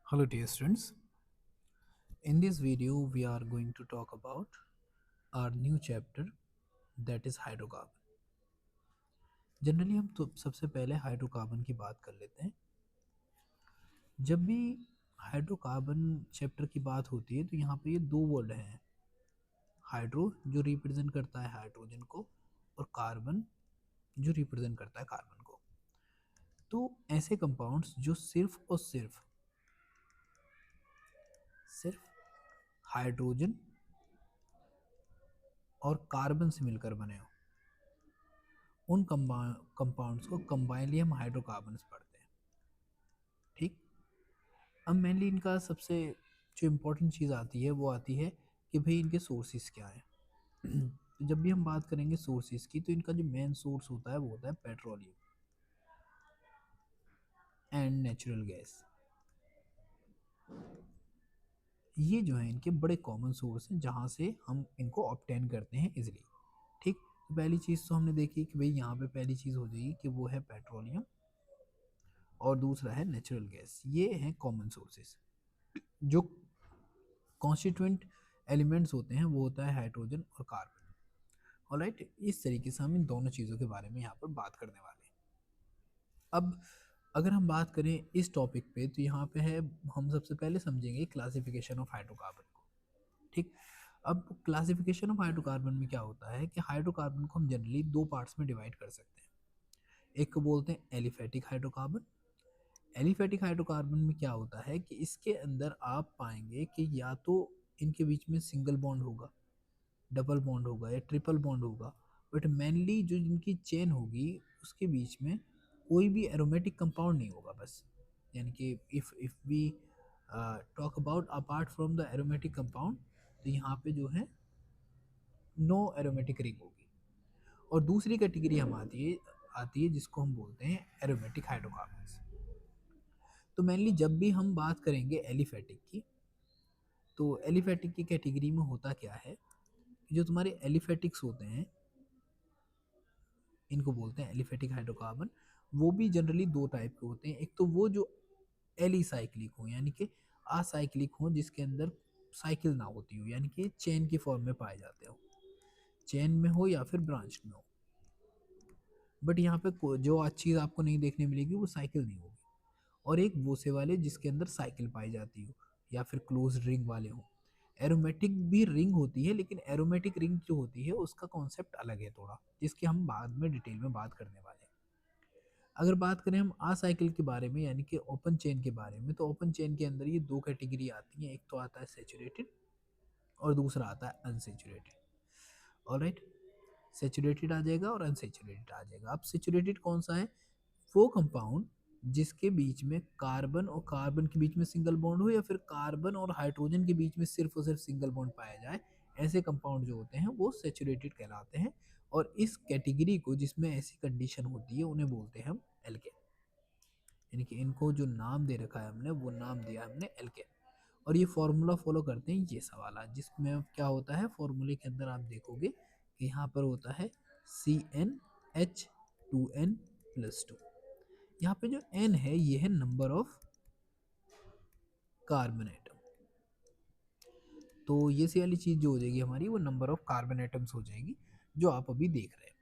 Hello dear students, in this video we are going to talk about our new chapter that is hydrocarbon. Generally हम तो सबसे पहले hydrocarbon की बात कर लेते हैं। जब भी हाइड्रोकार्बन चैप्टर की बात होती है तो यहाँ पे ये दो वर्ड हैं, हाइड्रो जो रिप्रेजेंट करता है हाइड्रोजन को और कार्बन जो रिप्रेजेंट करता है कार्बन को। तो ऐसे कंपाउंड्स जो सिर्फ और सिर्फ सिर्फ हाइड्रोजन और कार्बन से मिलकर बने हो, उन कंपाउंड्स को कंबाइनली हम हाइड्रोकार्बन्स पढ़ते हैं। ठीक, अब मेनली इनका सबसे जो इम्पोर्टेंट चीज़ आती है वो आती है कि भाई इनके सोर्सेज क्या हैं। तो जब भी हम बात करेंगे सोर्सेज की तो इनका जो मेन सोर्स होता है वो होता है पेट्रोलियम एंड नेचुरल गैस। ये जो है इनके बड़े कॉमन सोर्स हैं जहाँ से हम इनको ऑब्टेन करते हैं इजिली। ठीक, तो पहली चीज़ तो हमने देखी कि भाई यहाँ पे पहली चीज़ हो जाएगी कि वो है पेट्रोलियम और दूसरा है नेचुरल गैस। ये हैं कॉमन सोर्सेज। जो कॉन्स्टिट्यूएंट एलिमेंट्स होते हैं वो होता है हाइड्रोजन और कार्बन। ऑलराइट, इस तरीके से हम इन दोनों चीज़ों के बारे में यहाँ पर बात करने वाले हैं। अब अगर हम बात करें इस टॉपिक पे तो यहाँ पे है, हम सबसे पहले समझेंगे क्लासिफिकेशन ऑफ हाइड्रोकार्बन को। ठीक, अब क्लासिफिकेशन ऑफ हाइड्रोकार्बन में क्या होता है कि हाइड्रोकार्बन को हम जनरली दो पार्ट्स में डिवाइड कर सकते हैं। एक को बोलते हैं एलिफेटिक हाइड्रोकार्बन। एलिफेटिक हाइड्रोकार्बन में क्या होता है कि इसके अंदर आप पाएंगे कि या तो इनके बीच में सिंगल बॉन्ड होगा, डबल बॉन्ड होगा या ट्रिपल बॉन्ड होगा, बट मेनली जो इनकी चेन होगी उसके बीच में कोई भी एरोमेटिक कंपाउंड नहीं होगा बस। यानी कि if we talk about apart from the aromatic compound तो यहाँ पे जो है नो एरोमेटिक रिंग होगी। और दूसरी कैटेगरी हम आती है जिसको हम बोलते हैं एरोमेटिक हाइड्रोकार्बन्स। तो मेनली जब भी हम बात करेंगे एलिफेटिक की तो एलिफेटिक की कैटेगरी में होता क्या है, जो तुम्हारे एलिफेटिक्स होते हैं इनको बोलते हैं एलिफेटिक हाइड्रोकार्बन। वो भी जनरली दो टाइप के होते हैं। एक तो वो जो एलिसाइक्लिक हो यानी कि असाइक्लिक हो, जिसके अंदर साइकिल ना होती हो, यानी कि चेन की फॉर्म में पाए जाते हो, चेन में हो या फिर ब्रांच में हो। बट यहाँ पे जो आज चीज़ आपको नहीं देखने मिलेगी वो साइकिल नहीं होगी। और एक वो से वाले जिसके अंदर साइकिल पाई जाती हो या फिर क्लोज रिंग वाले हो। एरोमेटिक भी रिंग होती है, लेकिन एरोमेटिक रिंग जो होती है उसका कॉन्सेप्ट अलग है थोड़ा, जिसकी हम बाद में डिटेल में बात करने वाले हैं। अगर बात करें हम असाइकिल के बारे में यानी कि ओपन चेन के बारे में, तो ओपन चेन के अंदर ये दो कैटेगरी आती हैं। एक तो आता है सेचुरेटेड और दूसरा आता है अनसेचुरेटेड। ऑलराइट, सेचुरेटेड आ जाएगा और अनसेचुरेटेड आ जाएगा। अब सेचुरेटेड कौन सा है? वो कंपाउंड जिसके बीच में कार्बन और कार्बन के बीच में सिंगल बॉन्ड हो या फिर कार्बन और हाइड्रोजन के बीच में सिर्फ और सिर्फ सिंगल बॉन्ड पाया जाए, ऐसे कंपाउंड जो होते हैं वो सेचुरेटेड कहलाते हैं। और इस कैटेगरी को जिसमें ऐसी कंडीशन होती है उन्हें बोलते हैं हम एल्केन। यानी कि इनको जो नाम दे रखा है हमने वो नाम दिया हमने एल्केन। और ये फॉर्मूला फॉलो करते हैं ये सवाल, जिसमें क्या होता है फॉर्मूले के अंदर आप देखोगे कि यहाँ पर होता है CnH2n+2। यहाँ पे जो n है ये है नंबर ऑफ कार्बन एटम। तो ये सी वाली चीज़ जो हो जाएगी हमारी वो नंबर ऑफ कार्बन एटम्स हो जाएगी, जो आप अभी देख रहे हैं।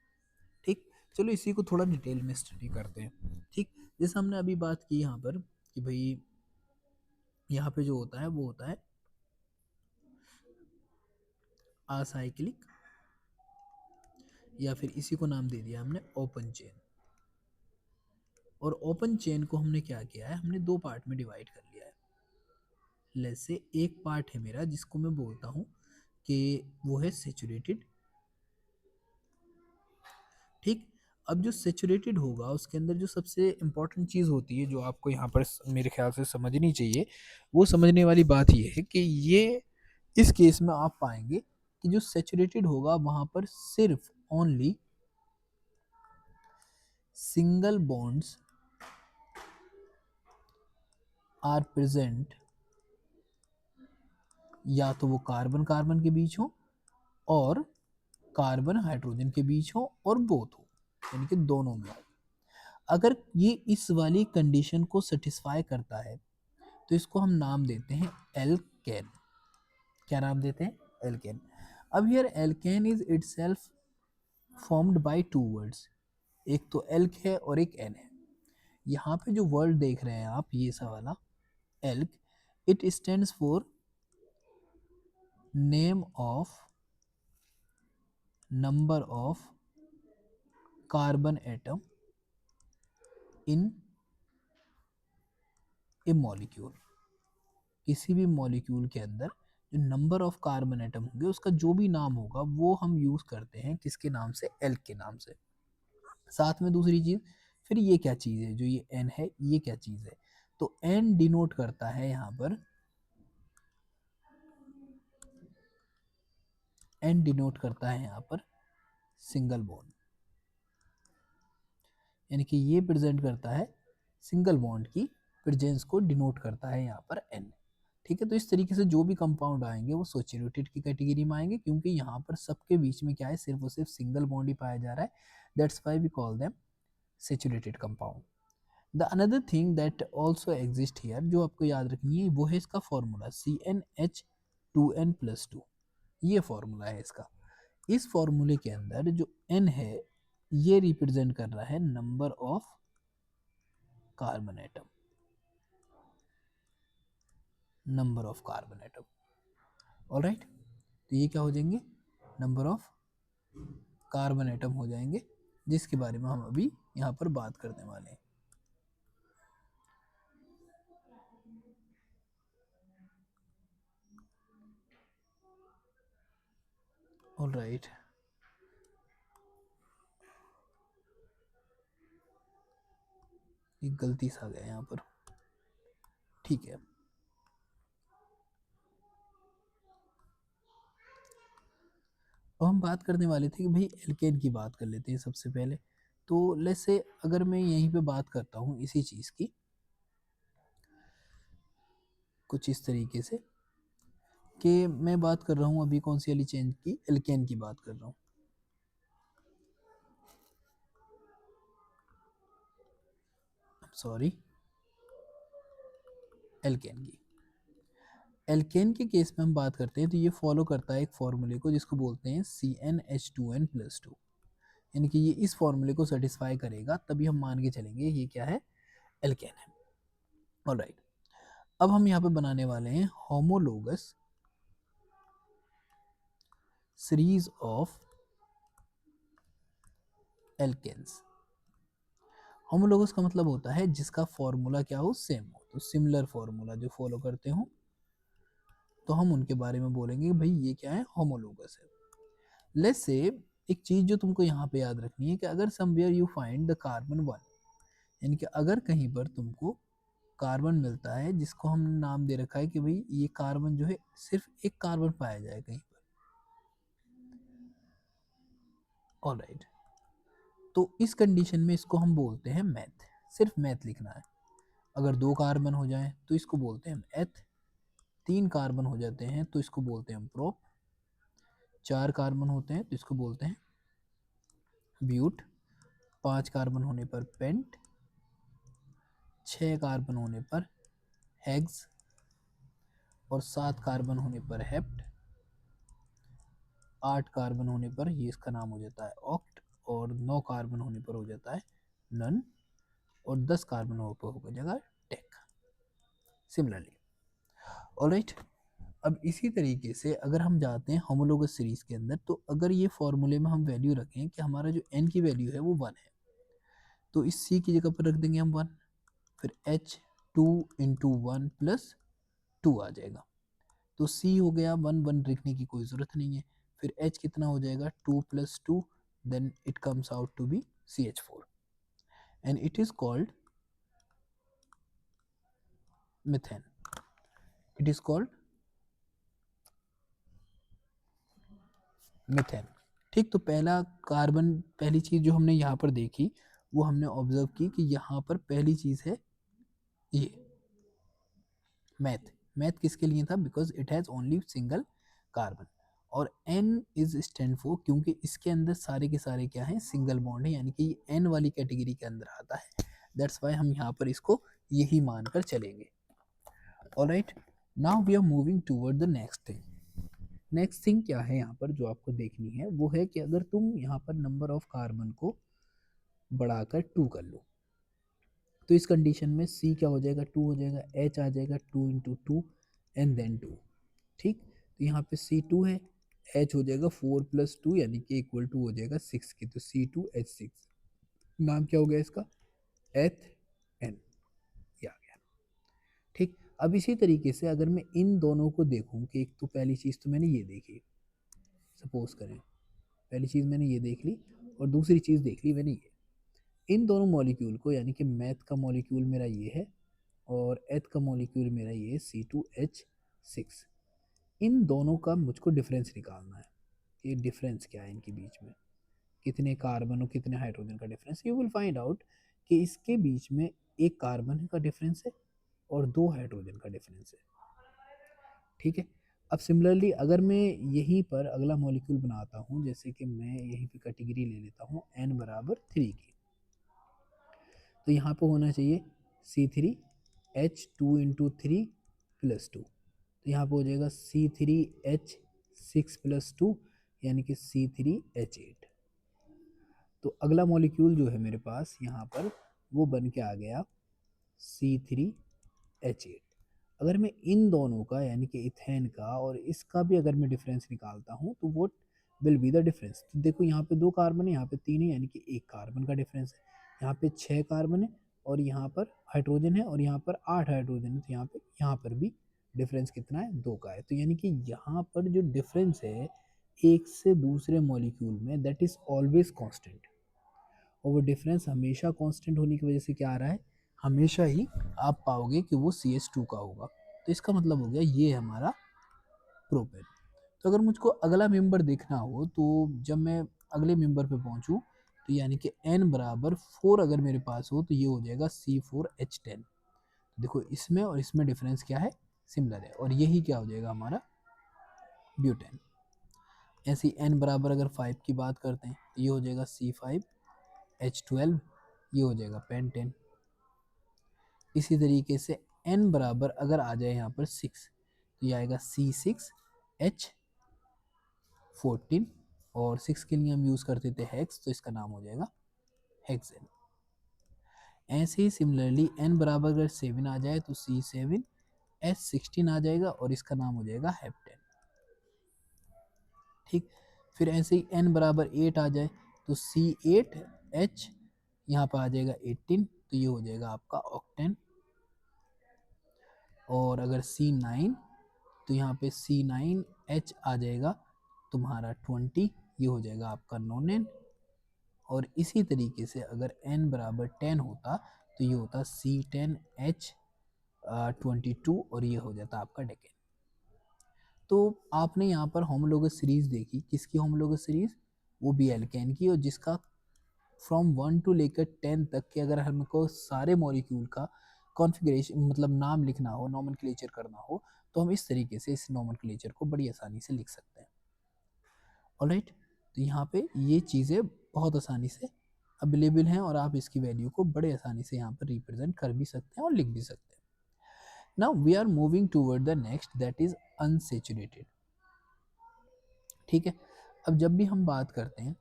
ठीक, चलो इसी को थोड़ा डिटेल में स्टडी करते हैं। ठीक, जैसे हमने अभी बात की यहाँ पर कि भाई यहाँ पे जो होता है वो होता है असाइक्लिक, या फिर इसी को नाम दे दिया हमने ओपन चेन। और ओपन चेन को हमने क्या किया है, हमने दो पार्ट में डिवाइड कर लिया है। जैसे एक पार्ट है मेरा जिसको मैं बोलता हूँ कि वो है सेचुरेटेड। ठीक, अब जो सेचुरेटेड होगा उसके अंदर जो सबसे इम्पोर्टेंट चीज़ होती है जो आपको यहाँ पर मेरे ख्याल से समझनी चाहिए, वो समझने वाली बात ये है कि ये इस केस में आप पाएंगे कि जो सेचुरेटेड होगा वहाँ पर सिर्फ only single bonds are present, या तो वो कार्बन कार्बन के बीच हो और कार्बन हाइड्रोजन के बीच हो और बोथ हो, यानी कि दोनों में हो। अगर ये इस वाली कंडीशन को सेटिस्फाई करता है तो इसको हम नाम देते हैं एल्केन। क्या नाम देते हैं? एल्केन। अब here alkane is itself formed by two words, एक तो एल्क है और एक एन है। यहाँ पे जो वर्ड देख रहे हैं आप, ये सा वाला elk, it stands for name of number of carbon atom in A molecule. किसी भी मॉलिक्यूल के अंदर जो नंबर ऑफ कार्बन एटम होंगे उसका जो भी नाम होगा वो हम यूज करते हैं किसके नाम से? एल्क के नाम से। साथ में दूसरी चीज, फिर ये क्या चीज है जो ये एन है, ये क्या चीज है? तो एन डिनोट करता है यहाँ पर, एन डिनोट करता है यहाँ पर सिंगल बॉन्ड, यानी कि ये प्रेजेंट करता है सिंगल बॉन्ड की प्रेजेंस को डिनोट करता है यहाँ पर एन। ठीक है, तो इस तरीके से जो भी कंपाउंड आएंगे वो सैचुरेटेड की कैटेगरी में आएंगे, क्योंकि यहाँ पर सबके बीच में क्या है, सिर्फ और सिर्फ सिंगल बॉन्ड ही पाया जा रहा है। That's why we call them saturated compound. The another thing that also exist here, जो आपको याद रखनी है, वो है इसका फॉर्मूला CnH2n+2। ये फॉर्मूला है इसका। इस फॉर्मूले के अंदर जो n है ये रिप्रेजेंट कर रहा है number of carbon atom, number of carbon atom. Alright, तो ये क्या हो जाएंगे? नंबर ऑफ कार्बन एटम हो जाएंगे, जिसके बारे में हम अभी यहाँ पर बात करने वाले हैं। ऑलराइट, एक गलती सा आ गया यहाँ पर। ठीक है, अब हम बात करने वाले थे कि भाई एल्केन की बात कर लेते हैं सबसे पहले। तो लेट्स से अगर मैं यहीं पे बात करता हूँ इसी चीज़ की कुछ इस तरीके से, कि मैं बात कर रहा हूँ अभी कौन सी वाली चेंज की, एल्केन की बात कर रहा हूँ। सॉरी, एल्केन की। एल्केन के केस में हम बात करते हैं तो ये फॉलो करता है एक फॉर्मूले को जिसको बोलते हैं CnH2n+2, यानी कि ये इस फॉर्मूले को सेटिस्फाई करेगा तभी हम मान के चलेंगे ये क्या है, एल्केन है। ऑलराइट, अब हम यहाँ पे बनाने वाले हैं homologous series of alkanes. Homologous का मतलब होता है जिसका फॉर्मूला क्या हो, सेम हो। तो सिमिलर फॉर्मूला जो फॉलो करते हो तो हम उनके बारे में बोलेंगे कि भाई ये क्या है, होमोलोगस है। लेट्स से एक चीज जो तुमको यहाँ पे याद रखनी है कि अगर somewhere you find the carbon 1, यानी कि अगर कहीं पर तुमको कार्बन मिलता है जिसको हमने नाम दे रखा है कि भाई ये कार्बन जो है सिर्फ एक कार्बन पाया जाए कहीं पर। ऑलराइट, तो इस कंडीशन में इसको हम बोलते हैं मैथ, सिर्फ मैथ लिखना है। अगर 2 कार्बन हो जाए तो इसको बोलते हैं एथ, 3 कार्बन हो जाते हैं तो इसको बोलते हैं प्रोप, 4 कार्बन होते हैं तो इसको बोलते हैं ब्यूट, 5 कार्बन होने पर पेंट, 6 कार्बन होने पर हेक्स, और 7 कार्बन होने पर हेप्ट, 8 कार्बन होने पर ये इसका नाम हो जाता है ऑक्ट, और 9 कार्बन होने पर हो जाता है नन, और 10 कार्बन होने पर हो जाएगा टेक। सिमिलरली, ऑलराइट, अब इसी तरीके से अगर हम जाते हैं होमोलोगस सीरीज के अंदर, तो अगर ये फॉर्मूले में हम वैल्यू रखें कि हमारा जो n की वैल्यू है वो 1 है, तो इस c की जगह पर रख देंगे हम 1, फिर H2 × 1 + 2 आ जाएगा। तो c हो गया 1, 1 लिखने की कोई ज़रूरत नहीं है। फिर h कितना हो जाएगा, 2 + 2, then it comes out to be CH4 and it is called methane. It is called methane. ठीक, तो पहला कार्बन, पहली चीज़ जो हमने यहाँ पर देखी वो हमने ऑब्जर्व की कि यहाँ पर पहली चीज़ है ये मैथ। मैथ किसके लिए था? Because it has only single carbon. और N इज स्टैंड फॉर, क्योंकि इसके अंदर सारे के सारे क्या हैं, सिंगल बॉन्ड है, यानी कि ये N वाली कैटेगरी के अंदर आता है। दैट्स वाई हम यहाँ पर इसको यही मानकर चलेंगे। Alright, now we are moving toward the next thing. Next thing क्या है यहाँ पर जो आपको देखनी है, वो है कि अगर तुम यहाँ पर नंबर ऑफ कार्बन को बढ़ाकर 2 कर लो, तो इस कंडीशन में C क्या हो जाएगा, 2 हो जाएगा, H आ जाएगा 2 इंटू 2 एंड देन 2। ठीक, तो यहाँ पे C2 है, H हो जाएगा 4 प्लस 2 यानी कि इक्वल टू हो जाएगा 6 की, तो C2H6। नाम क्या हो गया इसका, एथ एन, ये आ गया। ठीक, अब इसी तरीके से अगर मैं इन दोनों को देखूं कि एक तो पहली चीज़ तो मैंने ये देखी, सपोज करें पहली चीज़ मैंने ये देख ली और दूसरी चीज़ देख ली मैंने ये, इन दोनों मॉलिक्यूल को, यानी कि मैथ का मॉलिक्यूल मेरा ये है और एथ का मॉलिक्यूल मेरा ये C2H6, इन दोनों का मुझको डिफरेंस निकालना है। ये डिफरेंस क्या है इनके बीच में, कितने कार्बन और कितने हाइड्रोजन का difference. You will find out कि इसके बीच में एक कार्बन का डिफरेंस है और 2 हाइड्रोजन का डिफरेंस है। ठीक है, अब सिमिलरली अगर मैं यहीं पर अगला मॉलिक्यूल बनाता हूँ, जैसे कि मैं यहीं पे कैटेगरी ले लेता हूँ n बराबर 3 की, तो यहाँ पे होना चाहिए C3H2 इंटू 3 प्लस 2, तो यहाँ पे हो जाएगा C3H6 प्लस 2 यानी कि C3H8। तो अगला मॉलिक्यूल जो है मेरे पास यहाँ पर वो बन के आ गया C3H8। अगर मैं इन दोनों का यानी कि इथेन का और इसका भी अगर मैं डिफरेंस निकालता हूँ तो वो विल बी द डिफरेंस। तो देखो यहाँ पे 2 कार्बन है, यहाँ पे 3 है, यानी कि 1 कार्बन का डिफरेंस है। यहाँ पे 6 कार्बन है और यहाँ पर हाइड्रोजन है और यहाँ पर 8 हाइड्रोजन है, तो यहाँ पर भी डिफरेंस कितना है, 2 का है। तो यानी कि यहाँ पर जो डिफरेंस है एक से दूसरे मॉलिक्यूल में, दैट इज ऑलवेज कॉन्स्टेंट, और वो डिफरेंस हमेशा कांस्टेंट होने की वजह से क्या आ रहा है, हमेशा ही आप पाओगे कि वो CH2 का होगा। तो इसका मतलब हो गया ये हमारा प्रोपेन। तो अगर मुझको अगला मेंबर देखना हो, तो जब मैं अगले मेंबर पे पहुंचूं, तो यानी कि n बराबर 4 अगर मेरे पास हो तो ये हो जाएगा C4H10। देखो इसमें और इसमें डिफरेंस क्या है, सिमिलर है, और यही क्या हो जाएगा हमारा ब्यूटेन। ऐसे ही n बराबर अगर 5 की बात करते हैं तो ये हो जाएगा C5H12, ये हो जाएगा पेंटेन। इसी तरीके से n बराबर अगर आ जाए यहाँ पर 6, तो ये आएगा C6H14, और 6 के लिए हम यूज़ करते थे हेक्स, तो इसका नाम हो जाएगा हेक्सेन। ऐसे ही सिमिलरली n बराबर अगर 7 आ जाए तो C7H16 आ जाएगा और इसका नाम हो जाएगा हेप्टेन। ठीक, फिर ऐसे ही n बराबर 8 आ जाए तो C8H यहाँ पर आ जाएगा 18, तो ये हो जाएगा आपका ऑक्टेन। और अगर C9, तो यहाँ पे C9H आ जाएगा तुम्हारा 20, ये हो जाएगा आपका नोनेन। और इसी तरीके से अगर n बराबर 10 होता तो ये होता C10H22 और ये हो जाता आपका डेकेन। तो आपने यहाँ पर होमोलोगस सीरीज देखी, किसकी होमोलोगस सीरीज, वो भी एल्केन की, और जिसका फ्रॉम 1 टू लेकर 10 तक के अगर हमको सारे मॉलिक्यूल का कॉन्फ़िगरेशन मतलब नाम लिखना हो, नोमेनक्लेचर करना हो, तो हम इस तरीके से इस नोमेनक्लेचर को बड़ी आसानी से लिख सकते हैं। ऑलराइट, तो यहाँ पे ये चीज़ें बहुत आसानी से अवेलेबल हैं और आप इसकी वैल्यू को बड़े आसानी से यहाँ पर रिप्रेजेंट कर भी सकते हैं और लिख भी सकते हैं। Now we are moving toward the next, that is unsaturated. ठीक है, अब जब भी हम बात करते हैं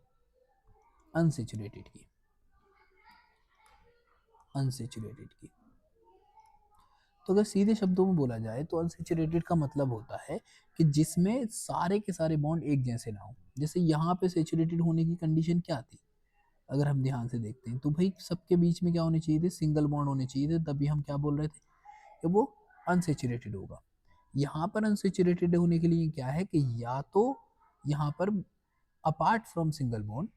अनसेचुरेटेड की, तो अगर सीधे शब्दों में बोला जाए तो अनसेचुरेटेड का मतलब होता है कि जिसमें सारे के सारे बॉन्ड एक जैसे ना हो। जैसे यहाँ पे सेचुरेटेड होने की कंडीशन क्या थी, अगर हम ध्यान से देखते हैं तो भाई सबके बीच में क्या होने चाहिए थे, सिंगल बॉन्ड होने चाहिए थे, तभी हम क्या बोल रहे थे कि वो अनसेचुरेटेड होगा। यहाँ पर अनसेचुरेटेड होने के लिए क्या है कि या तो यहाँ पर अपार्ट फ्रॉम सिंगल बॉन्ड,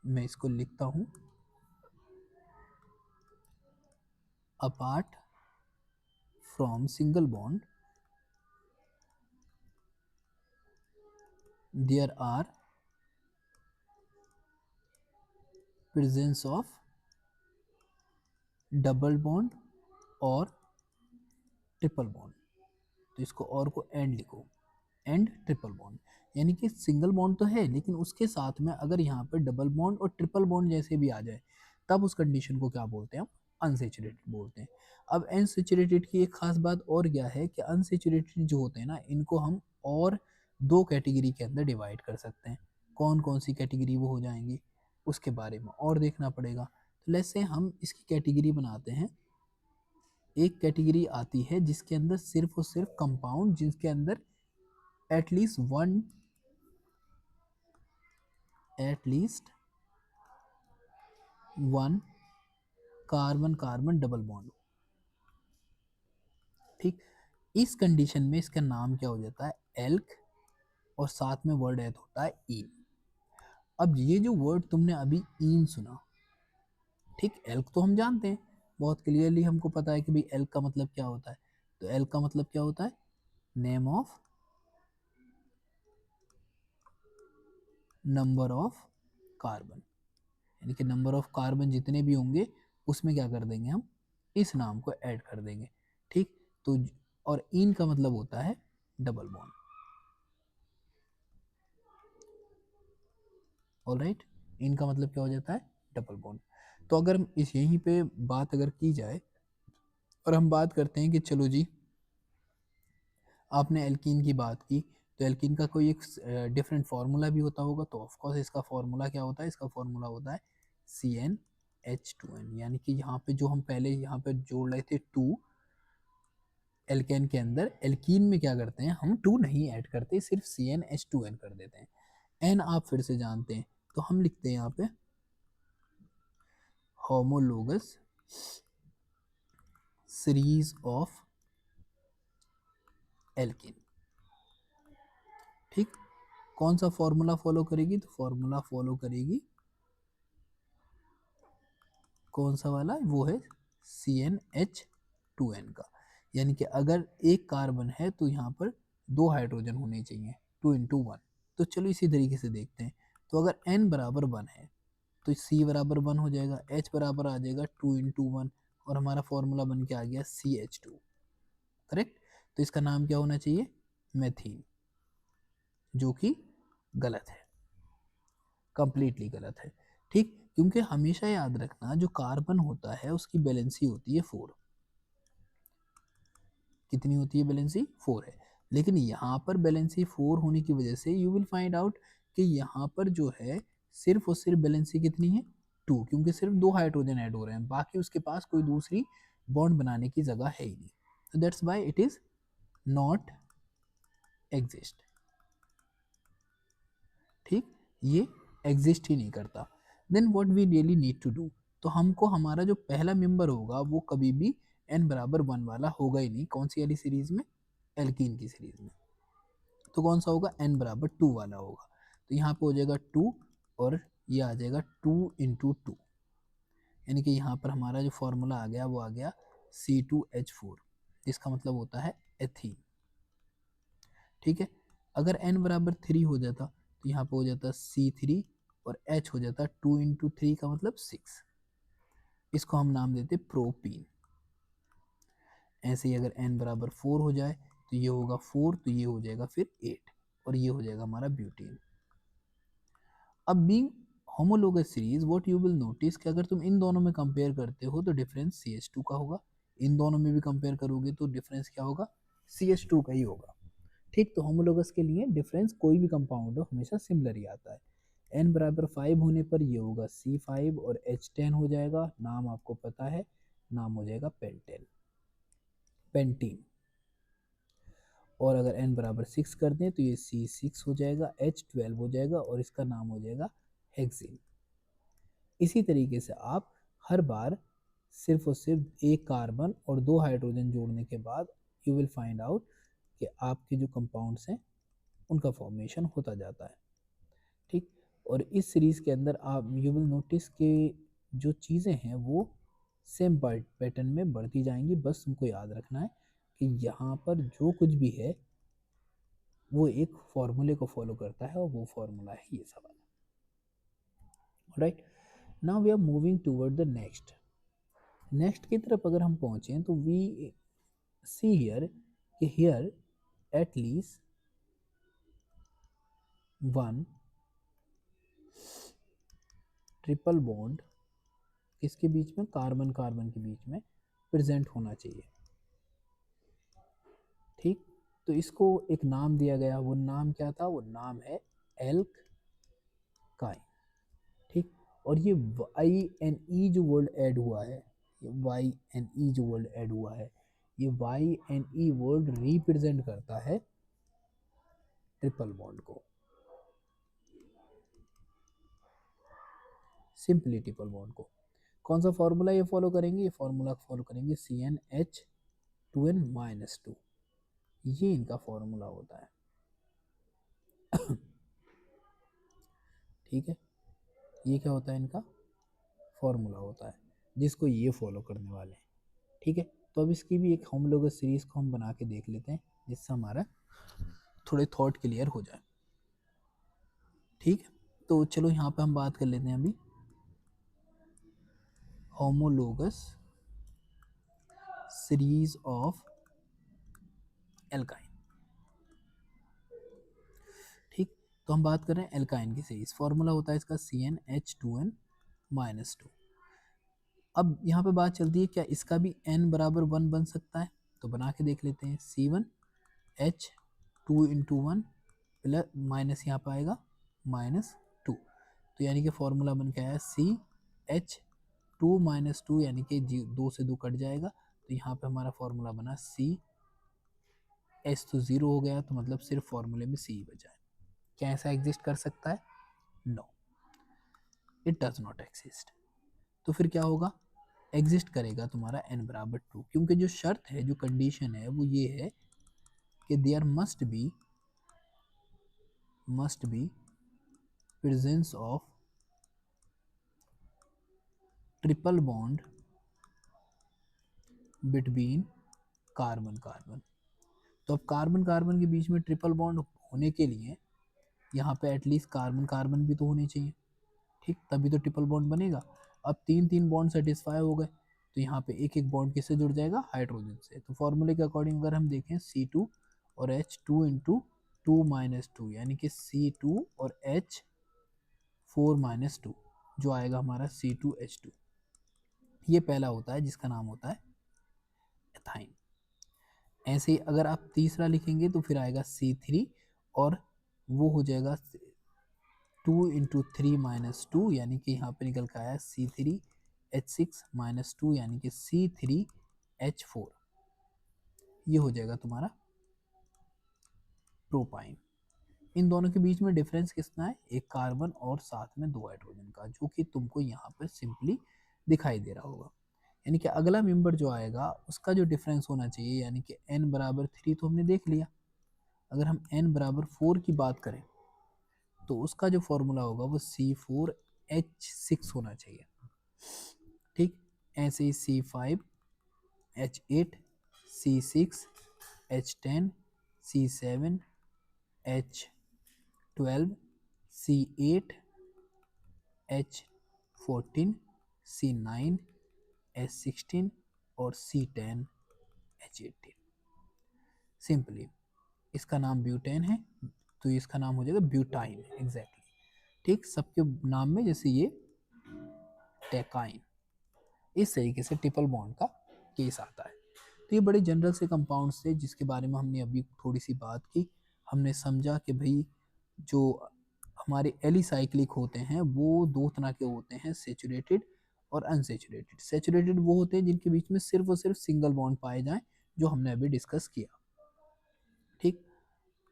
मैं इसको लिखता हूँ apart from single bond there are presence of double bond और ट्रिपल बॉन्ड। तो इसको और को एंड लिखो, एंड ट्रिपल बॉन्ड, यानी कि सिंगल बॉन्ड तो है लेकिन उसके साथ में अगर यहाँ पर डबल बॉन्ड और ट्रिपल बॉन्ड जैसे भी आ जाए, तब उस कंडीशन को क्या बोलते हैं हम, अनसेचुरेटेड बोलते हैं। अब अनसेचुरेटेड की एक खास बात और क्या है कि अनसेचुरेटेड जो होते हैं ना, इनको हम और दो कैटेगरी के अंदर डिवाइड कर सकते हैं। कौन कौन सी कैटेगरी वो हो जाएंगी, उसके बारे में और देखना पड़ेगा। तो लेट्स से हम इसकी कैटेगरी बनाते हैं। एक कैटेगरी आती है जिसके अंदर सिर्फ और सिर्फ कंपाउंड जिसके अंदर at least one carbon carbon double bond. ठीक, इस कंडीशन में इसका नाम क्या हो जाता है, एल्क, और साथ में वर्ड ऐड होता है ईन। अब ये जो वर्ड तुमने अभी ईन सुना, ठीक, एल्क तो हम जानते हैं, बहुत क्लियरली हमको पता है कि भाई एल्क का मतलब क्या होता है। तो एल्क का मतलब क्या होता है, name of number of carbon, यानी कि नंबर ऑफ कार्बन जितने भी होंगे उसमें क्या कर देंगे हम, इस नाम को ऐड कर देंगे। ठीक, तो और इन का मतलब होता है डबल बॉन्ड। ऑलराइट, इनका मतलब क्या हो जाता है, डबल बॉन्ड। तो अगर हम इस यहीं पे बात अगर की जाए और हम बात करते हैं कि चलो जी, आपने एल्कीन की बात की, तो एल्कीन का कोई एक डिफरेंट फार्मूला भी होता होगा। तो ऑफकोर्स इसका फार्मूला क्या होता है, इसका फार्मूला होता है CnH2n, यानी कि यहाँ पे जो हम पहले यहाँ पे जोड़ रहे थे टू एल्केन के अंदर, एल्कीन में क्या करते हैं हम टू नहीं ऐड करते, सिर्फ CnH2n कर देते हैं। एन आप फिर से जानते हैं, तो हम लिखते हैं यहाँ पे होमोलोगस सीरीज ऑफ एल्कीन। ठीक, कौन सा फॉर्मूला फॉलो करेगी, तो फॉर्मूला फॉलो करेगी कौन सा वाला, वो है CnH2n का। यानी कि अगर एक कार्बन है तो यहाँ पर दो हाइड्रोजन होने चाहिए, 2 × 1। तो चलो इसी तरीके से देखते हैं। तो अगर n बराबर 1 है तो C बराबर 1 हो जाएगा, H बराबर आ जाएगा 2 × 1, और हमारा फॉर्मूला बन के आ गया CH2। करेक्ट, तो इसका नाम क्या होना चाहिए, मेथीन, जो कि गलत है, कंप्लीटली गलत है। ठीक, क्योंकि हमेशा याद रखना जो कार्बन होता है उसकी वैलेंसी होती है 4। कितनी होती है वैलेंसी, 4 है। लेकिन यहाँ पर वैलेंसी 4 होने की वजह से यू विल फाइंड आउट कि यहाँ पर जो है सिर्फ और सिर्फ वैलेंसी कितनी है, 2, क्योंकि सिर्फ दो हाइड्रोजन ऐड हो रहे हैं, बाकी उसके पास कोई दूसरी बॉन्ड बनाने की जगह है ही नहीं। तो that's why it is not exist. ठीक, ये एग्जिस्ट ही नहीं करता। Then what we really need to do, तो हमको हमारा जो पहला मेंबर होगा वो कभी भी n बराबर 1 वाला होगा ही नहीं। कौन सी वाली सीरीज में, एल्कीन की सीरीज में। तो कौन सा होगा, n बराबर 2 वाला होगा। तो यहाँ पे हो जाएगा 2, और ये आ जाएगा 2 × 2, यानी कि यहाँ पर हमारा जो फॉर्मूला आ गया वो आ गया C2H4, जिसका मतलब होता है एथीन। ठीक है, अगर n बराबर 3 हो जाता तो यहाँ पे हो जाता C3, और H हो जाता 2 × 3 का मतलब 6। इसको हम नाम देते प्रोपीन। ऐसे ही अगर n बराबर 4 हो जाए तो ये होगा 4, तो ये हो जाएगा फिर 8, और ये हो जाएगा हमारा ब्यूटेन। अब being homologous series, what you will notice कि अगर तुम इन दोनों में कंपेयर करते हो तो डिफरेंस CH2 का होगा। इन दोनों में भी कंपेयर करोगे तो डिफरेंस क्या होगा, CH2 का ही होगा। ठीक, तो होमोलोगस के लिए डिफरेंस कोई भी कंपाउंड हो हमेशा सिमिलर ही आता है। n बराबर 5 होने पर ये होगा C5, और H10 हो जाएगा, नाम आपको पता है, नाम हो जाएगा पेंटीन। और अगर n बराबर 6 कर दें तो ये C6 हो जाएगा, H12 हो जाएगा, और इसका नाम हो जाएगा हेक्सेन। इसी तरीके से आप हर बार सिर्फ और सिर्फ एक कार्बन और दो हाइड्रोजन जोड़ने के बाद यू विल फाइंड आउट कि आपके जो कंपाउंड्स हैं उनका फॉर्मेशन होता जाता है। ठीक, और इस सीरीज़ के अंदर आप यू विल नोटिस कि जो चीज़ें हैं वो सेम पैटर्न में बढ़ती जाएंगी। बस तुमको याद रखना है कि यहाँ पर जो कुछ भी है वो एक फॉर्मूले को फॉलो करता है, और वो फॉर्मूला है ये सवाल। Right, now we are moving toward the next की तरफ अगर हम पहुँचें तो we see here at least one triple bond किसके बीच में, कार्बन कार्बन के बीच में प्रेजेंट होना चाहिए। ठीक, तो इसको एक नाम दिया गया, वो नाम क्या था, वो नाम है एल्काइन। ठीक, और ये YNE जो वर्ड ऐड हुआ है, ये YNE जो वर्ड ऐड हुआ है, ये YNE वर्ड रिप्रेजेंट करता है ट्रिपल बॉन्ड को, सिंपली ट्रिपल बॉन्ड को। कौन सा फॉर्मूला ये फॉलो करेंगे, ये फॉर्मूला फॉलो करेंगे CnH2n-2, ये इनका फॉर्मूला होता है। ठीक है, ये क्या होता है, इनका फॉर्मूला होता है जिसको ये फॉलो करने वाले हैं। ठीक है, तो अब इसकी भी एक हम लोग सीरीज को हम बना के देख लेते हैं, जिससे हमारा थोड़े थॉट क्लियर हो जाए। ठीक है, तो चलो यहाँ पे हम बात कर लेते हैं अभी होमोलोगस सीरीज ऑफ एल्काइन। ठीक, तो हम बात कर रहे हैं एल्काइन की सीरीज, फॉर्मूला होता है इसका CnH2n-2। अब यहाँ पे बात चलती है क्या इसका भी n बराबर 1 बन सकता है, तो बना के देख लेते हैं। C1H2 × 1 प्लस माइनस यहाँ पे आएगा -2, तो यानी कि फॉर्मूला बन के आया CH2 - 2, यानी कि 2 से 2 कट जाएगा, तो यहाँ पे हमारा फॉर्मूला बना CH, तो 0 हो गया, तो मतलब सिर्फ फॉर्मूले में C बचा है। क्या ऐसा एग्जिस्ट कर सकता है? No, it does not exist. तो फिर क्या होगा, एग्जिस्ट करेगा तुम्हारा n बराबर 2, क्योंकि जो शर्त है, जो कंडीशन है, वो ये है कि there must be presence of triple bond between carbon carbon. तो अब कार्बन कार्बन के बीच में ट्रिपल बॉन्ड होने के लिए यहाँ पे एटलीस्ट कार्बन कार्बन भी तो होने चाहिए। ठीक, तभी तो ट्रिपल बॉन्ड बनेगा। अब तीन तीन बॉन्ड सेटिस्फाई हो गए, तो यहाँ पे एक एक बॉन्ड किससे जुड़ जाएगा, हाइड्रोजन से। तो फॉर्मूले के अकॉर्डिंग अगर हम देखें C2 और H2 × 2 - 2, यानी कि C2 और H4 - 2, जो आएगा हमारा C2H2, ये पहला होता है जिसका नाम होता है एथाइन। ऐसे ही अगर आप तीसरा लिखेंगे तो फिर आएगा C3, और वो हो जाएगा 2 × 3 - 2, यानी कि यहाँ पे निकल के आया C3H6 - 2, यानी कि C3H4, ये हो जाएगा तुम्हारा प्रोपाइन। इन दोनों के बीच में डिफरेंस कितना है, एक कार्बन और साथ में 2 हाइड्रोजन का, जो कि तुमको यहाँ पे सिंपली दिखाई दे रहा होगा। यानी कि अगला मेंबर जो आएगा उसका जो डिफरेंस होना चाहिए, यानी कि n बराबर 3 तो हमने देख लिया। अगर हम n बराबर 4 की बात करें, तो उसका जो फॉर्मूला होगा वो C4H6 होना चाहिए। ठीक, ऐसे ही C5H8, C6H10, C7H12, C8H14, C9H16 और C10H18। सिंपली इसका नाम ब्यूटेन है, तो इसका नाम हो जाएगा ब्यूटाइन, एग्जैक्टली। ठीक, सबके नाम में जैसे ये टेकाइन, इस तरीके से ट्रिपल बॉन्ड का केस आता है। तो ये बड़े जनरल से कंपाउंड्स थे जिसके बारे में हमने अभी थोड़ी सी बात की। हमने समझा कि भाई जो हमारे एलिसाइक्लिक होते हैं वो दो तरह के होते हैं, सेचुरेटेड और अनसेचुरेटेड। सेचुरेटेड वो होते हैं जिनके बीच में सिर्फ और सिर्फ सिंगल बॉन्ड पाए जाएं, जो हमने अभी डिस्कस किया। ठीक,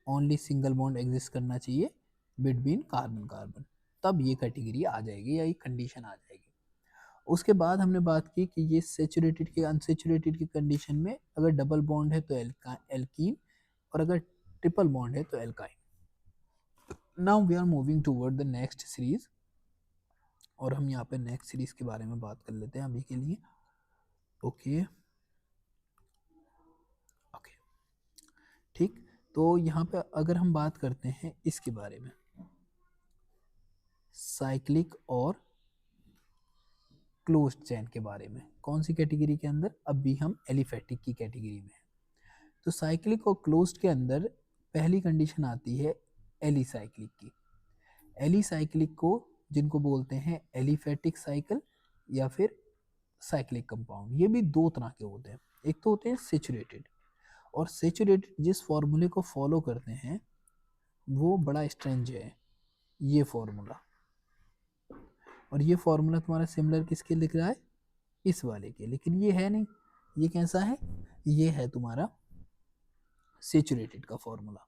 ओनली सिंगल बॉन्ड एग्जिस्ट करना चाहिए बिटवीन कार्बन कार्बन, तब ये कैटेगरी आ जाएगी या ये कंडीशन आ जाएगी। उसके बाद हमने बात की कि ये सेचुरेटेड के अनसेचुरेटेड की कंडीशन में अगर डबल बॉन्ड है तो एल्कीन, और अगर ट्रिपल बॉन्ड है तो alkyne. Now we are moving toward the next series, और हम यहाँ पे नेक्स्ट सीरीज के बारे में बात कर लेते हैं अभी के लिए। ओके ओके, ठीक, तो यहाँ पे अगर हम बात करते हैं इसके बारे में, साइक्लिक और क्लोज्ड चेन के बारे में, कौन सी कैटेगरी के अंदर, अभी हम एलिफेटिक की कैटेगरी में हैं। तो साइक्लिक और क्लोज्ड के अंदर पहली कंडीशन आती है एलिसाइक्लिक की। एलिसाइक्लिक को जिनको बोलते हैं एलिफेटिक साइकिल या फिर साइक्लिक कंपाउंड। ये भी दो तरह के होते हैं, एक तो होते हैं सेचुरेटेड, और सेचुरेटेड जिस फॉर्मूले को फॉलो करते हैं वो बड़ा स्ट्रेंज है, ये फॉर्मूला। और ये फॉर्मूला तुम्हारा सिमिलर किसके लिख रहा है, इस वाले के, लेकिन ये है नहीं। ये कैसा है, ये है तुम्हारा सेचुरेटेड का फॉर्मूला।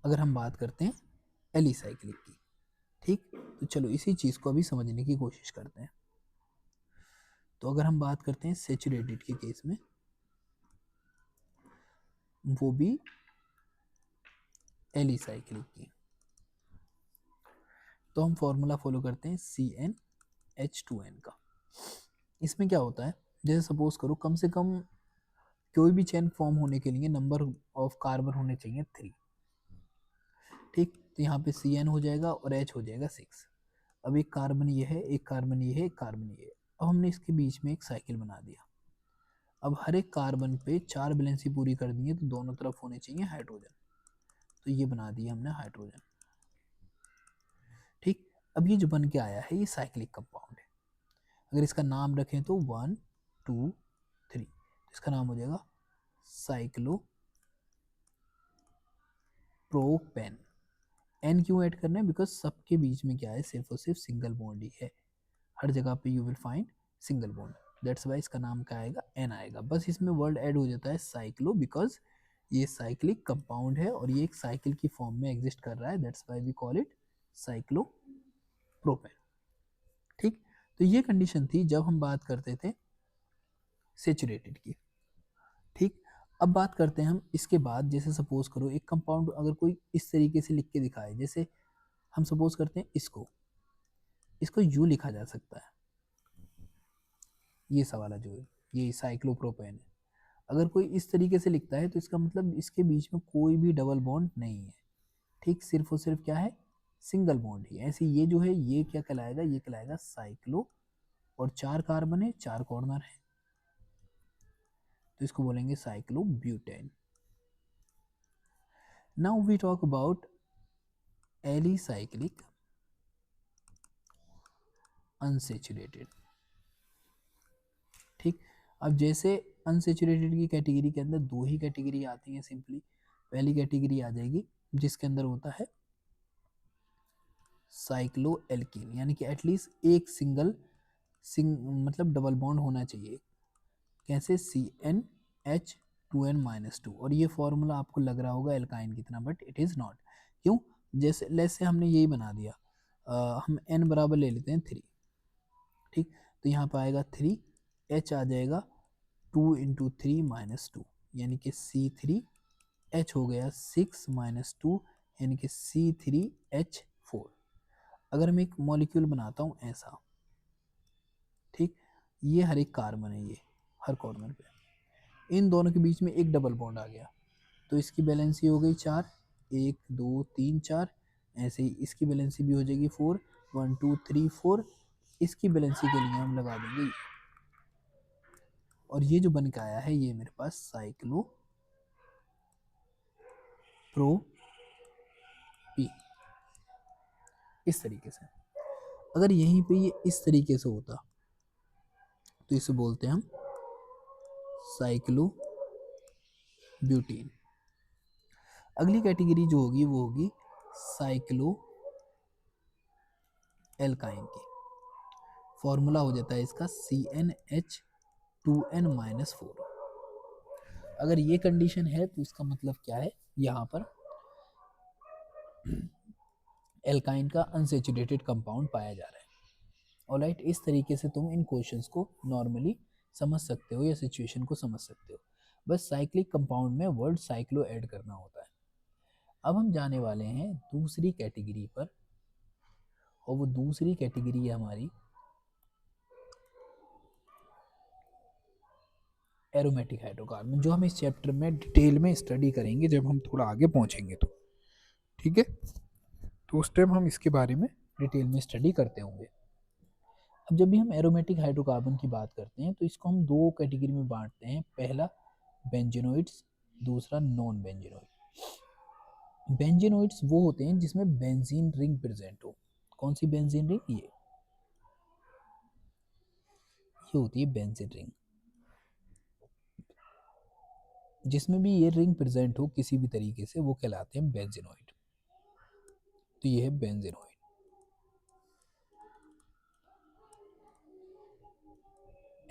अगर हम बात करते हैं एलिसाइक्लिक की, ठीक, तो चलो इसी चीज को अभी समझने की कोशिश करते हैं। तो अगर हम बात करते हैं सेचुरेटेड के केस में, वो भी एलिसाइक्लिक की, तो हम फॉर्मूला फॉलो करते हैं CnH2n का। इसमें क्या होता है, जैसे सपोज करो कम से कम कोई भी चेन फॉर्म होने के लिए नंबर ऑफ कार्बन होने चाहिए 3, ठीक। तो यहाँ पे Cn हो जाएगा और H हो जाएगा 6। अब एक कार्बन ये है, एक कार्बन ये है, एक कार्बन ये है। अब हमने इसके बीच में एक साइकिल बना दिया। अब हर एक कार्बन पे 4 वैलेंसी पूरी कर दी है, तो दोनों तरफ होने चाहिए हाइड्रोजन, तो ये बना दिया हमने हाइड्रोजन, ठीक। अब ये जो बन के आया है ये साइक्लिक कंपाउंड है। अगर इसका नाम रखें तो 1 2 3, इसका नाम हो जाएगा साइक्लो प्रोपेन। एन क्यों ऐड करना है, बिकॉज सबके बीच में क्या है, सिर्फ और सिर्फ सिंगल बॉन्ड ही है, हर जगह पे you will find single bond, that's why इसका नाम क्या आएगा, एन आएगा। बस इसमें वर्ड ऐड हो जाता है साइक्लो, बिकॉज ये साइक्लिक कंपाउंड है और ये एक साइकिल की फॉर्म में एग्जिस्ट कर रहा है, that's why we call it cyclopropane, ठीक। तो ये कंडीशन थी जब हम बात करते थे सेचुरेटेड की, ठीक। अब बात करते हैं हम इसके बाद, जैसे सपोज करो एक कंपाउंड अगर कोई इस तरीके से लिख के दिखाए, जैसे हम सपोज करते हैं इसको इसको यू लिखा जा सकता है, ये सवाल जो है ये साइक्लोप्रोपेन है। अगर कोई इस तरीके से लिखता है तो इसका मतलब इसके बीच में कोई भी डबल बॉन्ड नहीं है, ठीक, सिर्फ और सिर्फ क्या है, सिंगल बॉन्ड ही। ऐसे ये जो है ये क्या कहलाएगा, ये कहलाएगा साइक्लो, और 4 कार्बन है, 4 कॉर्नर है, तो इसको बोलेंगे cyclobutane. Now we talk about alicyclic unsaturated, ठीक। अब जैसे अनसेचुरेटेड की कैटेगरी के अंदर दो ही कैटेगरी आती हैं सिंपली। पहली कैटेगरी आ जाएगी जिसके अंदर होता है साइक्लो एल्कीन, यानी कि एटलीस्ट एक मतलब डबल बॉन्ड होना चाहिए, कैसे, CnH2n-2, और ये फॉर्मूला आपको लग रहा होगा एल्काइन की तरह, बट इट इज़ नॉट। क्यों, जैसे लेट्स से हमने यही बना दिया, हम n बराबर ले लेते हैं 3, ठीक। तो यहाँ पर आएगा 3, H आ जाएगा 2 × 3 - 2, यानी कि C3H हो गया 6 - 2, यानी कि C3H4। अगर मैं एक मॉलिक्यूल बनाता हूँ ऐसा, ठीक, ये हर एक कार्बन है, ये हर कॉर्नर पे, इन दोनों के बीच में एक डबल बॉन्ड आ गया, तो इसकी बैलेंसी हो गई 4, 1 2 3 4। ऐसे ही इसकी बैलेंसी भी हो जाएगी 4, 1 2 3 4। इसकी बैलेंसी के लिए हम लगा देंगे ये, और ये जो बन के आया है ये मेरे पास साइक्लो प्रो पी, इस तरीके से। अगर यहीं पे ये इस तरीके से होता तो इसे बोलते हैं हम साइक्लो ब्यूटीन। अगली कैटेगरी जो होगी वो होगी साइक्लो एल्काइन की। फॉर्मूला हो जाता है इसका CnH2n-4। अगर ये कंडीशन है तो इसका मतलब क्या है, यहाँ पर एल्काइन का अनसेचुरेटेड कंपाउंड पाया जा रहा है। ऑलराइट, इस तरीके से तुम इन क्वेश्चंस को नॉर्मली समझ सकते हो या सिचुएशन को समझ सकते हो। बस साइक्लिक कंपाउंड में वर्ड साइक्लो ऐड करना होता है। अब हम जाने वाले हैं दूसरी कैटेगरी पर, और वो दूसरी कैटेगरी है हमारी एरोमेटिक हाइड्रोकार्बन, जो हम इस चैप्टर में डिटेल में स्टडी करेंगे जब हम थोड़ा आगे पहुंचेंगे तो, ठीक है। तो उस टाइम हम इसके बारे में डिटेल में स्टडी करते होंगे। अब जब भी हम एरोमेटिक हाइड्रोकार्बन की बात करते हैं तो इसको हम दो कैटेगरी में बांटते हैं, पहला बेंजीनोइड्स, दूसरा नॉन बेंजीनोइड। बेंजीनोइड्स वो होते हैं जिसमें बेंजीन रिंग प्रेजेंट हो। कौन सी बेंजीन रिंग, ये ये होती है बेंजीन रिंग। जिसमें भी ये रिंग प्रेजेंट हो किसी भी तरीके से वो कहलाते हैं बेंजीनोइड। तो ये है benzenoid.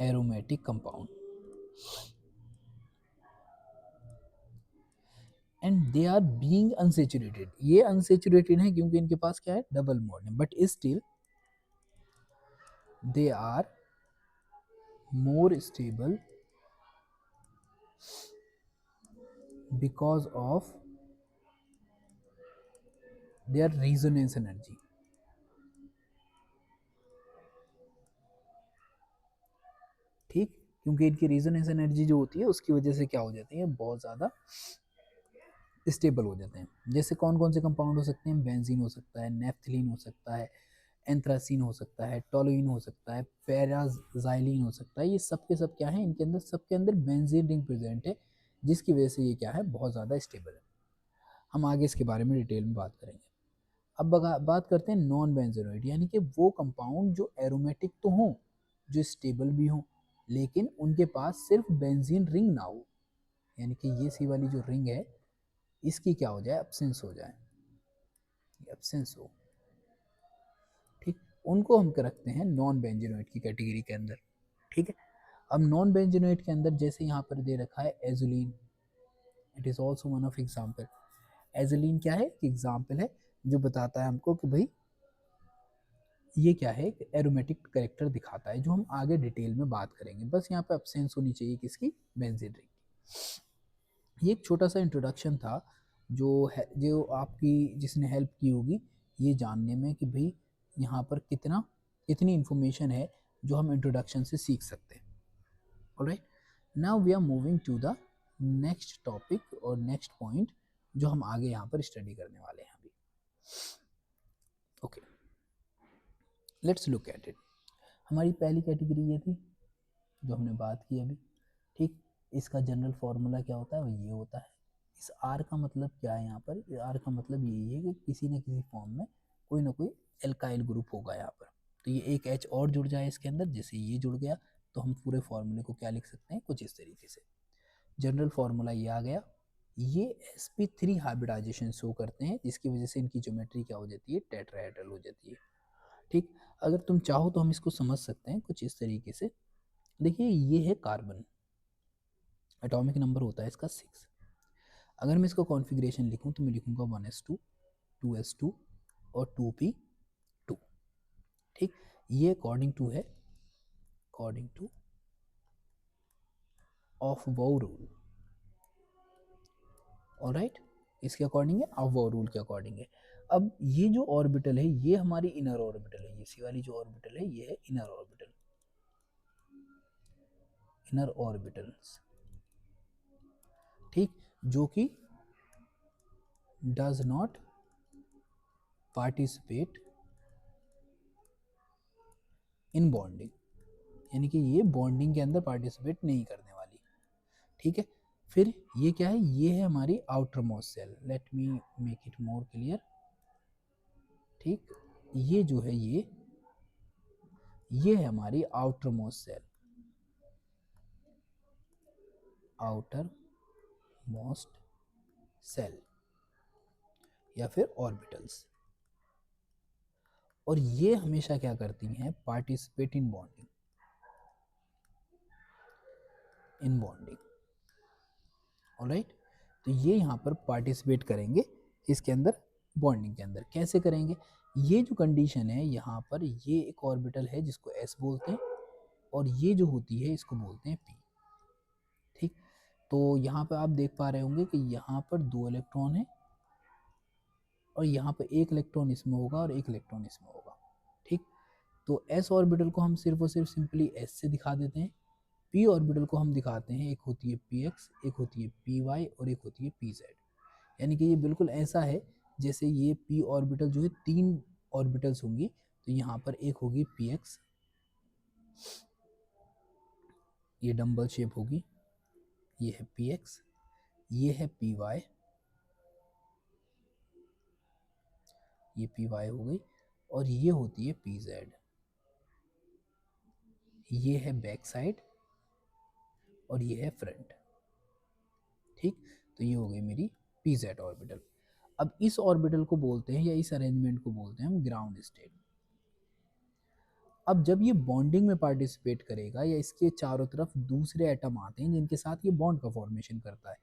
Aromatic compound and they are being unsaturated. ये अनसेचुरेटेड है क्योंकि इनके पास क्या है, डबल बॉन्ड है, but still they are more stable because of their resonance energy. ठीक, क्योंकि इनकी रेजोनेंस एनर्जी जो होती है उसकी वजह से क्या हो जाती है, बहुत ज़्यादा स्टेबल हो जाते हैं। जैसे कौन कौन से कंपाउंड हो सकते हैं, बेंजीन हो सकता है, नेफ्थलीन हो सकता है, एंथ्रासीन हो सकता है, टोलुइन हो सकता है, पैराजाइलिन हो सकता है। ये सब के सब क्या है, इनके अंदर सबके अंदर बेंजीन रिंग प्रेजेंट है, जिसकी वजह से ये क्या है, बहुत ज़्यादा स्टेबल है। हम आगे इसके बारे में डिटेल में बात करेंगे। अब बात करते हैं नॉन बेंजोनोइड, यानी कि वो कंपाउंड जो एरोमेटिक तो हों, जो स्टेबल भी हों, लेकिन उनके पास सिर्फ बेंजीन रिंग ना हो, यानी कि ये सी वाली जो रिंग है इसकी क्या हो जाए, एब्सेंस हो जाए, एब्सेंस हो। ठीक, उनको हम रखते हैं नॉन बेंजोनोइड की कैटेगरी के अंदर। ठीक है, अब नॉन बेंजोनोइड के अंदर जैसे यहाँ पर दे रखा है azulene, it is also one of example. Azulene क्या है, एग्जाम्पल है जो बताता है हमको कि भाई ये क्या है, एरोमेटिक करेक्टर दिखाता है, जो हम आगे डिटेल में बात करेंगे। बस यहाँ पे एब्सेंस होनी चाहिए किसकी, बेंजीन रिंग की। ये एक छोटा सा इंट्रोडक्शन था जो आपकी जिसने हेल्प की होगी ये जानने में कि भाई यहाँ पर कितनी इन्फॉर्मेशन है जो हम इंट्रोडक्शन से सीख सकते हैं। Alright, now we are moving to the next topic और नेक्स्ट पॉइंट जो हम आगे यहाँ पर स्टडी करने वाले हैं अभी। Okay, let's look at it. हमारी पहली कैटेगरी ये थी जो हमने बात की अभी। ठीक, इसका जनरल फार्मूला क्या होता है, वो ये होता है। इस आर का मतलब क्या है, यहाँ पर आर का मतलब यही है कि किसी न किसी फॉर्म में कोई ना कोई एल्काइल ग्रुप होगा यहाँ पर। तो ये एक एच और जुड़ जाए इसके अंदर, जैसे ये जुड़ गया तो हम पूरे फार्मूले को क्या लिख सकते हैं, कुछ इस तरीके से। जनरल फार्मूला ये आ गया। ये sp3 हाइब्रिडाइजेशन शो करते हैं, जिसकी वजह से इनकी ज्योमेट्री क्या हो जाती है, टेट्राहेड्रल हो जाती है। ठीक, अगर तुम चाहो तो हम इसको समझ सकते हैं कुछ इस तरीके से। देखिए ये है कार्बन, एटॉमिक नंबर होता है इसका 6। अगर मैं इसका कॉन्फ़िगरेशन लिखूं तो मैं लिखूंगा 1s2 2s2 और 2p2। ठीक, ये according two of wow rule. Alright, इसके अकॉर्डिंग है, ऑफ वाउ रूल के अकॉर्डिंग है। अब ये जो ऑर्बिटल है ये हमारी इनर ऑर्बिटल है, ये सी वाली जो ऑर्बिटल है ये है इनर ऑर्बिटल, इनर ऑर्बिटल्स। ठीक, जो कि does not participate in bonding, यानी कि ये बॉन्डिंग के अंदर पार्टिसिपेट नहीं करने वाली। ठीक है, फिर ये क्या है, ये है हमारी outermost shell. Let me make it more clear. ठीक, ये जो है ये है हमारी outermost shell, outermost shell या फिर ऑर्बिटल्स। और ये हमेशा क्या करती हैं, participate in bonding, in bonding. Alright, तो ये यहाँ पर पार्टिसिपेट करेंगे इसके अंदर, बॉन्डिंग के अंदर। कैसे करेंगे, ये जो कंडीशन है यहाँ पर, ये एक ऑर्बिटल है जिसको s बोलते हैं, और ये जो होती है इसको बोलते हैं p। ठीक, तो यहाँ पर आप देख पा रहे होंगे कि यहाँ पर 2 इलेक्ट्रॉन है और यहाँ पर 1 इलेक्ट्रॉन इसमें होगा और 1 इलेक्ट्रॉन इसमें होगा। ठीक, तो s ऑर्बिटल को हम सिर्फ और सिर्फ सिंपली s से दिखा देते हैं। p ऑर्बिटल को हम दिखाते हैं, एक होती है px, एक होती है py और एक होती है pz। यानी कि ये बिल्कुल ऐसा है जैसे ये p ऑर्बिटल जो है 3 ऑर्बिटल्स होंगी, तो यहाँ पर एक होगी px, ये डंबल शेप होगी, ये है px, ये है py, ये py हो गई, और ये होती है pz, ये है बैक साइड और ये है फ्रंट। ठीक, तो ये हो गई मेरी pz ऑर्बिटल। अब इस ऑर्बिटल को बोलते हैं या इस अरेंजमेंट को बोलते हैं हम ग्राउंड स्टेट। अब जब ये बॉन्डिंग में पार्टिसिपेट करेगा या इसके चारों तरफ दूसरे एटम आते हैं जिनके साथ ये बॉन्ड का फॉर्मेशन करता है,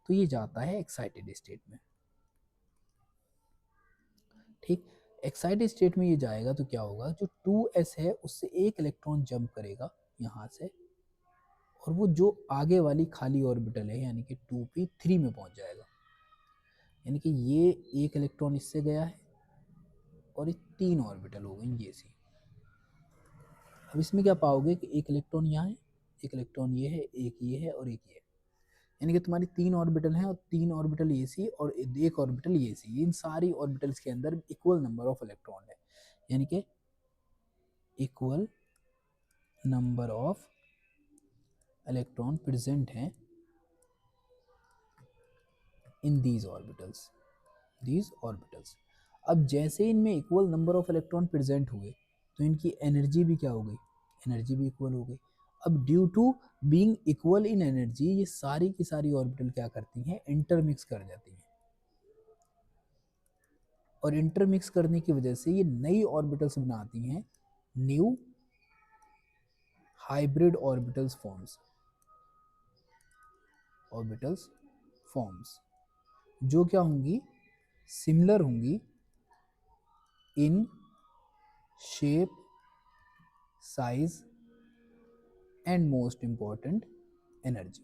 तो ये जाता है एक्साइटेड स्टेट में। ठीक, एक्साइटेड स्टेट में ये जाएगा तो क्या होगा, जो 2s है उससे एक इलेक्ट्रॉन जंप करेगा यहाँ से, और वो जो आगे वाली खाली ऑर्बिटल है यानी कि 2p3 में पहुंच जाएगा। यानी कि ये एक इलेक्ट्रॉन इससे गया है और ये 3 ऑर्बिटल हो गई ये सी। अब इसमें क्या पाओगे कि एक इलेक्ट्रॉन यहाँ है, एक इलेक्ट्रॉन ये है, एक ये है और एक ये है। यानी कि तुम्हारी 3 ऑर्बिटल हैं और 3 ऑर्बिटल ये सी और एक ऑर्बिटल ये सी। इन सारी ऑर्बिटल्स के अंदर इक्वल नंबर ऑफ इलेक्ट्रॉन है, यानी कि equal number of electron present हैं इन दीज ऑर्बिटल्स। अब जैसे इनमें equal number of electron present हुए तो इनकी एनर्जी भी क्या हो गई, एनर्जी भी इक्वल हो गई। अब due to being equal in energy ये सारी की सारी ऑर्बिटल क्या करती हैं, इंटरमिक्स कर जाती हैं, और इंटरमिक्स करने की वजह से ये नई ऑर्बिटल्स बनाती हैं, न्यू हाइब्रिड ऑर्बिटल्स फॉर्म्स, जो क्या होंगी, सिमिलर होंगी in shape, size and most important energy,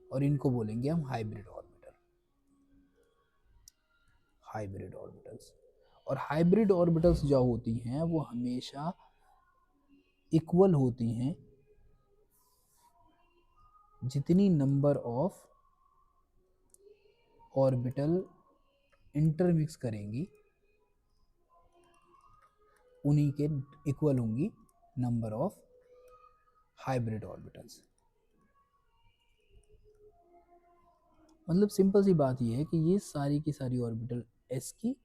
और इनको बोलेंगे हम हाइब्रिड ऑर्बिटल्स। और हाइब्रिड ऑर्बिटल्स जो होती हैं वो हमेशा इक्वल होती हैं जितनी नंबर ऑफ ऑर्बिटल इंटरमिक्स करेंगी उन्हीं के इक्वल होंगी नंबर ऑफ हाइब्रिड ऑर्बिटल्स। मतलब सिंपल सी बात यह है कि ये सारी की सारी ऑर्बिटल s की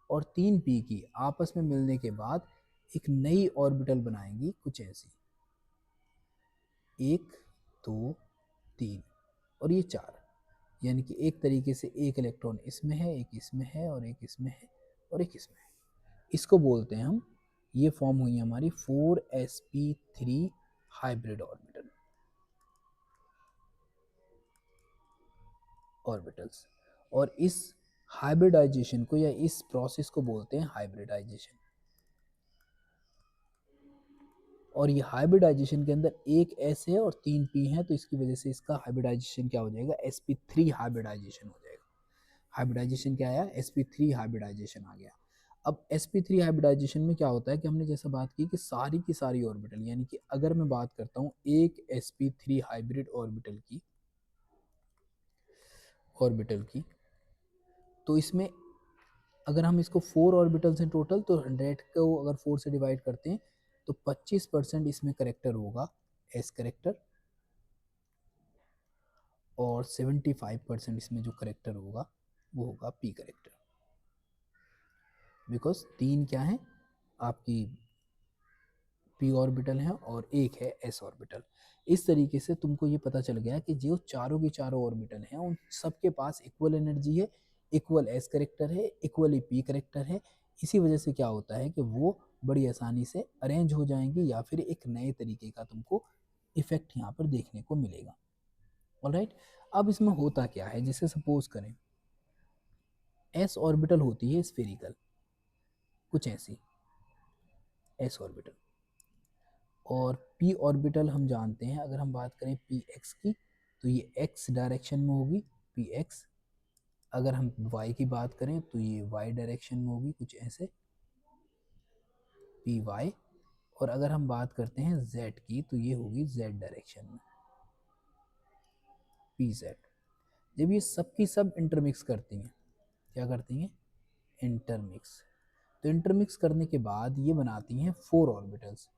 और 3p की आपस में मिलने के बाद एक नई ऑर्बिटल बनाएंगी कुछ ऐसी, 1 2 3 और ये 4। यानी कि एक तरीके से एक इलेक्ट्रॉन इसमें है, एक इसमें है और एक इसमें है और एक इसमें है। इसको बोलते हैं हम, ये फॉर्म हुई हमारी 4sp3 हाइब्रिड ऑर्बिटल्स। और इस हाइब्रिडाइजेशन को या इस प्रोसेस को बोलते हैं हाइब्रिडाइजेशन। और ये हाइब्रिडाइजेशन के अंदर एक s है और 3 p है, तो इसकी वजह से इसका हाइब्रिडाइजेशन क्या हो जाएगा, sp3 हाइब्रिडाइजेशन हो जाएगा। हाइब्रिडाइजेशन क्या आया, sp3 हाइब्रिडाइजेशन आ गया। अब sp3 हाइब्रिडाइजेशन में क्या होता है कि हमने जैसा बात की कि सारी की सारी ऑर्बिटल, यानी कि अगर मैं बात करता हूँ एक sp3 हाइब्रिड ऑर्बिटल की, तो इसमें अगर हम इसको 4 ऑर्बिटल्स हैं टोटल, तो 100 को अगर 4 से डिवाइड करते हैं तो 25% इसमें करेक्टर होगा s करेक्टर, और 75% इसमें जो करेक्टर होगा वो होगा p करेक्टर। बिकॉज 3 क्या है आपकी p ऑर्बिटल है और एक है s ऑर्बिटल। इस तरीके से तुमको ये पता चल गया कि जो चारों की चारों ऑर्बिटल हैं उन सबके पास इक्वल एनर्जी है, इक्वल s करेक्टर है, इक्वली p करेक्टर है। इसी वजह से क्या होता है कि वो बड़ी आसानी से अरेंज हो जाएंगी या फिर एक नए तरीके का तुमको इफेक्ट यहाँ पर देखने को मिलेगा। ऑलराइट, अब इसमें होता क्या है, जैसे सपोज करें s ऑर्बिटल होती है स्फेरिकल कुछ ऐसी s ऑर्बिटल, और p ऑर्बिटल हम जानते हैं, अगर हम बात करें px की तो ये x डायरेक्शन में होगी px। अगर हम y की बात करें तो ये y डायरेक्शन में होगी कुछ ऐसे py। और अगर हम बात करते हैं z की तो ये होगी z डायरेक्शन में pz। जब ये सब की सब इंटरमिक्स करती हैं, क्या करती हैं, इंटरमिक्स, तो इंटरमिक्स करने के बाद ये बनाती हैं 4 ऑर्बिटल्स।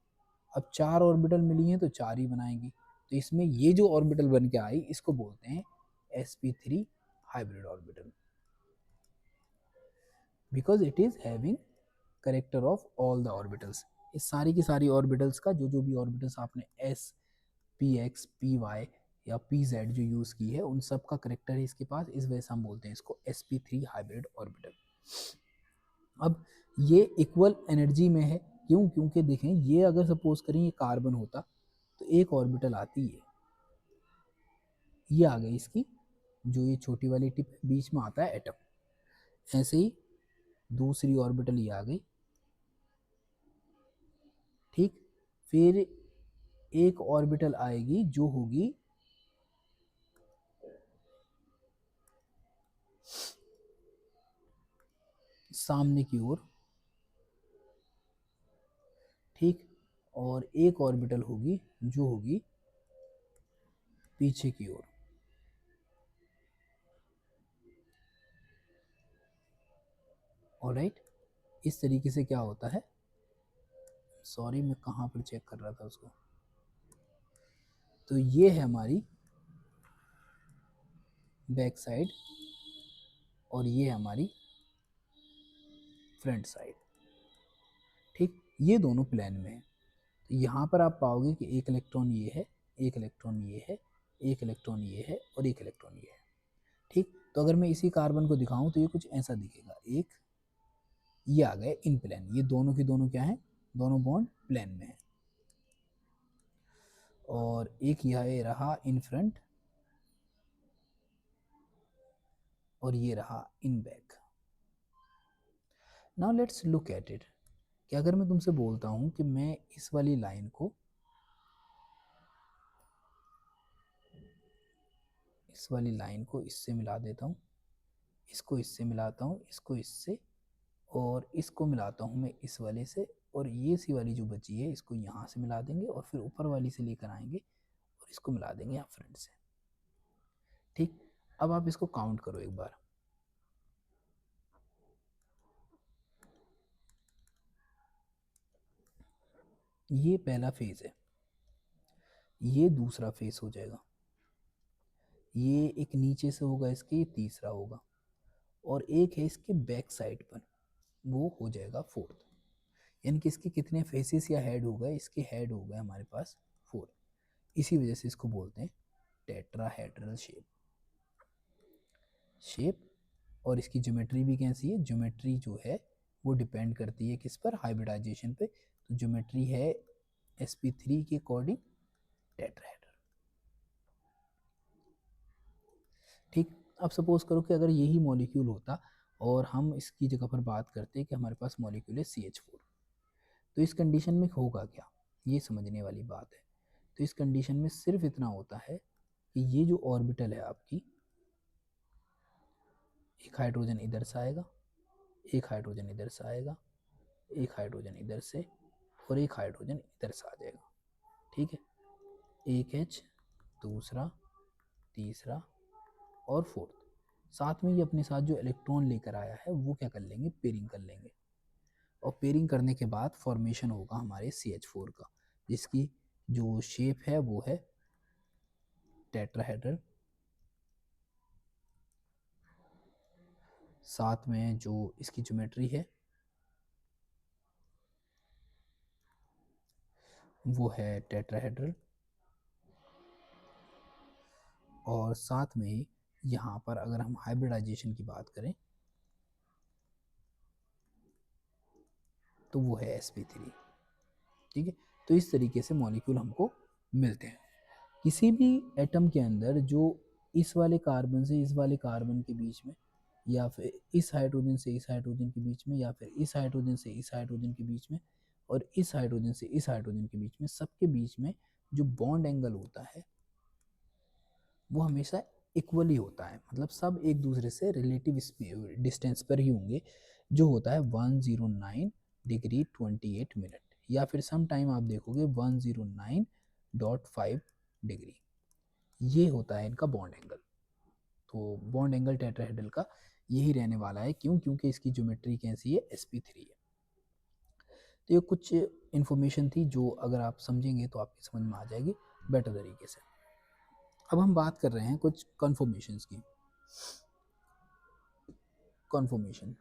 अब 4 ऑर्बिटल मिली हैं तो 4 ही बनाएंगी, तो इसमें ये जो ऑर्बिटल बन के आई इसको बोलते हैं sp3 hybrid orbital, because it is having character of all the orbitals इस सारी की सारी ऑर्बिटल्स का जो जो भी ऑर्बिटल्स आपने S P X P Y या पी जेड जो यूज़ की है उन सब का करेक्टर है इसके पास, इस वजह से हम बोलते हैं इसको sp3 हाइब्रिड ऑर्बिटल। अब ये इक्वल एनर्जी में है, क्यों? क्योंकि देखें ये अगर सपोज करें ये कार्बन होता तो एक ऑर्बिटल आती है, ये आ गई इसकी जो ये छोटी वाली टिप है, बीच में आता है एटम। ऐसे ही दूसरी ऑर्बिटल ये आ गई, ठीक। फिर एक ऑर्बिटल आएगी जो होगी सामने की ओर, ठीक। और एक ऑर्बिटल होगी जो होगी पीछे की ओर। ऑलराइट, इस तरीके से क्या होता है, सॉरी मैं कहाँ पर चेक कर रहा था उसको, तो ये है हमारी बैक साइड और ये है हमारी फ्रंट साइड, ठीक। ये दोनों प्लेन में है। तो यहाँ पर आप पाओगे कि एक इलेक्ट्रॉन ये है, एक इलेक्ट्रॉन ये है, एक इलेक्ट्रॉन ये है और एक इलेक्ट्रॉन ये है, ठीक। तो अगर मैं इसी कार्बन को दिखाऊं तो ये कुछ ऐसा दिखेगा, एक ये आ गए इन प्लेन, ये दोनों की दोनों क्या है, दोनों बॉन्ड प्लेन में है। और एक यह रहा इन फ्रंट और ये रहा in back. Now let's look at it, कि अगर मैं तुमसे बोलता हूं कि मैं इस वाली लाइन को इससे मिला देता हूं, इसको इससे मिलाता हूं, इसको इससे, और इसको मिलाता हूं मैं इस वाले से, और ये सी वाली जो बची है इसको यहाँ से मिला देंगे और फिर ऊपर वाली से लेकर आएंगे और इसको मिला देंगे यहाँ फ्रंट से, ठीक। अब आप इसको काउंट करो एक बार, ये पहला फेज है, ये दूसरा फेज हो जाएगा, ये एक नीचे से होगा इसके, ये तीसरा होगा, और एक है इसके बैक साइड पर, वो हो जाएगा फोर्थ। यानी कि इसके कितने फेसेस या हेड हो गए, इसके हेड हो गए हमारे पास 4। इसी वजह से इसको बोलते हैं टेट्राहेड्रल शेप। और इसकी ज्योमेट्री भी कैसी है, ज्योमेट्री जो है वो डिपेंड करती है किस पर, हाइब्रिडाइजेशन पे। तो ज्योमेट्री है sp3 के अकॉर्डिंग टेट्राहेड्रल, ठीक। अब सपोज करो कि अगर यही मॉलिक्यूल होता और हम इसकी जगह पर बात करते कि हमारे पास मॉलिक्यूल है CH4, तो इस कंडीशन में होगा क्या, ये समझने वाली बात है। तो इस कंडीशन में सिर्फ इतना होता है कि ये जो ऑर्बिटल है आपकी, एक हाइड्रोजन इधर से आएगा, एक हाइड्रोजन इधर से आएगा, एक हाइड्रोजन इधर से, और एक हाइड्रोजन इधर से आ जाएगा, ठीक है। एक H, दूसरा, तीसरा और फोर्थ। साथ में ये अपने साथ जो इलेक्ट्रॉन लेकर आया है वो क्या कर लेंगे, पेयरिंग कर लेंगे, और पेयरिंग करने के बाद फॉर्मेशन होगा हमारे CH4 का, जिसकी जो शेप है वो है टेट्राहेड्रल। साथ में जो इसकी ज्योमेट्री है वो है टेट्राहेड्रल, और साथ में ही यहाँ पर अगर हम हाइब्रिडाइजेशन की बात करें तो वो है sp3, ठीक है। तो इस तरीके से मॉलिक्यूल हमको मिलते हैं। किसी भी एटम के अंदर जो इस वाले कार्बन से इस वाले कार्बन के बीच में, या फिर इस हाइड्रोजन से इस हाइड्रोजन के बीच में, या फिर इस हाइड्रोजन से इस हाइड्रोजन के बीच में, और इस हाइड्रोजन से इस हाइड्रोजन के बीच में, सबके बीच में जो बॉन्ड एंगल होता है वो हमेशा इक्वली होता है, मतलब सब एक दूसरे से रिलेटिव डिस्टेंस पर ही होंगे, जो होता है 109 डिग्री 28 मिनट, या फिर सम टाइम आप देखोगे 109.5 डिग्री, ये होता है इनका बॉन्ड एंगल। तो बॉन्ड एंगल टेट्राहेड्रल का यही रहने वाला है, क्यों? क्योंकि इसकी ज्योमेट्री कैसी है, sp3 है। तो ये कुछ इन्फॉर्मेशन थी जो अगर आप समझेंगे तो आपकी समझ में आ जाएगी बेटर तरीके से। अब हम बात कर रहे हैं कुछ कन्फॉर्मेशंस की। Conformation,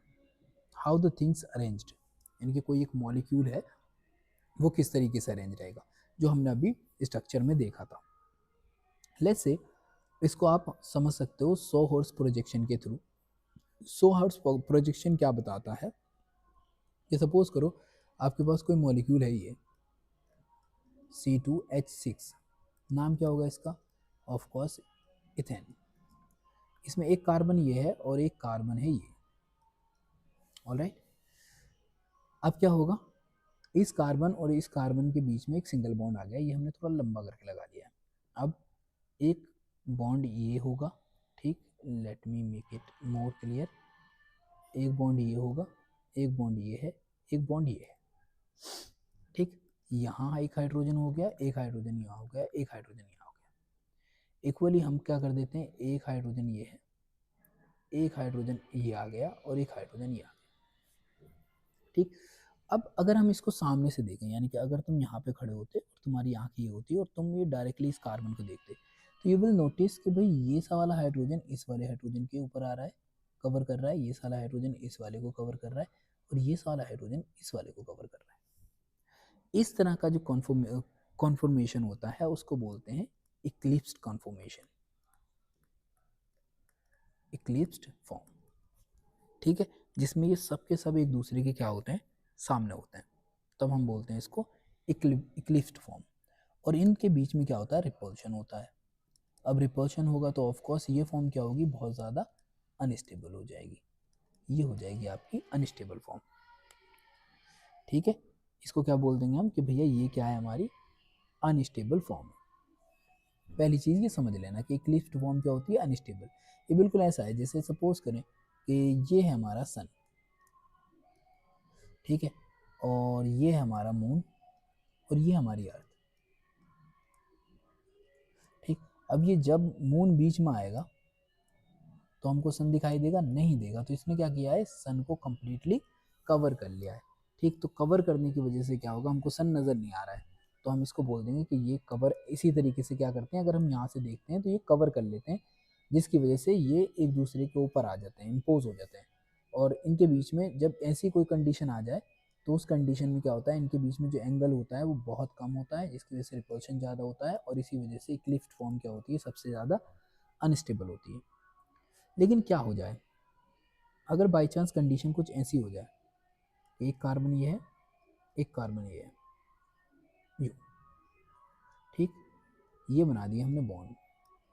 how the things arranged, यानी कि कोई एक मॉलिक्यूल है वो किस तरीके से अरेंज रहेगा, जो हमने अभी स्ट्रक्चर में देखा था। लेट्स से इसको आप समझ सकते हो 100 हॉर्स प्रोजेक्शन के थ्रू। 100 हॉर्स प्रोजेक्शन क्या बताता है कि सपोज करो आपके पास कोई मॉलिक्यूल है, ये C2H6, नाम क्या होगा इसका, ऑफ कोर्स इथेन। इसमें एक कार्बन ये है और एक कार्बन है ये, ऑलराइट। अब क्या होगा, इस कार्बन और इस कार्बन के बीच में एक सिंगल बॉन्ड आ गया, ये हमने थोड़ा लंबा करके लगा दिया। अब एक बॉन्ड ये होगा, ठीक, late me make it more clear. एक बॉन्ड ये होगा, एक बॉन्ड ये है, एक बॉन्ड ये है, ठीक। यहाँ एक हाइड्रोजन हो गया, एक हाइड्रोजन यहाँ हो गया, एक हाइड्रोजन यहाँ हो गया। इक्वली हम क्या कर देते हैं, एक हाइड्रोजन ये है, एक हाइड्रोजन ये आ गया और एक हाइड्रोजन ये आ गया, ठीक। अब अगर हम इसको सामने से देखें, यानी कि अगर तुम यहाँ पे खड़े होते और तुम्हारी आँख ये होती और तुम ये डायरेक्टली इस कार्बन को देखते, तो यू विल नोटिस कि भाई ये सा वाला हाइड्रोजन इस वाले हाइड्रोजन के ऊपर आ रहा है, कवर कर रहा है, ये साला हाइड्रोजन इस वाले को कवर कर रहा है, और ये साला हाइड्रोजन इस वाले को कवर कर रहा है। इस तरह का जो कॉन्फॉर्मेशन होता है उसको बोलते हैं इक्लिप्स्ड कॉन्फॉर्मेशन, इक्लिप्स्ड फॉर्म, ठीक है, जिसमें ये सब के सब एक दूसरे के क्या होते हैं, सामने होते हैं, तब हम बोलते हैं इसको इक्लिप्स्ड फॉर्म। और इनके बीच में क्या होता है, रिपल्शन होता है। अब रिपल्शन होगा तो ऑफ कोर्स ये फॉर्म क्या होगी, बहुत ज़्यादा अनस्टेबल हो जाएगी, ये हो जाएगी आपकी अनस्टेबल फॉर्म, ठीक है। इसको क्या बोल देंगे हम कि भैया ये क्या है, हमारी अनस्टेबल फॉर्म है। पहली चीज़ ये समझ लेना कि इक्लिप्स्ड फॉर्म क्या होती है, अनस्टेबल। ये बिल्कुल ऐसा है जैसे सपोज करें कि ये है हमारा सन, ठीक है, और ये है हमारा मून, और ये हमारी अर्थ, ठीक। अब ये जब मून बीच में आएगा तो हमको सन दिखाई देगा, नहीं देगा, तो इसने क्या किया है, सन को कंप्लीटली कवर कर लिया है, ठीक। तो कवर करने की वजह से क्या होगा, हमको सन नज़र नहीं आ रहा है, तो हम इसको बोल देंगे कि ये कवर। इसी तरीके से क्या करते हैं, अगर हम यहाँ से देखते हैं तो ये कवर कर लेते हैं, जिसकी वजह से ये एक दूसरे के ऊपर आ जाते हैं, इम्पोज हो जाते हैं। और इनके बीच में जब ऐसी कोई कंडीशन आ जाए तो उस कंडीशन में क्या होता है, इनके बीच में जो एंगल होता है वो बहुत कम होता है, जिसकी वजह से रिपल्शन ज़्यादा होता है, और इसी वजह से इक्लिप्स्ड फॉर्म क्या होती है, सबसे ज़्यादा अनस्टेबल होती है। लेकिन क्या हो जाए, अगर बाई चांस कंडीशन कुछ ऐसी हो जाए, एक कार्बन ये है, एक कार्बन ये है, यू, ठीक, ये बना दिया हमने बॉन्ड,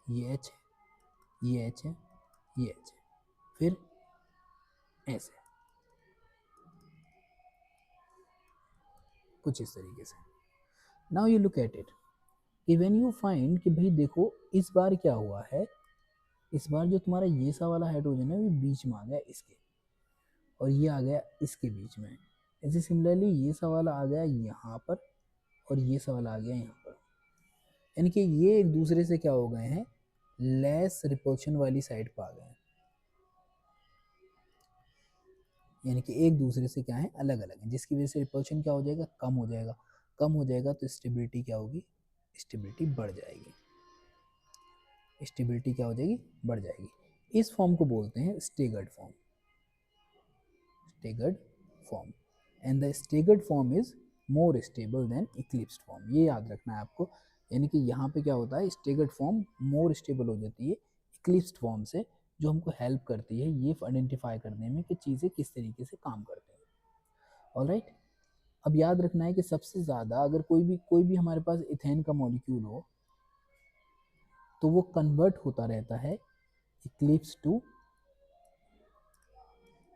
ये एच है, ये एच है, ये एच है, फिर ऐसे कुछ इस तरीके से। Now you look at it कि व्हेन यू फाइंड कि भाई देखो इस बार क्या हुआ है, इस बार जो तुम्हारा ये सा वाला हाइड्रोजन है वो बीच में आ गया इसके, और ये आ गया इसके बीच में। ऐसे सिमिलरली ये सा वाला आ गया यहाँ पर, और ये सा वाला आ गया यहाँ पर, यानी कि ये एक दूसरे से क्या हो गए हैं, लेस रिपल्शन वाली साइड पर आ गए हैं, यानी कि एक दूसरे से क्या है, अलग अलग है, जिसकी वजह से रिपल्शन क्या हो जाएगा, कम हो जाएगा। कम हो जाएगा तो स्टेबिलिटी क्या होगी, स्टेबिलिटी बढ़ जाएगी, स्टेबिलिटी क्या हो जाएगी, बढ़ जाएगी। इस फॉर्म को बोलते हैं staggered form, staggered form. And the staggered form is more stable then eclipsed form, ये याद रखना है आपको। यानी कि यहाँ पे क्या होता है, स्टेगर्ड फॉर्म मोर स्टेबल हो जाती है इक्लिप्स्ड फॉर्म से, जो हमको हेल्प करती है ये आइडेंटिफाई करने में कि चीज़ें किस तरीके से काम करती हैं, ऑलराइट। अब याद रखना है कि सबसे ज़्यादा अगर कोई भी हमारे पास इथेन का मॉलिक्यूल हो तो वो कन्वर्ट होता रहता है इक्लिप्स टू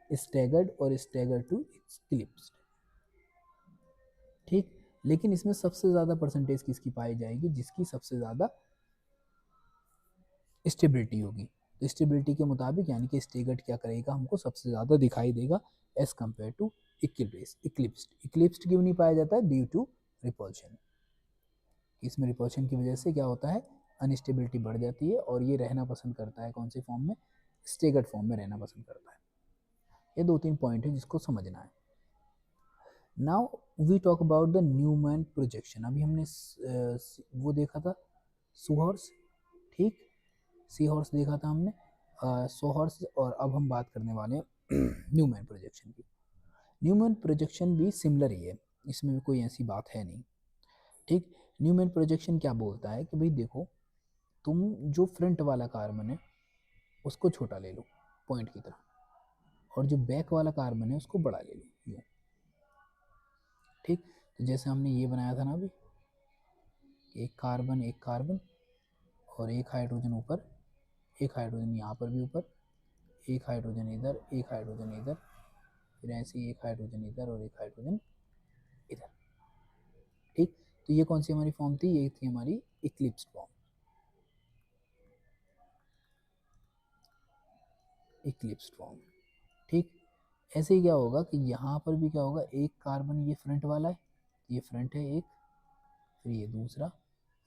स्टैगर्ड और स्टैगर्ड टू इक्लिप्स्ड, ठीक। लेकिन इसमें सबसे ज़्यादा परसेंटेज किसकी पाई जाएगी, जिसकी सबसे ज़्यादा स्टेबिलिटी होगी। तो स्टेबिलिटी के मुताबिक यानी कि स्टेगर्ड क्या करेगा, हमको सबसे ज़्यादा दिखाई देगा as compare to eclipsed. Eclipsed क्यों नहीं पाया जाता है, ड्यू टू रिपल्शन। इसमें रिपल्शन की वजह से क्या होता है, अनस्टेबिलिटी बढ़ जाती है, और ये रहना पसंद करता है कौन सी फॉर्म में, स्टेगर्ड फॉर्म में रहना पसंद करता है। ये 2-3 पॉइंट है जिसको समझना है। Now we talk about the Newman projection. अभी हमने वो देखा था सुहॉर्स, ठीक, सी हॉर्स देखा था हमने, सो हॉर्स, और अब हम बात करने वाले हैं न्यूमैन प्रोजेक्शन की। न्यूमैन प्रोजेक्शन भी सिमिलर ही है, इसमें भी कोई ऐसी बात है नहीं। ठीक, न्यूमैन प्रोजेक्शन क्या बोलता है कि भाई देखो, तुम जो फ्रंट वाला कार्बन है उसको छोटा ले लो पॉइंट की तरह, और जो बैक वाला कार्बन है उसको बड़ा ले लो यूँ। ठीक, तो जैसे हमने ये बनाया था ना अभी, एक कार्बन और एक हाइड्रोजन ऊपर, एक हाइड्रोजन यहाँ पर भी ऊपर, एक हाइड्रोजन इधर, एक हाइड्रोजन इधर, फिर ऐसे ही एक हाइड्रोजन इधर और एक हाइड्रोजन इधर। ठीक, तो ये कौन सी हमारी फॉर्म थी? ये थी हमारी इक्लिप्स फॉर्म। Eclipse form. ठीक, ऐसे ही क्या होगा कि यहाँ पर भी क्या होगा, एक कार्बन ये फ्रंट वाला है, ये फ्रंट है एक, फिर ये दूसरा,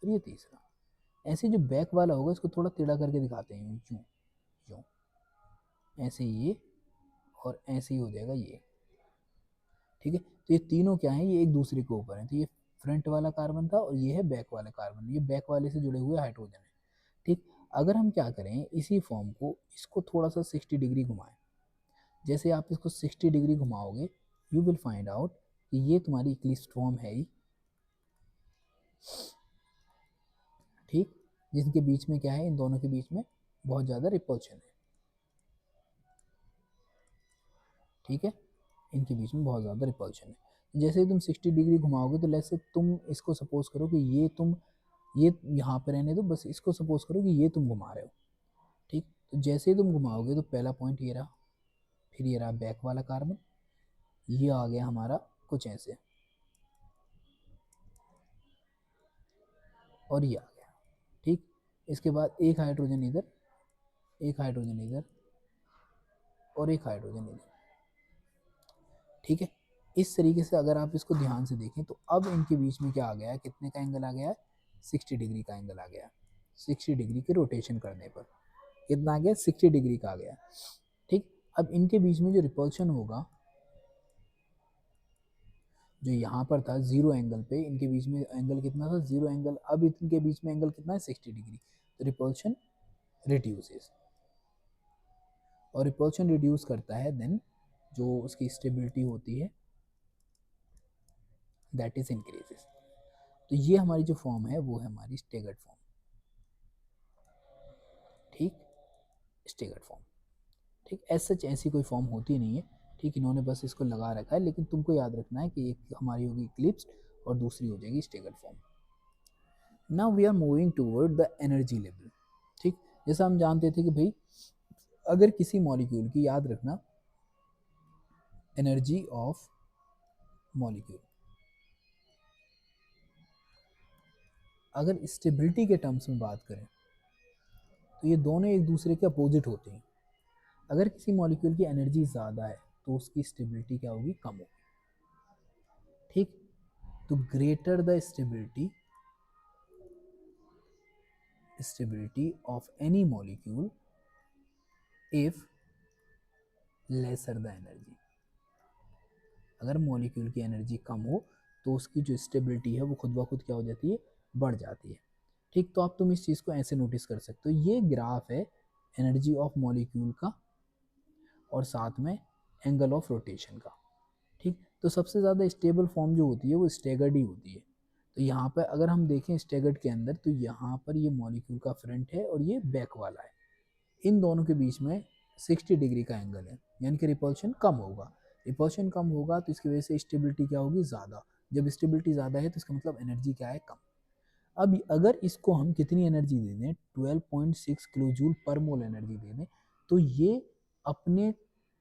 फिर ये तीसरा। ऐसे जो बैक वाला होगा इसको थोड़ा टेढ़ा करके दिखाते हैं, यूँ यूँ, ऐसे ये, और ऐसे ही हो जाएगा ये। ठीक है, तो ये तीनों क्या है, ये एक दूसरे के ऊपर है। तो ये फ्रंट वाला कार्बन था और ये है बैक वाला कार्बन, ये बैक वाले से जुड़े हुए हाइड्रोजन है। ठीक, अगर हम क्या करें, इसी फॉर्म को इसको थोड़ा सा 60 डिग्री घुमाएं। जैसे आप इसको 60 डिग्री घुमाओगे, यू विल फाइंड आउट कि ये तुम्हारी इक्लिप्स फॉर्म है ही। ठीक, जिनके बीच में क्या है, इन दोनों के बीच में बहुत ज़्यादा रिपल्शन है। ठीक है, इनके बीच में बहुत ज़्यादा रिपल्शन है। जैसे ही तुम 60 डिग्री घुमाओगे, तो लेट्स से तुम इसको सपोज करो कि ये यहाँ पे रहने दो, बस इसको सपोज करो कि ये तुम घुमा रहे हो। ठीक, तो जैसे ही तुम घुमाओगे तो पहला पॉइंट ये रहा, फिर ये रहा बैक वाला कार्बन, ये आ गया हमारा कुछ ऐसे, और ये आ गया। ठीक, इसके बाद एक हाइड्रोजन इधर, एक हाइड्रोजन इधर, और एक हाइड्रोजन इधर। ठीक है, इस तरीके से अगर आप इसको ध्यान से देखें तो अब इनके बीच में क्या आ गया है, कितने का एंगल आ गया है, 60 डिग्री का एंगल आ गया। 60 डिग्री के रोटेशन करने पर कितना आ गया, 60 डिग्री का आ गया। ठीक, अब इनके बीच में जो रिपल्शन होगा, जो यहाँ पर था जीरो एंगल पे, इनके बीच में एंगल कितना था, जीरो एंगल, अब इनके बीच में एंगल कितना है, 60 डिग्री। तो रिपल्शन रिड्यूसेस, और रिपल्शन रिड्यूस करता है, देन जो उसकी स्टेबिलिटी होती है दैट इज इंक्रीजेस। तो ये हमारी जो फॉर्म है वो है हमारी स्टेगर्ड फॉर्म। ठीक, स्टेगर्ड फॉर्म। ठीक, एज सच ऐसी कोई फॉर्म होती नहीं है। ठीक, इन्होंने बस इसको लगा रखा है, लेकिन तुमको याद रखना है कि एक हमारी होगी इक्लिप्स और दूसरी हो जाएगी staggered form. Now we are moving toward the energy level. ठीक, जैसा हम जानते थे कि भाई अगर किसी मॉलिक्यूल की, याद रखना, एनर्जी ऑफ मॉलिक्यूल, अगर स्टेबिलिटी के टर्म्स में बात करें तो ये दोनों एक दूसरे के अपोजिट होते हैं। अगर किसी मॉलिक्यूल की एनर्जी ज़्यादा है तो उसकी स्टेबिलिटी क्या होगी, कम होगी। ठीक, तो greater the stability of any molecule if lesser the energy. अगर मॉलिक्यूल की एनर्जी कम हो तो उसकी जो स्टेबिलिटी है वो खुद ब खुद क्या हो जाती है, बढ़ जाती है। ठीक, तो आप तुम इस चीज़ को ऐसे नोटिस कर सकते हो, ये ग्राफ है एनर्जी ऑफ मॉलिक्यूल का और साथ में एंगल ऑफ रोटेशन का। ठीक, तो सबसे ज़्यादा स्टेबल फॉर्म जो होती है वो स्टेगर्ड ही होती है। तो यहाँ पर अगर हम देखें स्टेगर्ड के अंदर, तो यहाँ पर ये मॉलिक्यूल का फ्रंट है और ये बैक वाला है, इन दोनों के बीच में 60 डिग्री का एंगल है, यानी कि रिपल्शन कम होगा। रिपल्शन कम होगा तो इसकी वजह से स्टेबिलिटी क्या होगी, ज़्यादा। जब स्टेबिलिटी ज़्यादा है तो इसका मतलब एनर्जी क्या है, कम। अब अगर इसको हम कितनी एनर्जी दे दें, 12.6 किलो जूल पर मोल एनर्जी दे दें, तो ये अपने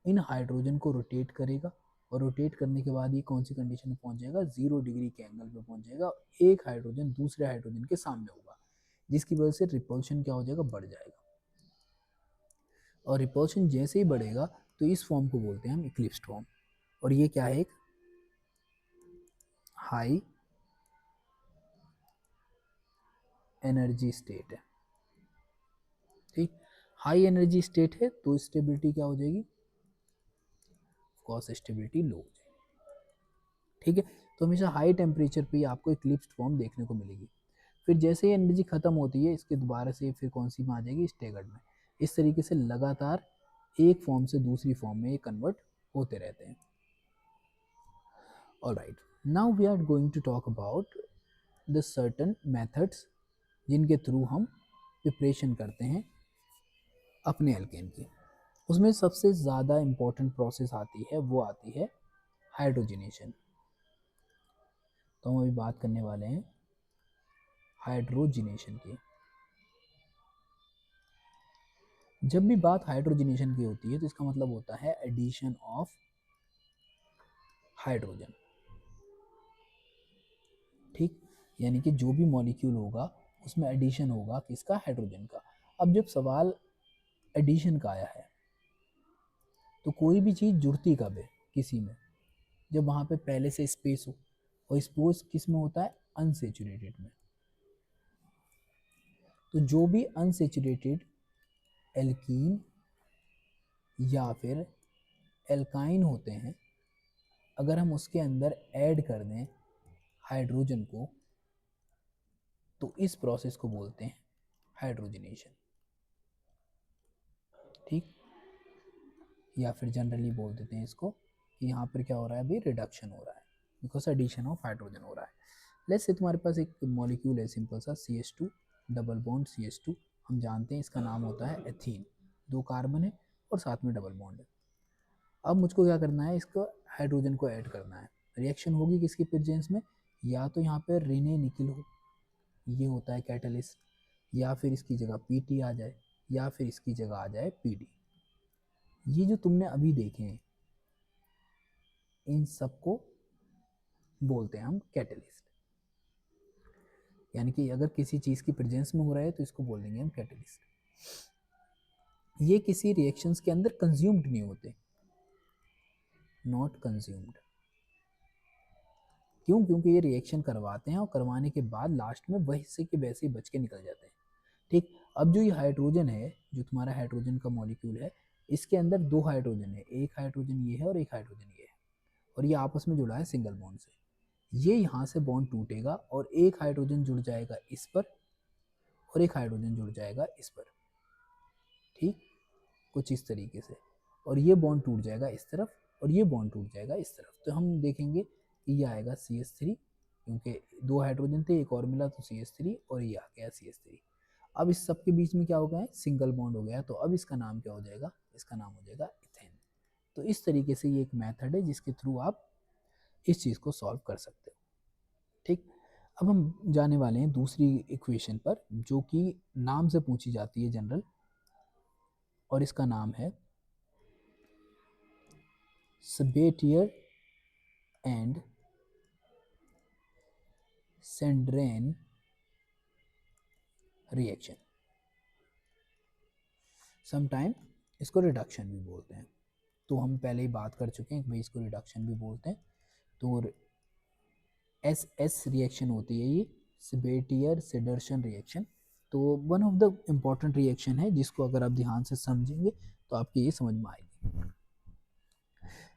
इन हाइड्रोजन को रोटेट करेगा, और रोटेट करने के बाद ये कौन सी कंडीशन में पहुंच जाएगा, 0 डिग्री के एंगल पे पहुंच जाएगा। एक हाइड्रोजन दूसरे हाइड्रोजन के सामने होगा, जिसकी वजह से रिपल्शन क्या हो जाएगा, बढ़ जाएगा। और रिपल्शन जैसे ही बढ़ेगा तो इस फॉर्म को बोलते हैं हम इक्लिप्स फॉर्म। और ये क्या है, एक हाई एनर्जी स्टेट है। ठीक, हाई एनर्जी स्टेट है तो स्टेबिलिटी क्या हो जाएगी, कॉस स्टेबिलिटी लो हो जाएगी। ठीक है, तो हमेशा हाई टेम्परेचर पे आपको इक्लिप्स फॉर्म देखने को मिलेगी। फिर जैसे ही एनर्जी खत्म होती है इसके दोबारा से फिर कौन सी में आ जाएगी, स्टेगर्ड में। इस तरीके से लगातार एक फॉर्म से दूसरी फॉर्म में कन्वर्ट होते रहते हैं। Alright, now we are going to talk about the certain methods जिनके थ्रू हम प्रिपरेशन करते हैं अपने एल्केन की। उसमें सबसे ज़्यादा इम्पोर्टेंट प्रोसेस आती है, वो आती है हाइड्रोजनेशन। तो हम अभी बात करने वाले हैं हाइड्रोजनेशन की। जब भी बात हाइड्रोजनेशन की होती है तो इसका मतलब होता है एडिशन ऑफ हाइड्रोजन। ठीक, यानी कि जो भी मॉलिक्यूल होगा उसमें एडिशन होगा किसका, हाइड्रोजन का। अब जब सवाल एडिशन का आया है तो कोई भी चीज़ जुड़ती कब है किसी में, जब वहाँ पे पहले से स्पेस हो, और स्पेस किस में होता है, अनसेचुरेटेड में। तो जो भी अनसेचुरेटेड एल्कीन या फिर एल्काइन होते हैं, अगर हम उसके अंदर ऐड कर दें हाइड्रोजन को तो इस प्रोसेस को बोलते हैं हाइड्रोजनेशन। ठीक, या फिर जनरली बोल देते हैं इसको कि यहाँ पर क्या हो रहा है, अभी रिडक्शन हो रहा है बिकॉज एडिशन ऑफ हाइड्रोजन हो रहा है। लेट्स से तुम्हारे पास एक मॉलिक्यूल है सिंपल सा CH2 डबल बॉन्ड CH2, हम जानते हैं इसका नाम होता है एथीन। 2 कार्बन है और साथ में डबल बॉन्ड है। अब मुझको क्या करना है, इसको हाइड्रोजन को ऐड करना है। रिएक्शन होगी किसकी प्रेजेंस में, या तो यहाँ पर रिने निकल हो, ये होता है कैटलिस्ट, या फिर इसकी जगह PT आ जाए, या फिर इसकी जगह आ जाए PD। ये जो तुमने अभी देखे हैं इन सबको बोलते हैं हम कैटलिस्ट। यानी कि अगर किसी चीज़ की प्रेजेंस में हो रहा है तो इसको बोल देंगे हम कैटलिस्ट। ये किसी रिएक्शंस के अंदर कंज्यूम्ड नहीं होते, नॉट कंज्यूम्ड। क्यों, क्योंकि ये रिएक्शन करवाते हैं और करवाने के बाद लास्ट में वैसे के वैसे ही बच के निकल जाते हैं। ठीक, अब जो ये हाइड्रोजन है, जो तुम्हारा हाइड्रोजन का मॉलिक्यूल है, इसके अंदर 2 हाइड्रोजन है, एक हाइड्रोजन ये है और एक हाइड्रोजन ये है, और ये आपस में जुड़ा है सिंगल बॉन्ड से। ये यहाँ से बॉन्ड टूटेगा और एक हाइड्रोजन जुड़ जाएगा इस पर और एक हाइड्रोजन जुड़ जाएगा इस पर। ठीक, कुछ इस तरीके से, और ये बॉन्ड टूट जाएगा इस तरफ और ये बॉन्ड टूट जाएगा इस तरफ। तो हम देखेंगे कि ये आएगा CH3, क्योंकि 2 हाइड्रोजन थे, एक और मिला तो CH3, और ये आ गया CH3। अब इस सब के बीच में क्या हो गया है, सिंगल बॉन्ड हो गया। तो अब इसका नाम क्या हो जाएगा, इसका नाम हो जाएगा इथेन। तो इस तरीके से ये एक मेथड है जिसके थ्रू आप इस चीज़ को सॉल्व कर सकते हो। ठीक, अब हम जाने वाले हैं दूसरी इक्वेशन पर, जो कि नाम से पूछी जाती है जनरल, और इसका नाम है सबेटियर एंड सेंड्रेन रिएक्शन। समटाइम इसको रिडक्शन भी बोलते हैं, तो हम पहले ही बात कर चुके हैं कि भाई इसको रिडक्शन भी बोलते हैं। तो SS रिएक्शन होती है ये, सबेटियर सेडर्शन रिएक्शन। तो one of the important reaction है जिसको अगर आप ध्यान से समझेंगे तो आपकी ये समझ में आएगी।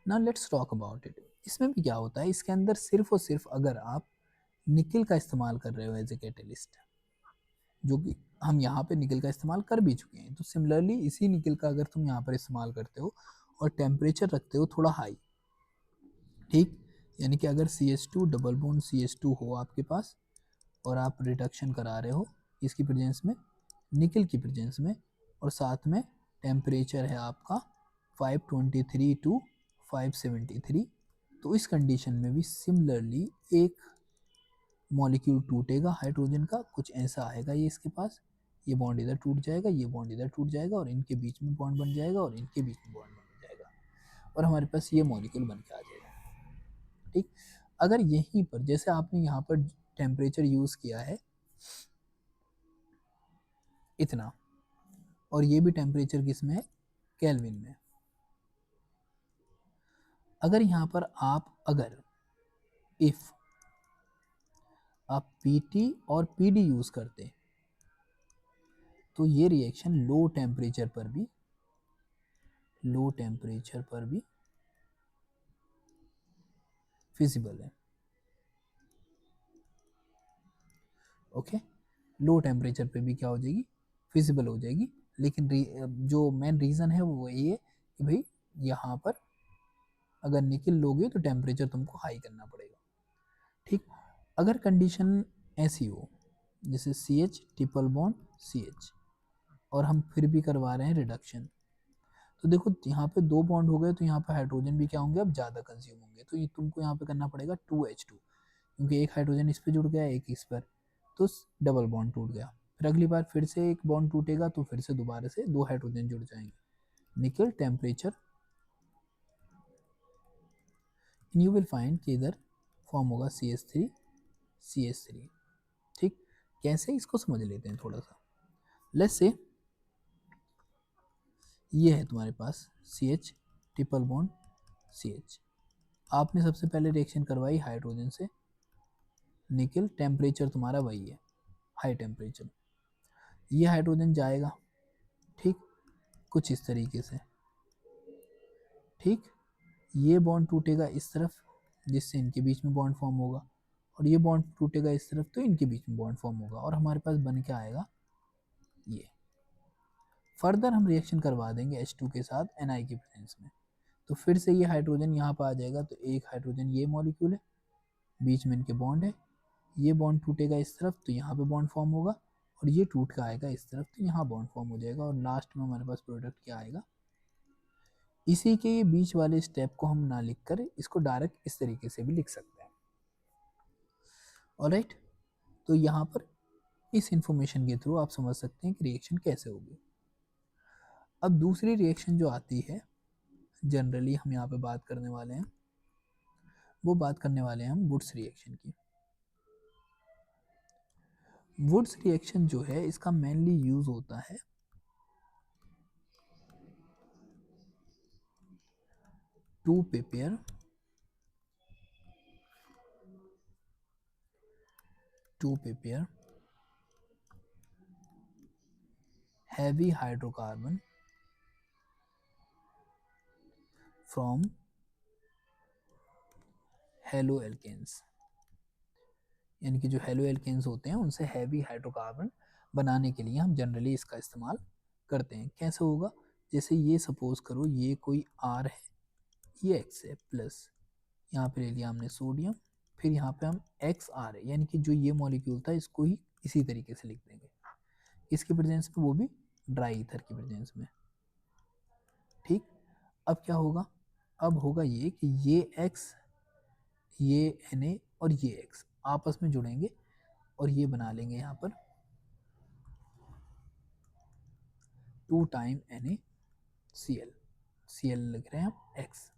Now let's talk about it. इसमें भी क्या होता है, इसके अंदर सिर्फ और सिर्फ अगर आप निकल का इस्तेमाल कर रहे हो एज ए कैटलिस्ट, जो कि हम यहाँ पे निकल का इस्तेमाल कर भी चुके हैं, तो सिमिलरली इसी निकल का अगर तुम यहाँ पर इस्तेमाल करते हो और टेम्परेचर रखते हो थोड़ा हाई, ठीक, यानी कि अगर CH2 डबल बॉन्ड CH2 हो आपके पास और आप रिडक्शन करा रहे हो इसकी प्रेजेंस में, निकल की प्रेजेंस में, और साथ में टेम्परेचर है आपका 523 टू 573, तो इस कंडीशन में भी सिमिलरली एक मॉलिक्यूल टूटेगा हाइड्रोजन का, कुछ ऐसा आएगा ये इसके पास, ये बॉन्ड इधर टूट जाएगा, ये बॉन्ड इधर टूट जाएगा, और इनके बीच में बॉन्ड बन जाएगा, और इनके बीच में बॉन्ड बन जाएगा, और हमारे पास ये मॉलिक्यूल बन के आ जाएगा। ठीक, अगर यहीं पर जैसे आपने यहाँ पर टेम्परेचर यूज़ किया है इतना, और ये भी टेम्परेचर किस में है, केल्विन में। अगर यहाँ पर आप अगर इफ आप PT और PD यूज़ करते तो ये रिएक्शन लो टेम्परेचर पर भी फिजिबल है। ओके, लो टेम्परेचर पे भी क्या हो जाएगी, फिजिबल हो जाएगी। लेकिन जो मेन रीज़न है वो ये है कि भाई यहाँ पर अगर निकल लोगे तो टेम्परेचर तुमको हाई करना पड़ेगा। अगर कंडीशन ऐसी हो जैसे CH ट्रिपल बॉन्ड CH और हम फिर भी करवा रहे हैं रिडक्शन, तो देखो यहाँ पे 2 बॉन्ड हो गए तो यहाँ पे हाइड्रोजन भी क्या होंगे, अब ज़्यादा कंज्यूम होंगे, तो ये तुमको यहाँ पे करना पड़ेगा 2H2, क्योंकि एक हाइड्रोजन इस पे जुड़ गया एक इस पर, तो डबल बॉन्ड टूट गया। फिर अगली बार फिर से एक बॉन्ड टूटेगा तो फिर से दोबारा से 2 हाइड्रोजन जुड़ जाएंगे। निकल टेम्परेचर यू विल फाइंड कि इधर फॉर्म होगा CH3 ठीक। कैसे, इसको समझ लेते हैं थोड़ा सा। लेट्स से ये है तुम्हारे पास CH ट्रिपल बॉन्ड CH, आपने सबसे पहले रिएक्शन करवाई हाइड्रोजन से, निकल टेम्परेचर तुम्हारा वही है हाई टेम्परेचर, ये हाइड्रोजन जाएगा ठीक कुछ इस तरीके से ठीक, ये बॉन्ड टूटेगा इस तरफ जिससे इनके बीच में बॉन्ड फॉर्म होगा, और ये बॉन्ड टूटेगा इस तरफ तो इनके बीच में बॉन्ड फॉर्म होगा, और हमारे पास बन के आएगा ये। फर्दर हम रिएक्शन करवा देंगे H2 के साथ Na की प्रेजेंस में, तो फिर से ये हाइड्रोजन यहाँ पर आ जाएगा, तो एक हाइड्रोजन ये मॉलिक्यूल है, बीच में इनके बॉन्ड है, ये बॉन्ड टूटेगा इस तरफ तो यहाँ पे बॉन्ड फॉर्म होगा, और ये टूट का आएगा इस तरफ तो यहाँ बॉन्ड फॉर्म हो जाएगा, और लास्ट में हमारे पास प्रोडक्ट क्या आएगा। इसी के ये बीच वाले स्टेप को हम ना लिख कर इसको डायरेक्ट इस तरीके से भी लिख सकते हैं। ऑलराइट, तो यहाँ पर इस इंफॉर्मेशन के थ्रू आप समझ सकते हैं कि रिएक्शन कैसे होगी। अब दूसरी रिएक्शन जो आती है जनरली हम यहाँ पे बात करने वाले हैं, वो बात करने वाले हैं हम वुड्स रिएक्शन की। वुड्स रिएक्शन जो है इसका मेनली यूज होता है to prepare heavy hydrocarbon from haloalkanes, यानी कि जो हेलोएल्केन्स होते हैं उनसे हैवी हाइड्रोकार्बन बनाने के लिए हम जनरली इसका इस्तेमाल करते हैं। कैसे होगा, जैसे ये सपोज करो ये कोई R है, ये X है प्लस, यहाँ पे ले लिया हमने सोडियम, फिर यहाँ पे हम XR है, यानी कि जो ये मॉलिक्यूल था इसको ही इसी तरीके से लिख देंगे, इसकी प्रेजेंस में, वो भी ड्राई ईथर की प्रेजेंस में ठीक। अब क्या होगा, अब होगा ये कि ये X, ये Na और ये X आपस में जुड़ेंगे और ये बना लेंगे यहाँ पर 2 टाइम NaCl, Cl लिख रहे हैं हम X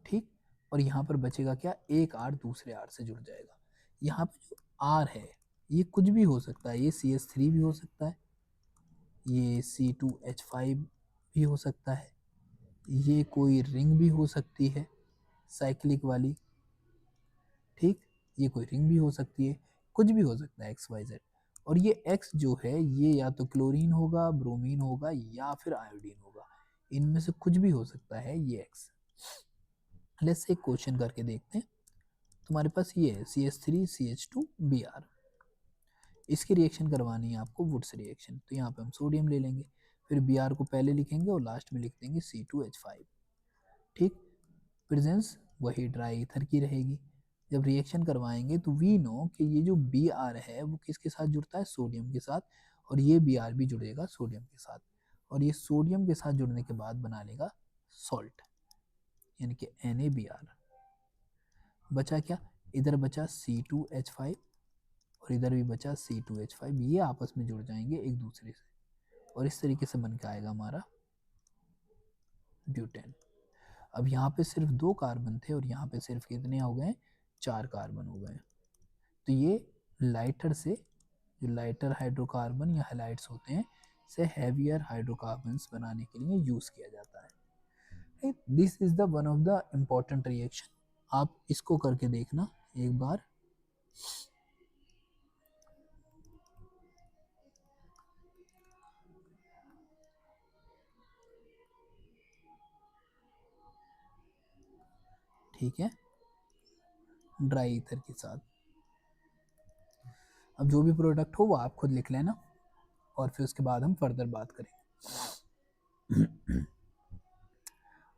ठीक, और यहाँ पर बचेगा क्या, एक R दूसरे R से जुड़ जाएगा। यहाँ पे जो R है ये कुछ भी हो सकता है, ये CH3 भी हो सकता है, ये C2H5 भी हो सकता है, ये कोई रिंग भी हो सकती है साइक्लिक वाली ठीक, ये कोई रिंग भी हो सकती है, कुछ भी हो सकता है XYZ। और ये X जो है ये या तो क्लोरीन होगा, ब्रोमीन होगा या फिर आयोडीन होगा, इनमें से कुछ भी हो सकता है ये X। लेट्स एक क्वेश्चन करके देखते हैं। तुम्हारे पास ये है CH3CH2Br, इसकी रिएक्शन करवानी है आपको वुड्स रिएक्शन, तो यहाँ पे हम सोडियम ले लेंगे, फिर Br को पहले लिखेंगे और लास्ट में लिख देंगे C2H5 ठीक। प्रेजेंस वही ड्राई ईथर की रहेगी। जब रिएक्शन करवाएंगे तो वी नो कि ये जो Br है वो किसके साथ जुड़ता है, सोडियम के साथ, और ये Br भी जुड़ेगा सोडियम के साथ, और ये सोडियम के साथ जुड़ने के बाद बना लेगा सॉल्ट, यानी कि NaBr। बचा क्या, इधर बचा C2H5 और इधर भी बचा C2H5, ये आपस में जुड़ जाएंगे एक दूसरे से, और इस तरीके से बन के आएगा हमारा ब्यूटेन। अब यहाँ पे सिर्फ 2 कार्बन थे और यहाँ पे सिर्फ कितने हो गए, 4 कार्बन हो गए, तो ये लाइटर से, जो लाइटर हाइड्रोकार्बन या हैलाइड्स होते हैं, से हैवियर हाइड्रोकार्बन्स बनाने के लिए यूज किया जाता है। This is the one of the important reaction, आप इसको करके देखना एक बार। ठीक है, ड्राई ईथर के साथ। अब जो भी प्रोडक्ट हो वो आप खुद लिख लेना और फिर उसके बाद हम फर्दर बात करेंगे।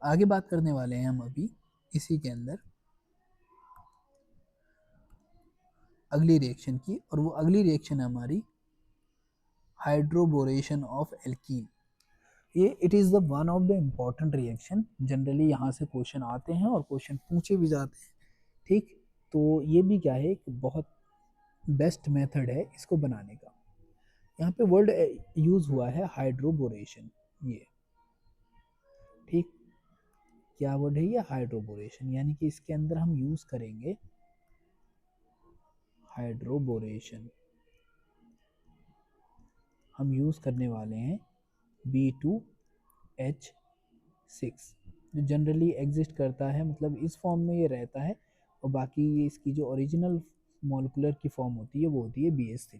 आगे बात करने वाले हैं हम अभी इसी के अंदर अगली रिएक्शन की, और वो अगली रिएक्शन है हमारी हाइड्रोबोरेशन ऑफ एल्कीन। ये it is the one of the important reaction, generally यहाँ से क्वेश्चन आते हैं और क्वेश्चन पूछे भी जाते हैं, ठीक। तो ये भी क्या है, एक बहुत बेस्ट मेथड है इसको बनाने का। यहाँ पे वर्ड यूज हुआ है हाइड्रोबोरेशन, ये ठीक। क्या वर्ड है ये, हाइड्रोबोरेशन, यानी कि इसके अंदर हम यूज करेंगे हाइड्रोबोरेशन, हम यूज करने वाले हैं B2H6, जो जनरली एग्जिस्ट करता है, मतलब इस फॉर्म में ये रहता है, और बाकी इसकी जो ओरिजिनल मॉलिक्यूलर की फॉर्म होती है वो होती है BH3।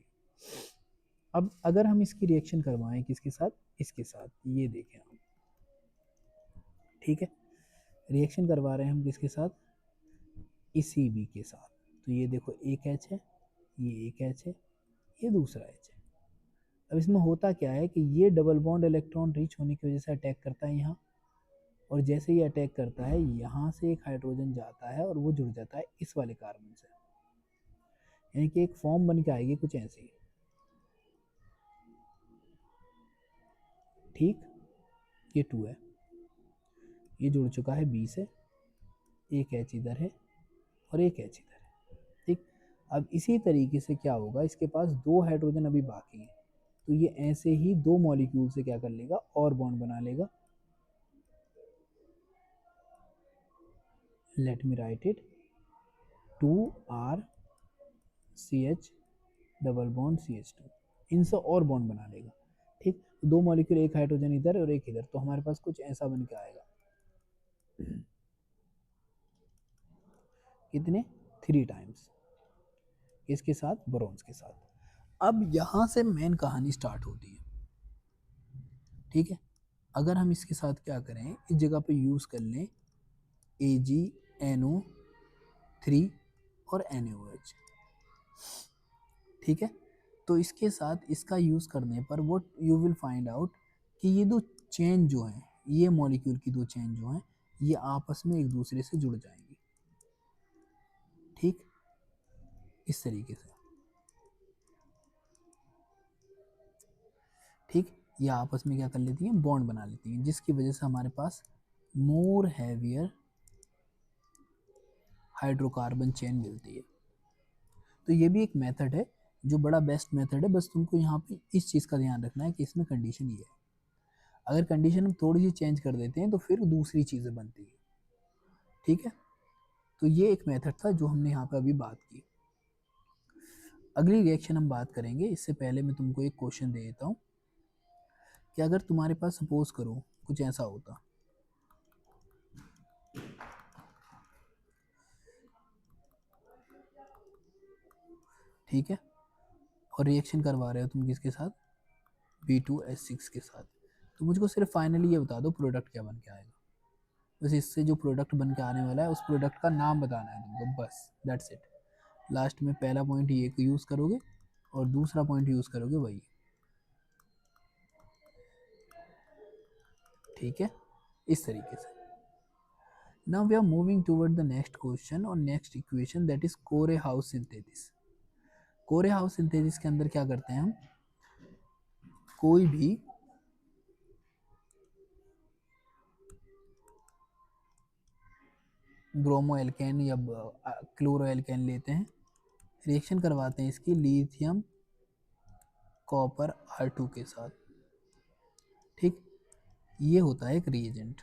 अब अगर हम इसकी रिएक्शन करवाएं किसके साथ, इसके साथ, ये देखें आप, ठीक है, रिएक्शन करवा रहे हैं हम किसके साथ, इसी बी के साथ। तो ये देखो एक एच है, ये एक एच है, ये दूसरा एच है। अब इसमें होता क्या है कि ये डबल बॉन्ड इलेक्ट्रॉन रिच होने की वजह से अटैक करता है यहाँ, और जैसे ही अटैक करता है यहाँ से एक हाइड्रोजन जाता है और वो जुड़ जाता है इस वाले कार्बन से, यानी कि एक फॉर्म बन के आएगी कुछ ऐसी, ठीक। ये 2 है, ये जुड़ चुका है बी से, एक एच इधर है और एक एच इधर है, ठीक। अब इसी तरीके से क्या होगा, इसके पास 2 हाइड्रोजन अभी बाकी है, तो ये ऐसे ही 2 मॉलिक्यूल से क्या कर लेगा, और बॉन्ड बना लेगा। Let me right it, 2RCH double bond CH2, इनसे और बॉन्ड बना लेगा, ठीक। तो 2 मॉलिक्यूल, एक हाइड्रोजन इधर और एक इधर, तो हमारे पास कुछ ऐसा बन के आएगा, कितने, 3 टाइम्स, इसके साथ बोरॉन्स के साथ। अब यहाँ से मेन कहानी स्टार्ट होती है, ठीक है। अगर हम इसके साथ क्या करें, इस जगह पे यूज़ कर लें AgNO3 और NaOH, ठीक है। तो इसके साथ इसका यूज़ करने पर वो यू विल फाइंड आउट कि ये दो चेन जो हैं, ये मॉलिक्यूल की 2 चेन जो हैं, ये आपस में एक दूसरे से जुड़ जाएंगी, ठीक, इस तरीके से, ठीक। ये आपस में क्या कर लेती हैं, बॉन्ड बना लेती हैं, जिसकी वजह से हमारे पास मोर हैवियर हाइड्रोकार्बन चेन मिलती है। तो ये भी एक मेथड है जो बड़ा बेस्ट मेथड है, बस तुमको यहाँ पे इस चीज़ का ध्यान रखना है कि इसमें कंडीशन ये है, अगर कंडीशन हम थोड़ी सी चेंज कर देते हैं तो फिर दूसरी चीज़ें बनती है, ठीक है। तो ये एक मेथड था जो हमने यहाँ पे अभी बात की। अगली रिएक्शन हम बात करेंगे, इससे पहले मैं तुमको एक क्वेश्चन दे देता हूँ कि अगर तुम्हारे पास सपोज करो कुछ ऐसा होता, ठीक है, और रिएक्शन करवा रहे हो तुम किसके साथ, B2H6 के साथ, तो मुझको सिर्फ फाइनली ये बता दो प्रोडक्ट क्या बन के आएगा, बस इससे जो प्रोडक्ट बन के आने वाला है उस प्रोडक्ट का नाम बताना है तुमको, बस दैट्स इट। लास्ट में पहला पॉइंट ये को यूज़ करोगे और दूसरा पॉइंट यूज़ करोगे वही, ठीक है, इस तरीके से। Now we are moving toward the next question और next equation, that is Corey House synthesis. Corey House synthesis के अंदर क्या करते हैं हम, कोई भी ब्रोमो एल्केन या क्लोरो एल्केन लेते हैं, रिएक्शन करवाते हैं इसकी लिथियम कॉपर R2 के साथ, ठीक। ये होता है एक रिएजेंट,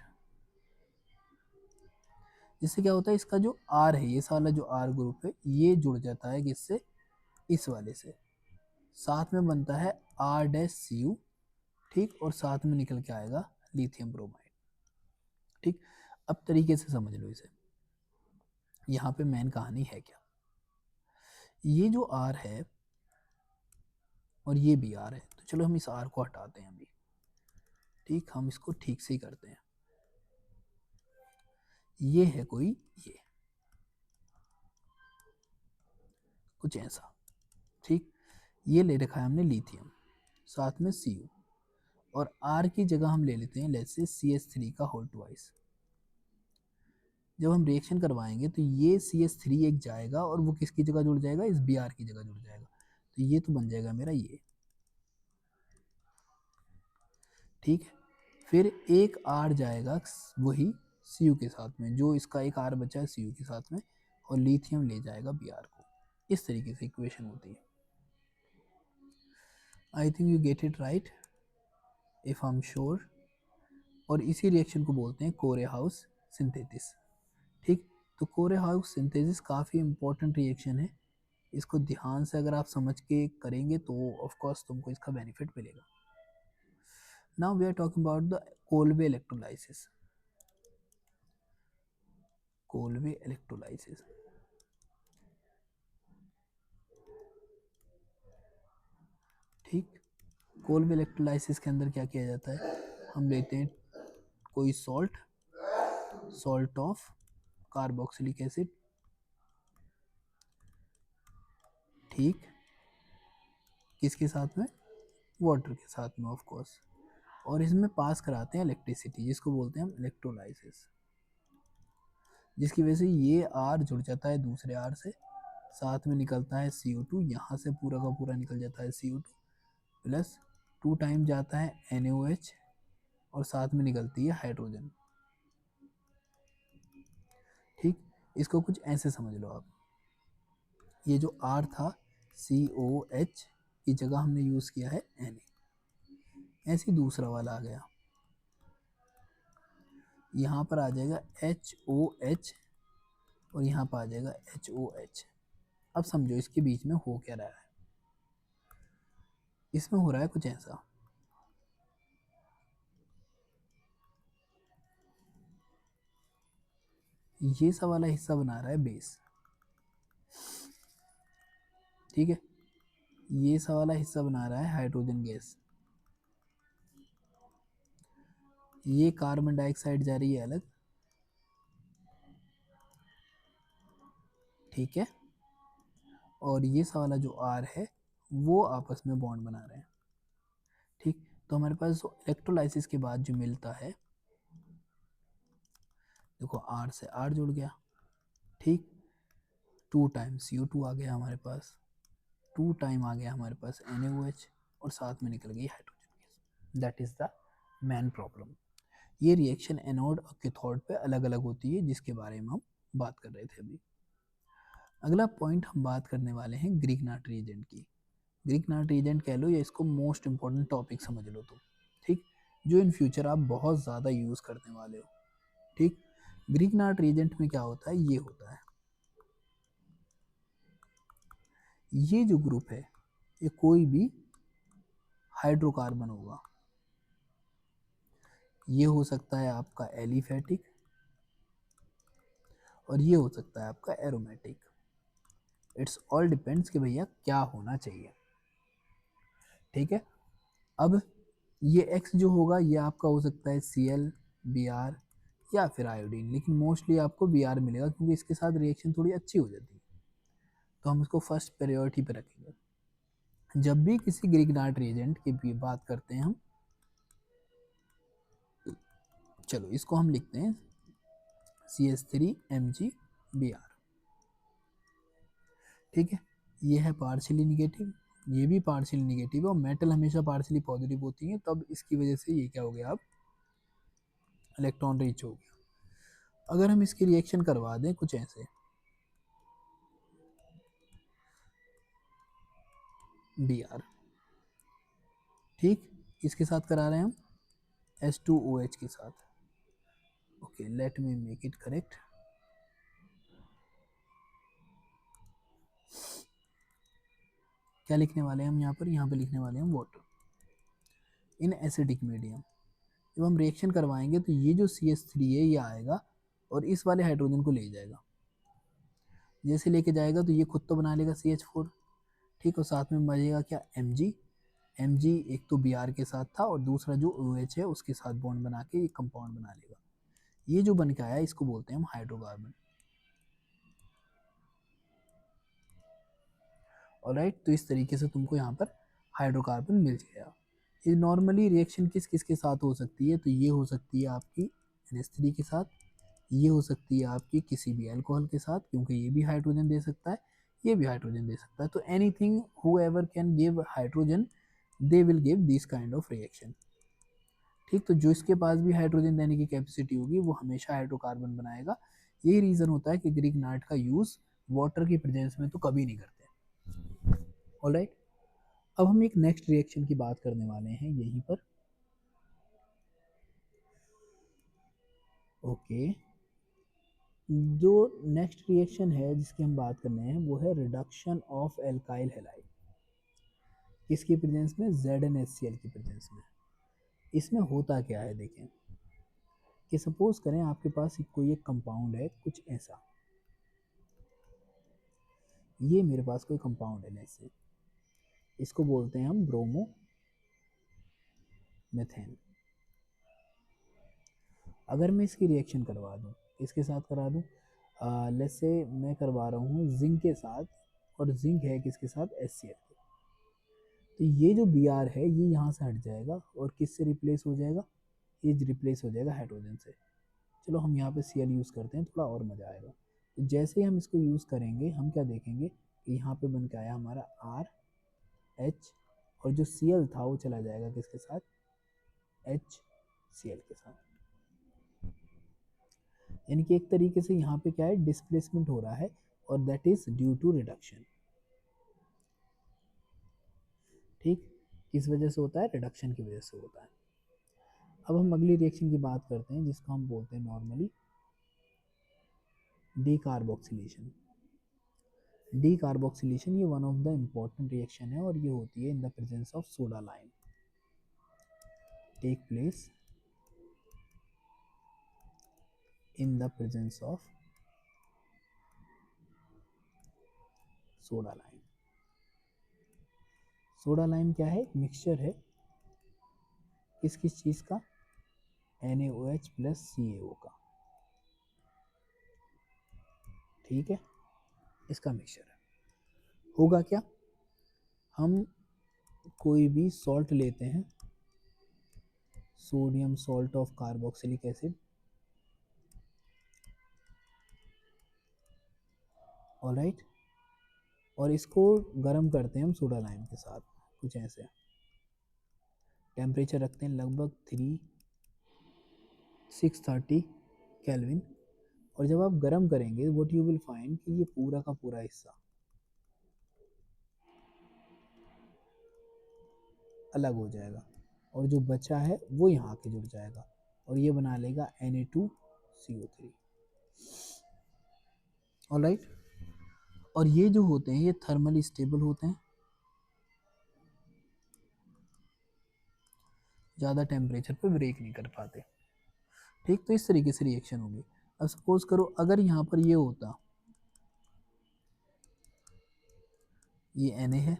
जिससे क्या होता है, इसका जो R है, ये साला जो R ग्रुप है, ये जुड़ जाता है किससे, इस वाले से, साथ में बनता है R-Cu, ठीक, और साथ में निकल के आएगा लिथियम ब्रोमाइड, ठीक। अब तरीके से समझ लो इसे, यहाँ पे मेन कहानी है क्या, ये जो R है और ये भी R है, तो चलो हम इस R को हटाते हैं अभी, ठीक, हम इसको ठीक से ही करते हैं। ये है कोई, ये कुछ ऐसा, ठीक। ये ले रखा है हमने लिथियम, साथ में Cu, और R की जगह हम ले लेते हैं लेट्स से CH3 का होल ट्वाइस, जब हम रिएक्शन करवाएंगे तो ये CH3 एक जाएगा और वो किसकी जगह जुड़ जाएगा, इस Br की जगह जुड़ जाएगा, तो ये तो बन जाएगा मेरा ये। ठीक है, फिर एक R जाएगा वही Cu के साथ में, जो इसका एक R बचा है Cu के साथ में, और लिथियम ले जाएगा Br को। इस तरीके से इक्वेशन होती है। I think you get it right if I am sure. और इसी रिएक्शन को बोलते हैं कोरे हाउस सिंथेसिस। ठीक, तो कोरे हाउस सिंथेसिस काफ़ी इंपॉर्टेंट रिएक्शन है। इसको ध्यान से अगर आप समझ के करेंगे तो ऑफ कोर्स तुमको इसका बेनिफिट मिलेगा। Now we are talking about the Kolbe electrolysis. Kolbe electrolysis, ठीक, कोलबे इलेक्ट्रोलाइसिस के अंदर क्या किया जाता है, हम लेते हैं कोई सॉल्ट ऑफ कार्बोक्सिलिक एसिड, ठीक, किसके साथ में, वाटर के साथ में ऑफ कोर्स, और इसमें पास कराते हैं इलेक्ट्रिसिटी, जिसको बोलते हैं हम इलेक्ट्रोलाइसिस, जिसकी वजह से ये R जुड़ जाता है दूसरे R से, साथ में निकलता है CO2, यहाँ से पूरा का पूरा निकल जाता है CO2 प्लस 2 टाइम जाता है NaOH, और साथ में निकलती है हाइड्रोजन। ठीक, इसको कुछ ऐसे समझ लो आप, ये जो R था COH की जगह हमने यूज़ किया है Na, ऐसे दूसरा वाला आ गया, यहाँ पर आ जाएगा HOH और यहाँ पर आ जाएगा HOH। अब समझो इसके बीच में हो क्या रहा है, इसमें हो रहा है कुछ ऐसा, ये सब वाला हिस्सा बना रहा है बेस, ठीक है, ये सब वाला हिस्सा बना रहा है हाइड्रोजन गैस, ये कार्बन डाइऑक्साइड जा रही है अलग, ठीक है, और ये सब वाला जो R है वो आपस में बॉन्ड बना रहे हैं। ठीक, तो हमारे पास जो इलेक्ट्रोलाइसिस के बाद जो मिलता है, देखो R से R जुड़ गया, ठीक, 2 टाइम CO2 आ गया हमारे पास, 2 टाइम आ गया हमारे पास NaOH, और साथ में निकल गई hydrogen gas. That is the main problem. ये रिएक्शन एनोड और कैथोड पे अलग अलग होती है, जिसके बारे में हम बात कर रहे थे अभी। अगला पॉइंट हम बात करने वाले हैं ग्रीक नाट रिएजेंट की। ग्रीक नाट रिएजेंट कह लो या इसको मोस्ट इंपॉर्टेंट टॉपिक समझ लो तो, ठीक, जो इन फ्यूचर आप बहुत ज़्यादा यूज़ करने वाले हो। ठीक, ग्रीक नाट रिएजेंट में क्या होता है, ये होता है, ये जो ग्रुप है ये कोई भी हाइड्रोकार्बन होगा, ये हो सकता है आपका एलिफेटिक और ये हो सकता है आपका एरोमेटिक। इट्स ऑल डिपेंड्स कि भैया क्या होना चाहिए। ठीक है, अब ये X जो होगा ये आपका हो सकता है Cl, Br या फिर आयोडीन, लेकिन मोस्टली आपको Br मिलेगा क्योंकि इसके साथ रिएक्शन थोड़ी अच्छी हो जाती है, तो हम इसको फर्स्ट प्रायोरिटी पे रखेंगे। जब भी किसी ग्रीक नाट रिएजेंट की बात करते हैं हम, चलो इसको हम लिखते हैं CH3Mg Br। ठीक है, ये है पार्शियली निगेटिव, ये भी पार्शियली निगेटिव है, और मेटल हमेशा पार्शियली पॉजिटिव होती है, तब इसकी वजह से ये क्या हो गया, अब इलेक्ट्रॉन रिच हो गया। अगर हम इसकी रिएक्शन करवा दें कुछ ऐसे, Br, ठीक, इसके साथ करा रहे हैं हम H2OH के साथ। Okay, late me make it correct. क्या लिखने वाले हैं हम यहाँ पे लिखने वाले हैं वाटर इन एसिडिक मीडियम। जब हम रिएक्शन करवाएंगे तो ये जो CH3 है ये आएगा और इस वाले हाइड्रोजन को ले जाएगा, जैसे लेके जाएगा तो ये खुद तो बना लेगा CH4, ठीक, और साथ में बचेगा क्या, Mg एक तो Br के साथ था और दूसरा जो OH है उसके साथ बॉन्ड बना के ये कंपाउंड बना लेगा। ये जो बन के आया इसको बोलते हैं हम हाइड्रोकार्बन। ऑलराइट, तो इस तरीके से तुमको यहाँ पर हाइड्रोकार्बन मिल गया। ये नॉर्मली रिएक्शन किस किस के साथ हो सकती है, तो ये हो सकती है आपकी NH3 के साथ, ये हो सकती है आपकी किसी भी अल्कोहल के साथ, क्योंकि ये भी हाइड्रोजन दे सकता है, ये भी हाइड्रोजन दे सकता है। तो anything who ever can give hydrogen, they will give this kind of reaction. ठीक, तो जो इसके पास भी हाइड्रोजन देने की कैपेसिटी होगी वो हमेशा हाइड्रोकार्बन बनाएगा। यही रीज़न होता है कि ग्रीक नाइट का यूज़ वाटर की प्रेजेंस में तो कभी नहीं करते। ऑलराइट, अब हम एक नेक्स्ट रिएक्शन की बात करने वाले हैं यहीं पर। ओके, जो नेक्स्ट रिएक्शन है जिसकी हम बात करने हैं वो है रिडक्शन ऑफ एल्काइल हैलाइड। किसकी प्रेजेंस में? ZnHCl की प्रेजेंस में। इसमें होता क्या है देखें, कि सपोज करें आपके पास कोई एक कंपाउंड है कुछ ऐसा, ये मेरे पास कोई कंपाउंड है जैसे, इसको बोलते हैं हम ब्रोमो मेथेन। अगर मैं इसकी रिएक्शन करवा दूं, इसके साथ करा दूं, लेट्स से मैं करवा रहा हूँ जिंक के साथ, और जिंक है किसके साथ? HCl के। तो ये जो Br है ये यहाँ से हट जाएगा और किससे रिप्लेस हो जाएगा? ये रिप्लेस हो जाएगा हाइड्रोजन से। चलो हम यहाँ पे Cl यूज़ करते हैं, थोड़ा और मज़ा आएगा। तो जैसे ही हम इसको यूज़ करेंगे हम क्या देखेंगे कि यहाँ पे बन के आया हमारा RH, और जो Cl था वो चला जाएगा किसके साथ? HCl के साथ। यानी कि एक तरीके से यहाँ पे क्या है, डिस्प्लेसमेंट हो रहा है, और that is due to reduction. ठीक, किस वजह से होता है? रिडक्शन की वजह से होता है। अब हम अगली रिएक्शन की बात करते हैं जिसको हम बोलते हैं नॉर्मली डीकार्बोक्सिलेशन। डीकार्बोक्सिलेशन ये one of the important reaction है, और ये होती है in the presence of soda lime. Take place in the presence of soda lime. Soda lime क्या है? मिक्सचर है किस किस चीज़ का? NaOH प्लस CaO का। ठीक है, इसका मिक्सचर है। होगा क्या, हम कोई भी सॉल्ट लेते हैं, sodium salt of carboxylic acid, alright, और इसको गर्म करते हैं हम सोडा लाइम के साथ, कुछ ऐसे। टेम्परेचर रखते हैं लगभग 630 केल्विन, और जब आप गर्म करेंगे व्हाट यू विल फाइंड कि ये पूरा का पूरा हिस्सा अलग हो जाएगा, और जो बचा है वो यहाँ आके जुड़ जाएगा, और ये बना लेगा Na2CO3। ऑलराइट, और ये जो होते हैं ये थर्मली स्टेबल होते हैं, ज़्यादा टेम्परेचर पे ब्रेक नहीं कर पाते। ठीक, तो इस तरीके से रिएक्शन होगी। अब सपोज करो अगर यहाँ पर ये होता, ये Na है,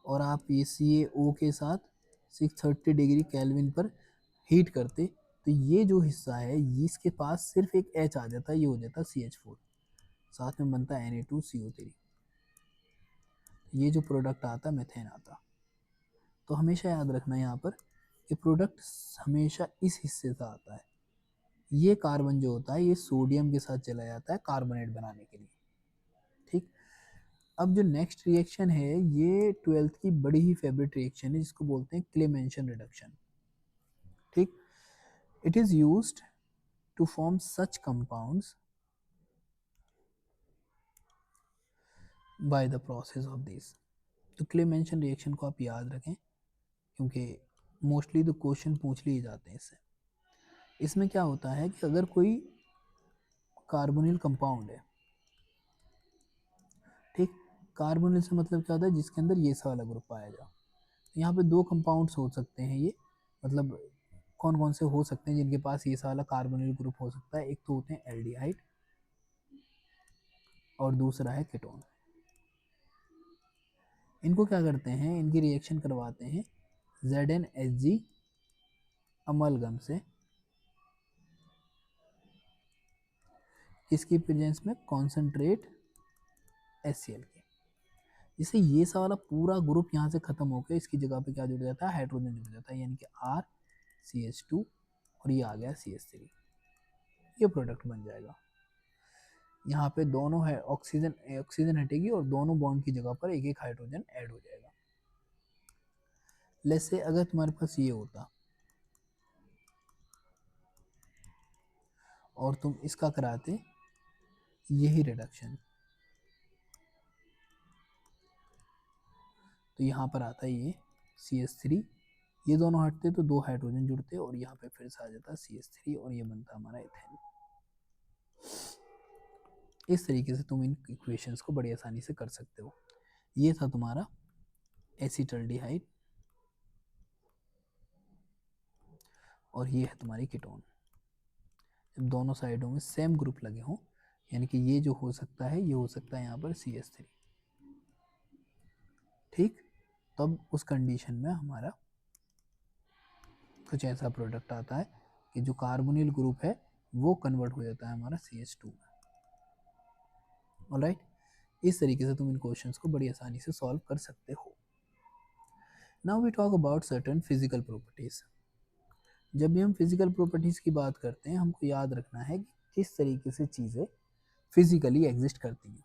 और आप ये CaO के साथ 630 डिग्री केल्विन पर हीट करते, तो ये जो हिस्सा है इसके पास सिर्फ एक H आ जाता, ये हो जाता CH4, साथ में बनता Na2CO3। ये जो प्रोडक्ट आता मेथेन आता। तो हमेशा याद रखना यहाँ पर कि प्रोडक्ट हमेशा इस हिस्से से आता है। ये कार्बन जो होता है ये सोडियम के साथ चला जाता है कार्बोनेट बनाने के लिए। ठीक, अब जो नेक्स्ट रिएक्शन है ये 12th की बड़ी ही फेवरेट रिएक्शन है जिसको बोलते हैं क्लेमेंशन रिडक्शन। ठीक, it is used to form such compounds by the process of this. तो क्लेमेंशन रिएक्शन को आप याद रखें क्योंकि मोस्टली तो क्वेश्चन पूछ लिए जाते हैं इससे। इसमें क्या होता है कि अगर कोई कार्बोनिल कंपाउंड है, ठीक, कार्बोनिल से मतलब क्या होता है? जिसके अंदर ये सा वाला ग्रुप पाया जाए। तो यहाँ पे दो कंपाउंड्स हो सकते हैं, ये मतलब कौन कौन से हो सकते हैं जिनके पास ये सा वाला कार्बोनिल ग्रुप हो सकता है? एक तो होते हैं एल्डिहाइड, और दूसरा है कीटोन। इनको क्या करते हैं, इनकी रिएक्शन करवाते हैं ZnHg अमलगम से, किसकी प्रेजेंस में? कॉन्सेंट्रेट HCl के। जिससे ये सा वाला पूरा ग्रुप यहाँ से खत्म होकर इसकी जगह पे क्या जुड़ जाता है? हाइड्रोजन जुड़ जाता है, यानी कि RCH2, और ये आ गया CH3। ये प्रोडक्ट बन जाएगा। यहाँ पे दोनों है ऑक्सीजन ऑक्सीजन हटेगी और दोनों बॉन्ड की जगह पर एक एक हाइड्रोजन ऐड हो जाएगा। लेट्स से अगर तुम्हारे पास ये होता और तुम इसका कराते यही रिडक्शन, तो यहाँ पर आता है ये CH3, ये दोनों हटते तो दो हाइड्रोजन जुड़ते और यहाँ पे फिर से आ जाता CH3 और ये बनता हमारा इथेन। इस तरीके से तुम इन इक्वेशंस को बड़ी आसानी से कर सकते हो। ये था तुम्हारा एसिटल्डिहाइड और ये है तुम्हारी कीटोन। जब दोनों साइडों में सेम ग्रुप लगे हों, यानी कि ये जो हो सकता है ये हो सकता है यहाँ पर CH3, ठीक। तब उस कंडीशन में हमारा कुछ ऐसा प्रोडक्ट आता है कि जो कार्बोनिल ग्रुप है वो कन्वर्ट हो जाता है हमारा CH2 में। ऑलराइट, इस तरीके से तुम इन क्वेश्चंस को बड़ी आसानी से सॉल्व कर सकते हो। Now we talk about certain physical properties. जब भी हम फिजिकल प्रॉपर्टीज की बात करते हैं हमको याद रखना है कि किस तरीके से चीज़ें फिजिकली एग्जिस्ट करती हैं।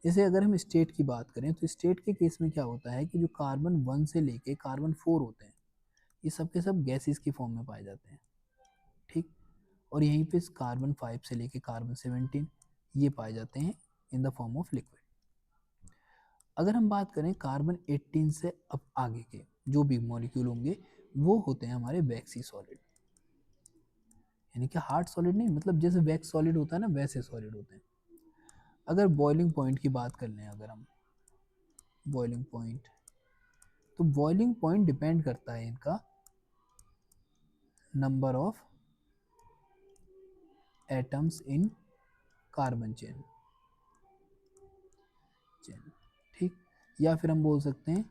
जैसे अगर हम स्टेट की बात करें तो स्टेट के केस में क्या होता है कि जो कार्बन 1 से लेके कार्बन 4 होते हैं ये सब के सब गैसेस की फॉर्म में पाए जाते हैं, ठीक। और यहीं पे कार्बन 5 से लेके कार्बन 17 ये पाए जाते हैं in the form of liquid. अगर हम बात करें कार्बन 18 से अब आगे के जो भी मॉलिक्यूल होंगे वो होते हैं हमारे वैक्सी सॉलिड, यानी कि हार्ड सॉलिड नहीं, मतलब जैसे वैक्स सॉलिड होता है ना वैसे सॉलिड होते हैं। अगर बॉइलिंग पॉइंट की बात कर लें, अगर हम बॉइलिंग पॉइंट, तो बॉइलिंग पॉइंट डिपेंड करता है इनका number of atoms in carbon chain, ठीक। या फिर हम बोल सकते हैं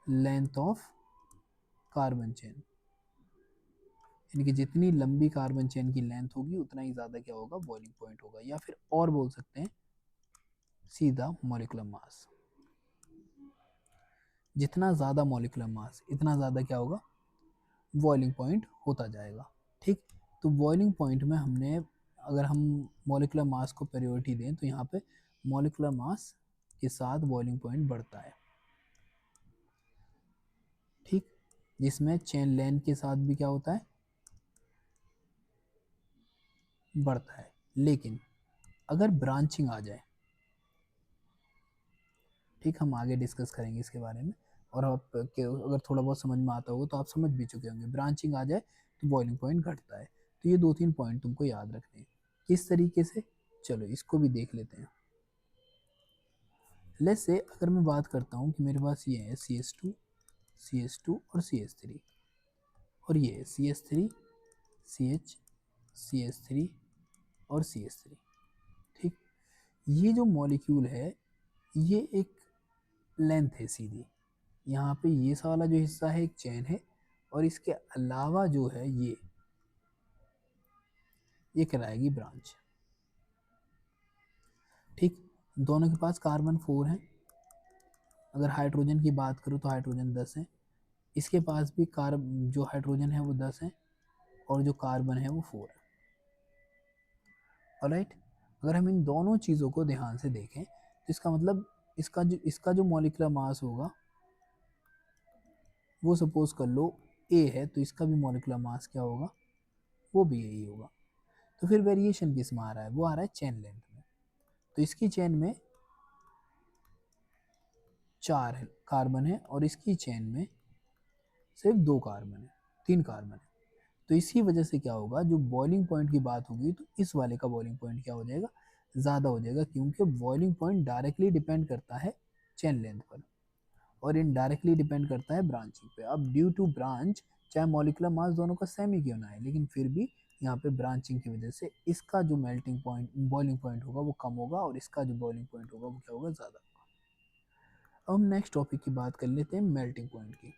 लेंथ ऑफ कार्बन चेन, यानी कि जितनी लंबी कार्बन चेन की लेंथ होगी उतना ही ज़्यादा क्या होगा बॉइलिंग पॉइंट होगा। या फिर और बोल सकते हैं सीधा मॉलिक्यूलर मास, जितना ज़्यादा मॉलिक्यूलर मास इतना ज़्यादा क्या होगा बॉइलिंग पॉइंट होता जाएगा, ठीक। तो बॉइलिंग पॉइंट में हमने अगर हम मॉलिक्यूलर मास को प्रायोरिटी दें तो यहाँ पे मॉलिक्यूलर मास के साथ बॉइलिंग पॉइंट बढ़ता है, ठीक। जिसमें चेन लेंथ के साथ भी क्या होता है बढ़ता है। लेकिन अगर ब्रांचिंग आ जाए, ठीक, हम आगे डिस्कस करेंगे इसके बारे में, और आप अगर थोड़ा बहुत समझ में आता होगा तो आप समझ भी चुके होंगे, ब्रांचिंग आ जाए तो बॉइलिंग पॉइंट घटता है। तो ये 2-3 पॉइंट तुमको याद रखने हैं। किस तरीके से, चलो इसको भी देख लेते हैं। लेट्स से अगर मैं बात करता हूँ कि मेरे पास ये है CH2 CH2 और CH3, और ये CH3 CH CH3 और CH3, ठीक। ये जो मॉलिक्यूल है ये एक लेंथ है सीधी, यहाँ पे ये वाला जो हिस्सा है एक चेन है, और इसके अलावा जो है ये कहलाएगी ब्रांच, ठीक। दोनों के पास कार्बन 4 है। अगर हाइड्रोजन की बात करूँ तो हाइड्रोजन 10 है, इसके पास भी जो हाइड्रोजन है वो 10 है और जो कार्बन है वो 4 है। ऑलराइट, अगर हम इन दोनों चीज़ों को ध्यान से देखें तो इसका मतलब इसका जो मॉलिक्यूलर मास होगा वो सपोज कर लो A है, तो इसका भी मॉलिक्यूलर मास क्या होगा वो भी यही होगा। तो फिर वेरिएशन किस में आ रहा है, वो आ रहा है चेन लेंथ में। तो इसकी चेन में 4 कार्बन है और इसकी चेन में सिर्फ 2 कार्बन है, 3 कार्बन है। तो इसी वजह से क्या होगा, जो बॉइलिंग पॉइंट की बात होगी तो इस वाले का बॉइलिंग पॉइंट क्या हो जाएगा ज़्यादा हो जाएगा, क्योंकि बॉइलिंग पॉइंट डायरेक्टली डिपेंड करता है चेन लेंथ पर और इनडायरेक्टली डिपेंड करता है ब्रांचिंग पे। अब ड्यू टू ब्रांच चाहे मॉलिक्यूलर मास दोनों का सेम ही क्यों ना है, लेकिन फिर भी यहाँ पे ब्रांचिंग की वजह से इसका जो मेल्टिंग पॉइंट बॉइलिंग पॉइंट होगा वो कम होगा और इसका जो बॉइलिंग पॉइंट होगा वो क्या होगा ज़्यादा होगा। अब हम नेक्स्ट टॉपिक की बात कर लेते हैं मेल्टिंग पॉइंट की।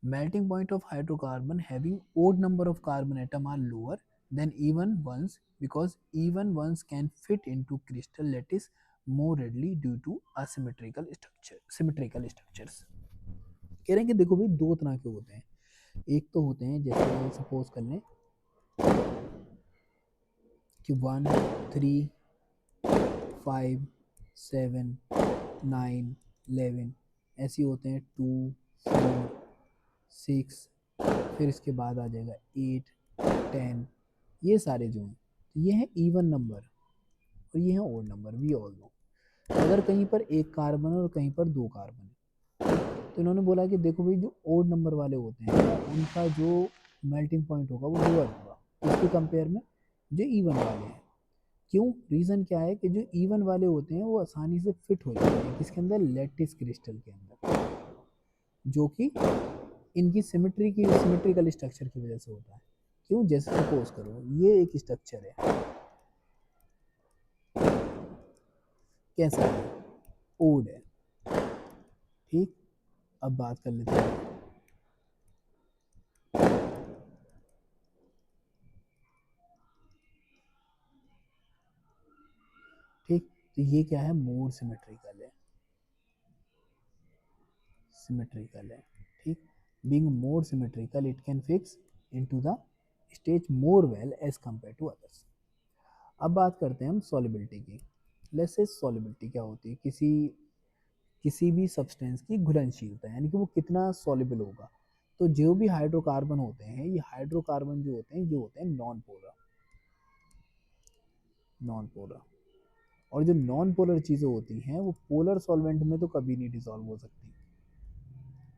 Melting point of hydrocarbon having odd number of carbon atom are lower than even ones because even ones can fit into crystal lattice more readily due to symmetrical structures। कह रहे हैं कि देखो भाई दो तरह के होते हैं, एक तो होते हैं जैसे सपोज कर लें कि 1 3 5 7 9 11 ऐसे होते हैं, 2 4 6, फिर इसके बाद आ जाएगा 8 10, ये सारे जो हैं तो ये हैं इवन नंबर और ये हैं odd number, we all know. अगर कहीं पर एक कार्बन और कहीं पर दो कार्बन है तो इन्होंने बोला कि देखो भाई जो ओड नंबर वाले होते हैं उनका जो मेल्टिंग पॉइंट होगा वो लोअर होगा इसके कंपेयर में जो इवन वाले हैं। क्यों? रीज़न क्या है कि जो इवन वाले होते हैं वो आसानी से फिट हो जाते हैं किसके अंदर, लैटिस क्रिस्टल के अंदर, जो कि इनकी सिमेट्रिकल स्ट्रक्चर की वजह से होता है। क्यों? जैसे सपोज करो ये एक स्ट्रक्चर है, कैसा है, ओड है, ठीक। अब बात कर लेते हैं, ठीक। तो ये क्या है, मोर सिमेट्रिकल है, सिमेट्रिकल है, ठीक। Being more symmetrical it can fix into the stage more well as compare to others. अब बात करते हैं हम सॉलिबिलिटी की। लेट्स से सॉलिबिलिटी क्या होती है, किसी भी सब्सटेंस की घुलनशीलता, यानी कि वो कितना सॉल्युबल होगा। तो जो भी हाइड्रोकार्बन होते हैं, ये हाइड्रोकार्बन जो होते हैं ये होते हैं नॉन पोलर, नॉन पोलर। और जो नॉन पोलर चीज़ें होती हैं वो पोलर सॉल्वेंट में तो कभी नहीं डिसॉल्व हो सकती।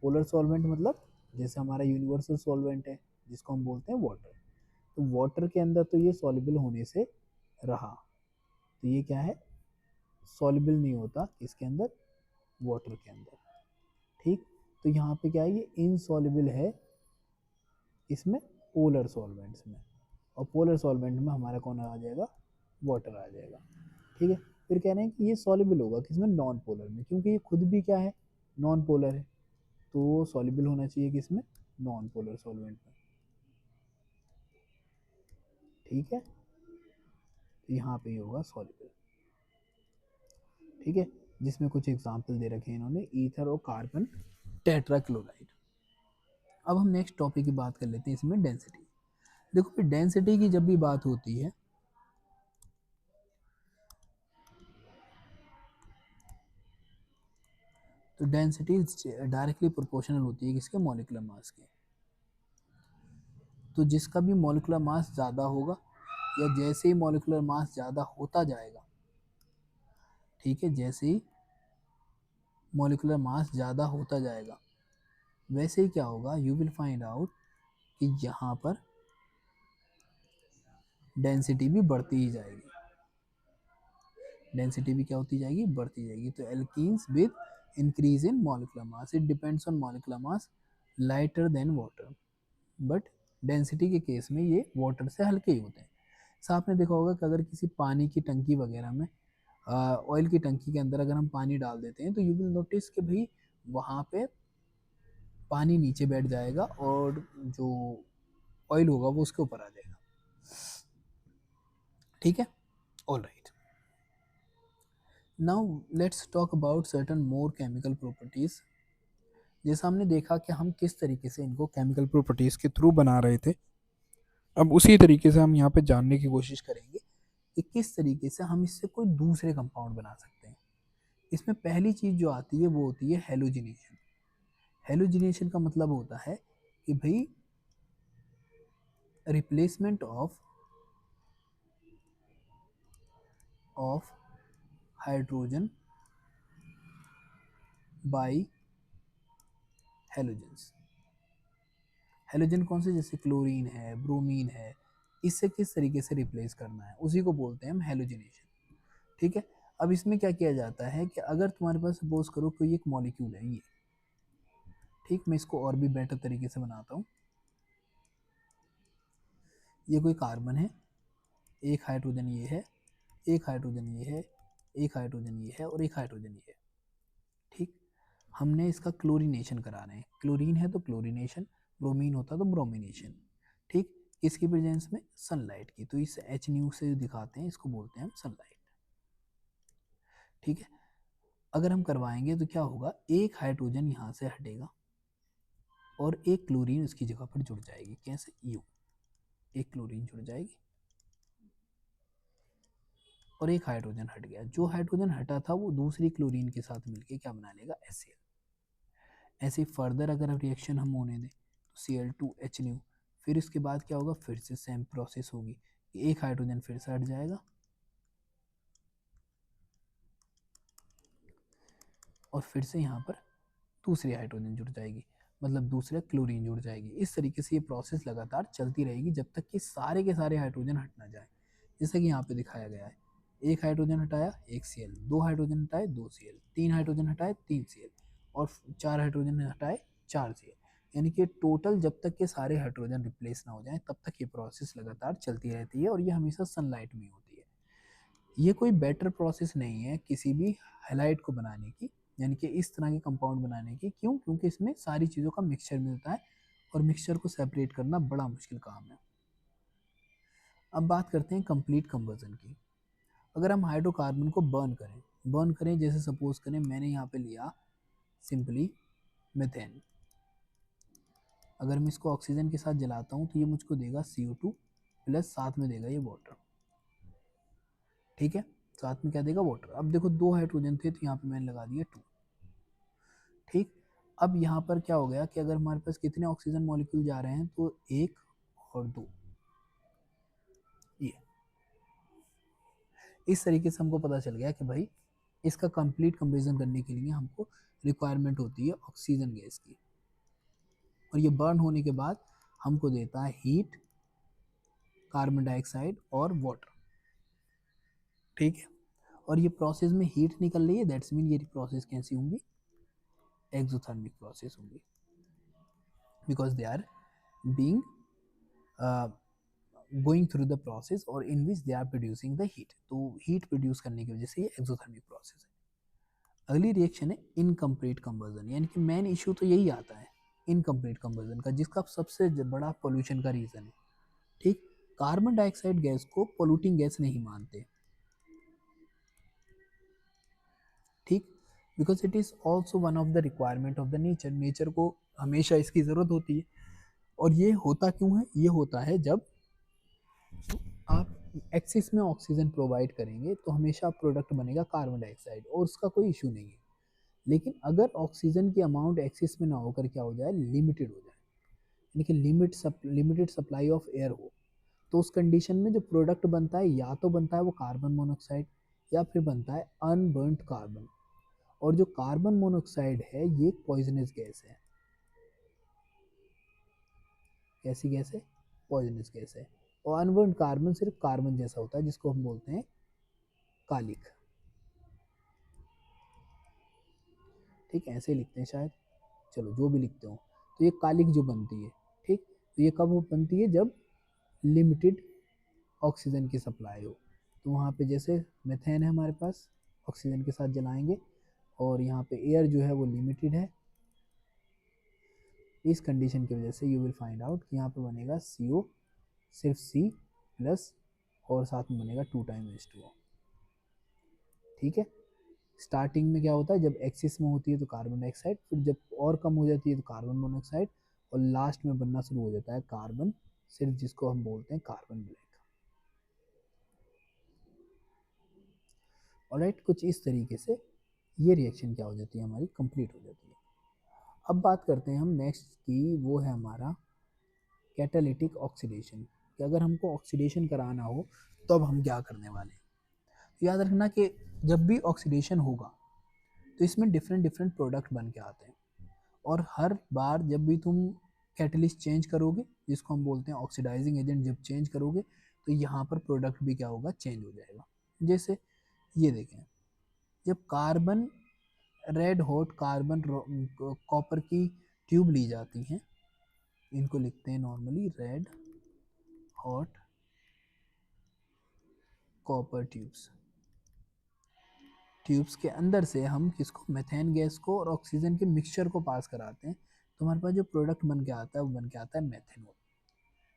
पोलर सॉल्वेंट मतलब जैसे हमारा यूनिवर्सल सॉल्वेंट है जिसको हम बोलते हैं वाटर, तो वाटर के अंदर तो ये सॉल्युबल होने से रहा, तो ये क्या है, सॉल्युबल नहीं होता इसके अंदर, वाटर के अंदर, ठीक। तो यहाँ पे क्या है, ये इनसॉल्युबल है इसमें पोलर सॉल्वेंट्स में, और पोलर सॉल्वेंट में हमारा कौन आ जाएगा, वाटर आ जाएगा, ठीक है। फिर कह रहे हैं कि ये सॉल्युबल होगा किसमें, नॉन पोलर में, क्योंकि ये खुद भी क्या है, नॉन पोलर है, तो सॉल्युबल होना चाहिए किसमें, नॉन पोलर सॉल्वेंट में, ठीक है। तो यहाँ पे ही होगा सॉल्युबल, ठीक है। जिसमें कुछ एग्जाम्पल दे रखे हैं इन्होंने, ईथर और कार्बन टेट्राक्लोराइड। अब हम नेक्स्ट टॉपिक की बात कर लेते हैं, इसमें डेंसिटी। देखो डेंसिटी की जब भी बात होती है तो डेंसिटी डायरेक्टली प्रोपोर्शनल होती है किसके, मॉलिक्यूलर मास के। तो जिसका भी मॉलिक्यूलर मास ज़्यादा होगा या जैसे ही मॉलिक्यूलर मास ज़्यादा होता जाएगा, ठीक है, जैसे ही मॉलिक्यूलर मास ज़्यादा होता जाएगा वैसे ही क्या होगा, यू विल फाइंड आउट कि यहाँ पर डेंसिटी भी बढ़ती ही जाएगी, डेंसिटी भी क्या होती जाएगी, बढ़ती जाएगी। तो alkenes with increase in molecular mass, it depends on molecular mass lighter than water, but density के केस में ये वाटर से हल्के ही होते हैं। सो आपने देखा होगा कि अगर किसी पानी की टंकी वगैरह में, ऑयल की टंकी के अंदर अगर हम पानी डाल देते हैं तो यू विल नोटिस कि भाई वहाँ पे पानी नीचे बैठ जाएगा और जो ऑयल होगा वो उसके ऊपर आ जाएगा, ठीक है, all right. Now let's talk about certain more chemical properties. जैसा हमने देखा कि हम किस तरीके से इनको केमिकल प्रॉपर्टीज के थ्रू बना रहे थे, अब उसी तरीके से हम यहाँ पे जानने की कोशिश करेंगे कि किस तरीके से हम इससे कोई दूसरे कंपाउंड बना सकते हैं। इसमें पहली चीज जो आती है वो होती है हेलोजिनेशन। हेलोजिनेशन का मतलब होता है कि भाई replacement of hydrogen bye halogens. Halogen कौन से, जैसे क्लोरीन है, ब्रोमीन है, इससे किस तरीके से रिप्लेस करना है उसी को बोलते हैं हम हेलोजिनेशन, ठीक है। अब इसमें क्या किया जाता है कि अगर तुम्हारे पास सपोज करो कोई एक मॉलिक्यूल है ये, ठीक, मैं इसको और भी बेटर तरीके से बनाता हूँ। ये कोई कार्बन है, एक हाइड्रोजन ये है, एक हाइड्रोजन ये है, एक हाइड्रोजन ये है और एक हाइड्रोजन ये है, ठीक। हमने इसका क्लोरीनेशन कराना है, क्लोरीन है तो क्लोरीनेशन, ब्रोमीन होता तो ब्रोमिनेशन, ठीक। इसकी प्रेजेंस में सनलाइट की, तो इस एच न्यू से दिखाते हैं, इसको बोलते हैं हम सनलाइट, ठीक है। अगर हम करवाएंगे तो क्या होगा, एक हाइड्रोजन यहाँ से हटेगा और एक क्लोरीन उसकी जगह पर जुड़ जाएगी, कैसे, यू, एक क्लोरीन जुड़ जाएगी, और एक हाइड्रोजन हट गया। जो हाइड्रोजन हटा था वो दूसरी क्लोरीन के साथ मिलके क्या बना लेगा, HCl। ऐसे फर्दर अगर रिएक्शन हम होने दें तो Cl2H, फिर इसके बाद क्या होगा, फिर से सेम प्रोसेस होगी, एक हाइड्रोजन फिर से हट जाएगा और फिर से यहाँ पर दूसरी हाइड्रोजन जुड़ जाएगी, मतलब दूसरे क्लोरीन जुड़ जाएगी। इस तरीके से ये प्रोसेस लगातार चलती रहेगी जब तक कि सारे के सारे हाइड्रोजन हट ना जाए, जैसा कि यहाँ पे दिखाया गया है। एक हाइड्रोजन हटाया, एक Cl, दो हाइड्रोजन हटाए, दो Cl, तीन हाइड्रोजन हटाए, तीन Cl, और चार हाइड्रोजन हटाए, चार Cl। यानी कि टोटल जब तक के सारे हाइड्रोजन रिप्लेस ना हो जाए तब तक ये प्रोसेस लगातार चलती रहती है, और ये हमेशा सनलाइट में होती है। ये कोई बेटर प्रोसेस नहीं है किसी भी हैलाइड को बनाने की, यानी कि इस तरह के कंपाउंड बनाने की। क्यों? क्योंकि इसमें सारी चीज़ों का मिक्सचर मिलता है, और मिक्सचर को सेपरेट करना बड़ा मुश्किल काम है। अब बात करते हैं कंप्लीट कंवर्जन की। अगर हम हाइड्रोकार्बन को बर्न करें जैसे सपोज करें मैंने यहाँ पे लिया सिंपली मीथेन। अगर मैं इसको ऑक्सीजन के साथ जलाता हूँ तो ये मुझको देगा CO2 प्लस साथ में देगा ये वाटर। ठीक है, साथ में क्या देगा, वाटर। अब देखो दो हाइड्रोजन थे तो यहाँ पे मैंने लगा दिया 2। ठीक, अब यहाँ पर क्या हो गया कि अगर हमारे पास कितने ऑक्सीजन मॉलिक्यूल जा रहे हैं तो एक और दो, ये इस तरीके से हमको पता चल गया कि भाई इसका कंप्लीट कंपेरिजन करने के लिए हमको रिक्वायरमेंट होती है ऑक्सीजन गैस की, और ये बर्न होने के बाद हमको देता है हीट, कार्बन डाइऑक्साइड और वाटर। ठीक है, और ये प्रोसेस में हीट निकल रही है, दैट्स मीन ये प्रोसेस कैसी होंगी, एक्सोथर्मिक प्रोसेस होंगी, because they are being going through the process और in which they are producing the heat. तो हीट प्रोड्यूस करने की वजह से ये एक्सोथर्मिक प्रोसेस है। अगली रिएक्शन है इनकम्प्लीट कंवर्जन, यानी कि मेन इशू तो यही आता है इनकम्प्लीट कंवर्जन का, जिसका सबसे बड़ा पोल्यूशन का रीजन है। ठीक, कार्बन डाइऑक्साइड गैस को पोल्यूटिंग गैस नहीं मानते। ठीक, because it is also one of the requirement of the nature. Nature को हमेशा इसकी जरूरत होती है, और ये होता क्यों है, ये होता है जब आप एक्सिस में ऑक्सीजन प्रोवाइड करेंगे तो हमेशा प्रोडक्ट बनेगा कार्बन डाइऑक्साइड, और उसका कोई इशू नहीं है। लेकिन अगर ऑक्सीजन की अमाउंट एक्सिस में ना होकर क्या हो जाए, लिमिटेड हो जाए, यानी कि लिमिटेड सप्लाई ऑफ एयर हो, तो उस कंडीशन में जो प्रोडक्ट बनता है या तो बनता है वो कार्बन मोनोऑक्साइड, या फिर बनता है अनबर्न्ड कार्बन। और जो कार्बन मोनोऑक्साइड है ये पॉइजनस गैस है। कैसी गैस है, पॉइजनस गैस है। और अनबर्न्ड कार्बन सिर्फ कार्बन जैसा होता है, जिसको हम बोलते हैं कालिक। ठीक है, ऐसे लिखते हैं शायद, चलो जो भी लिखते हो। तो ये कालिक जो बनती है, ठीक, तो ये कब बनती है, जब लिमिटेड ऑक्सीजन की सप्लाई हो। तो वहाँ पे जैसे मेथेन है हमारे पास, ऑक्सीजन के साथ जलाएंगे, और यहाँ पे एयर जो है वो लिमिटेड है। इस कंडीशन की वजह से यू विल फाइंड आउट कि यहाँ पे बनेगा CO, सिर्फ C प्लस, और साथ में बनेगा 2 टाइम H2O। ठीक है, स्टार्टिंग में क्या होता है, जब एक्सिस में होती है तो कार्बन डाइऑक्साइड, फिर जब और कम हो जाती है तो कार्बन मोनोऑक्साइड, और लास्ट में बनना शुरू हो जाता है कार्बन सिर्फ, जिसको हम बोलते हैं कार्बन ब्लैक। ऑलराइट, कुछ इस तरीके से ये रिएक्शन क्या हो जाती है, हमारी कंप्लीट हो जाती है। अब बात करते हैं हम नेक्स्ट की, वो है हमारा कैटालिटिक ऑक्सीडेशन, कि अगर हमको ऑक्सीडेशन कराना हो तो अब हम क्या करने वाले हैं। तो याद रखना कि जब भी ऑक्सीडेशन होगा तो इसमें डिफरेंट डिफरेंट प्रोडक्ट बन के आते हैं, और हर बार जब भी तुम कैटलिस्ट चेंज करोगे, जिसको हम बोलते हैं ऑक्सीडाइजिंग एजेंट, जब चेंज करोगे तो यहाँ पर प्रोडक्ट भी क्या होगा, चेंज हो जाएगा। जैसे ये देखें, जब carbon red hot carbon copper की ट्यूब ली जाती हैं, इनको लिखते हैं normally red hot copper tubes. Tubes के अंदर से हम किसको, मेथेन गैस को और ऑक्सीजन के मिक्सचर को पास कराते हैं, तो हमारे पास जो प्रोडक्ट बन के आता है वो बन के आता है मेथेनॉल।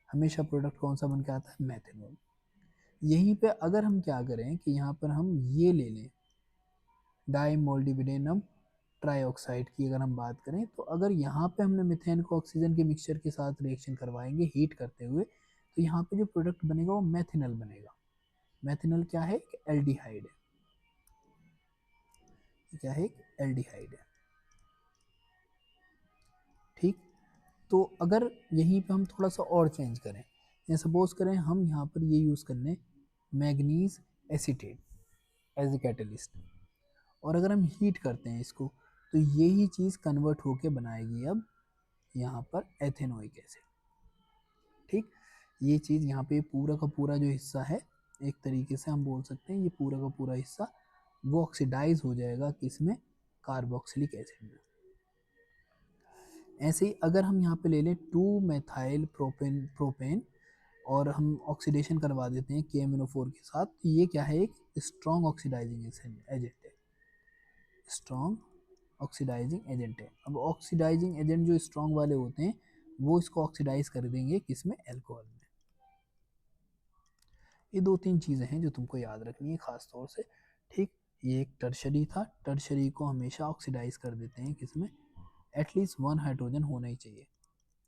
हमेशा प्रोडक्ट कौन सा बन के आता है, मेथेनॉल। यहीं पे अगर हम क्या करें कि यहाँ पर हम ये ले लें डाई मोल्डिबिडेनम ट्राईऑक्साइड की, अगर हम बात करें तो अगर यहाँ पे हमने मिथेन को ऑक्सीजन के मिक्सचर के साथ रिएक्शन करवाएंगे हीट करते हुए, तो यहाँ पे जो प्रोडक्ट बनेगा वो मेथेनॉल बनेगा। मेथनॉल क्या है? एक एल्डिहाइड है। क्या है? एक एल्डिहाइड है। ठीक, तो अगर यहीं पे हम थोड़ा सा और चेंज करें, या सपोज करें हम यहाँ पर ये यूज़ कर लें manganese acetate as a catalyst, और अगर हम हीट करते हैं इसको, तो यही चीज़ कन्वर्ट होके बनाएगी अब यहाँ पर एथेनोइक एसिड। ठीक, ये चीज़ यहाँ पे पूरा का पूरा जो हिस्सा है, एक तरीके से हम बोल सकते हैं ये पूरा का पूरा हिस्सा वो ऑक्सीडाइज हो जाएगा किसमें? कार्बोक्सिलिक एसिड में। ऐसे ही अगर हम यहाँ पे ले लें 2 मेथाइल प्रोपेन और हम ऑक्सीडेशन करवा देते हैं KMnO4 के साथ, तो ये क्या है? एक स्ट्रॉन्ग ऑक्सीडाइजिंग एजेंट है। स्ट्रॉन्ग ऑक्सीडाइजिंग एजेंट है। अब ऑक्सीडाइजिंग एजेंट जो स्ट्रॉन्ग वाले होते हैं वो इसको ऑक्सीडाइज कर देंगे किसमें? अल्कोहल में। ये 2-3 चीज़ें हैं जो तुमको याद रखनी है खास तौर से। ठीक, ये एक टर्शरी था, टर्शरी को हमेशा ऑक्सीडाइज कर देते हैं किसमें? एटलीस्ट 1 हाइड्रोजन होना ही चाहिए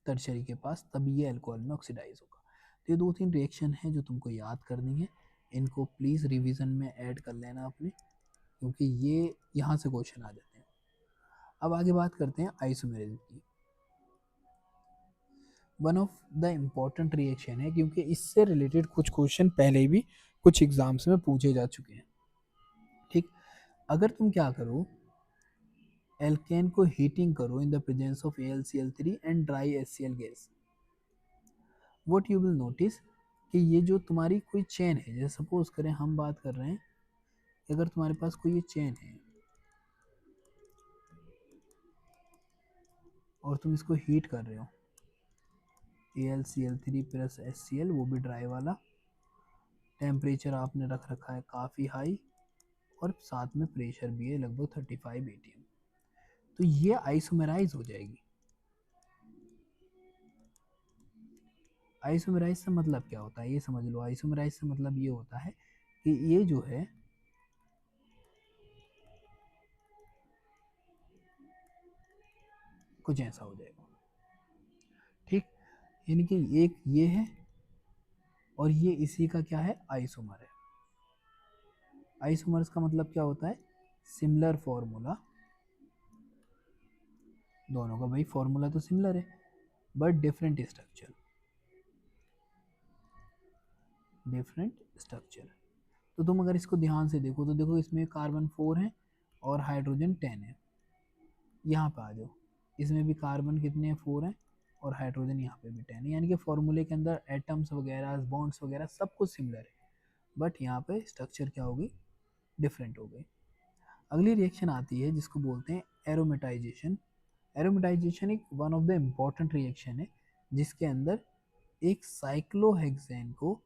टर्शरी के पास, तभी ये अल्कोहल में ऑक्सीडाइज होगा। तो ये 2-3 रिएक्शन हैं जो तुमको याद करनी है, इनको प्लीज़ रिवीजन में ऐड कर लेना अपने, क्योंकि ये यहाँ से क्वेश्चन आ जाते हैं। अब आगे बात करते हैं आइसोमेरिज्म की। One of the important reaction है, क्योंकि इससे रिलेटेड कुछ क्वेश्चन पहले भी कुछ एग्जाम्स में पूछे जा चुके हैं। ठीक, अगर तुम क्या करो, एल्केन को हीटिंग करो इन the presence of AlCl3 and dry HCl gas, what you will notice कि ये जो तुम्हारी कोई चेन है, जैसे सपोज करें हम बात कर रहे हैं, अगर तुम्हारे पास कोई ये चेन है और तुम इसको हीट कर रहे हो, AlCl3 प्लस HCl, वो भी ड्राई वाला, टेम्परेचर आपने रख रखा है काफ़ी हाई, और साथ में प्रेशर भी है लगभग 35 atm, तो ये आइसोमेराइज हो जाएगी। आइसोमेराइज से मतलब क्या होता है ये समझ लो। आइसोमेराइज से मतलब ये होता है कि ये जो है कुछ ऐसा हो जाएगा। ठीक, यानी कि एक ये है और ये इसी का क्या है? आइसोमर है। आइसोमर्स का मतलब क्या होता है? सिमिलर फॉर्मूला, दोनों का भाई फॉर्मूला तो सिमिलर है but different structure. Different structure, तो तुम अगर इसको ध्यान से देखो तो देखो इसमें कार्बन 4 है और हाइड्रोजन 10 है। यहाँ पे आ जाओ, इसमें भी कार्बन कितने हैं? 4 हैं, और हाइड्रोजन यहाँ पे भी 10 है, यानी कि फॉर्मूले के अंदर एटम्स वगैरह बॉन्ड्स वगैरह सब कुछ सिमिलर है, बट यहाँ पे स्ट्रक्चर क्या होगी? डिफरेंट हो गई। अगली रिएक्शन आती है जिसको बोलते हैं एरोमेटाइजेशन। एरोमेटाइजेशन एक one of the important reaction है जिसके अंदर एक साइक्लोहेक्सेन को,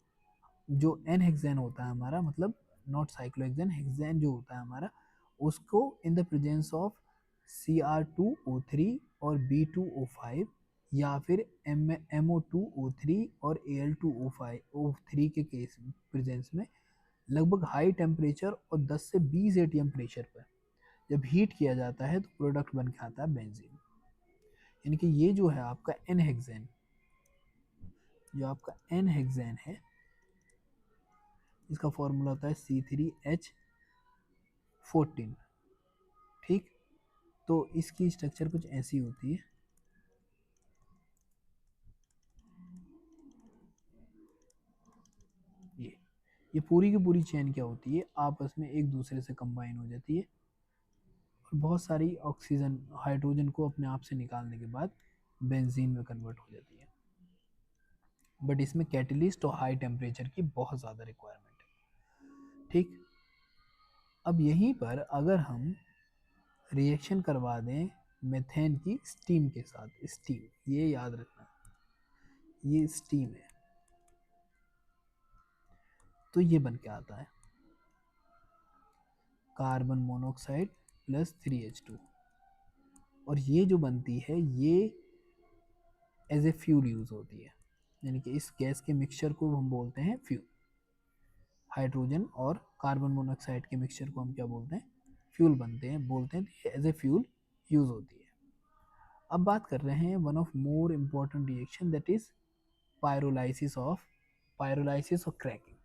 जो एन हेक्सेन होता है हमारा, मतलब नॉट साइक्लोहेक्सेन, हेक्सेन जो होता है हमारा, उसको इन द प्रेजेंस ऑफ Cr2O3 और B2O5, या फिर MO2O3 और Al2O3 के केस प्रेजेंस में लगभग हाई टेम्परेचर और 10 से 20 atm प्रेशर पर जब हीट किया जाता है तो प्रोडक्ट बन के आता है बेंजीन। यानी कि ये जो है आपका एन हेक्सेन, जो आपका एन हेक्सेन है, इसका फॉर्मूला होता है C3H14। ठीक, तो इसकी स्ट्रक्चर कुछ ऐसी होती है, ये पूरी की पूरी चेन क्या होती है? आपस में एक दूसरे से कंबाइन हो जाती है और बहुत सारी ऑक्सीजन हाइड्रोजन को अपने आप से निकालने के बाद बेंजीन में कन्वर्ट हो जाती है, बट इसमें कैटलिस्ट और हाई टेम्परेचर की बहुत ज़्यादा रिक्वायरमेंट है। ठीक, अब यहीं पर अगर हम रिएक्शन करवा दें मेथेन की स्टीम के साथ, स्टीम ये याद रखना, ये स्टीम है, तो ये बन के आता है कार्बन मोनोऑक्साइड प्लस 3H2, और ये जो बनती है ये एज ए फ्यूल यूज होती है, यानी कि इस गैस के मिक्सचर को हम बोलते हैं फ्यूल। हाइड्रोजन और कार्बन मोनोऑक्साइड के मिक्सचर को हम क्या बोलते हैं? फ्यूल बनते हैं, बोलते हैं, एज ए फ्यूल यूज होती है। अब बात कर रहे हैं one of more important reaction, that is pyrolysis of cracking.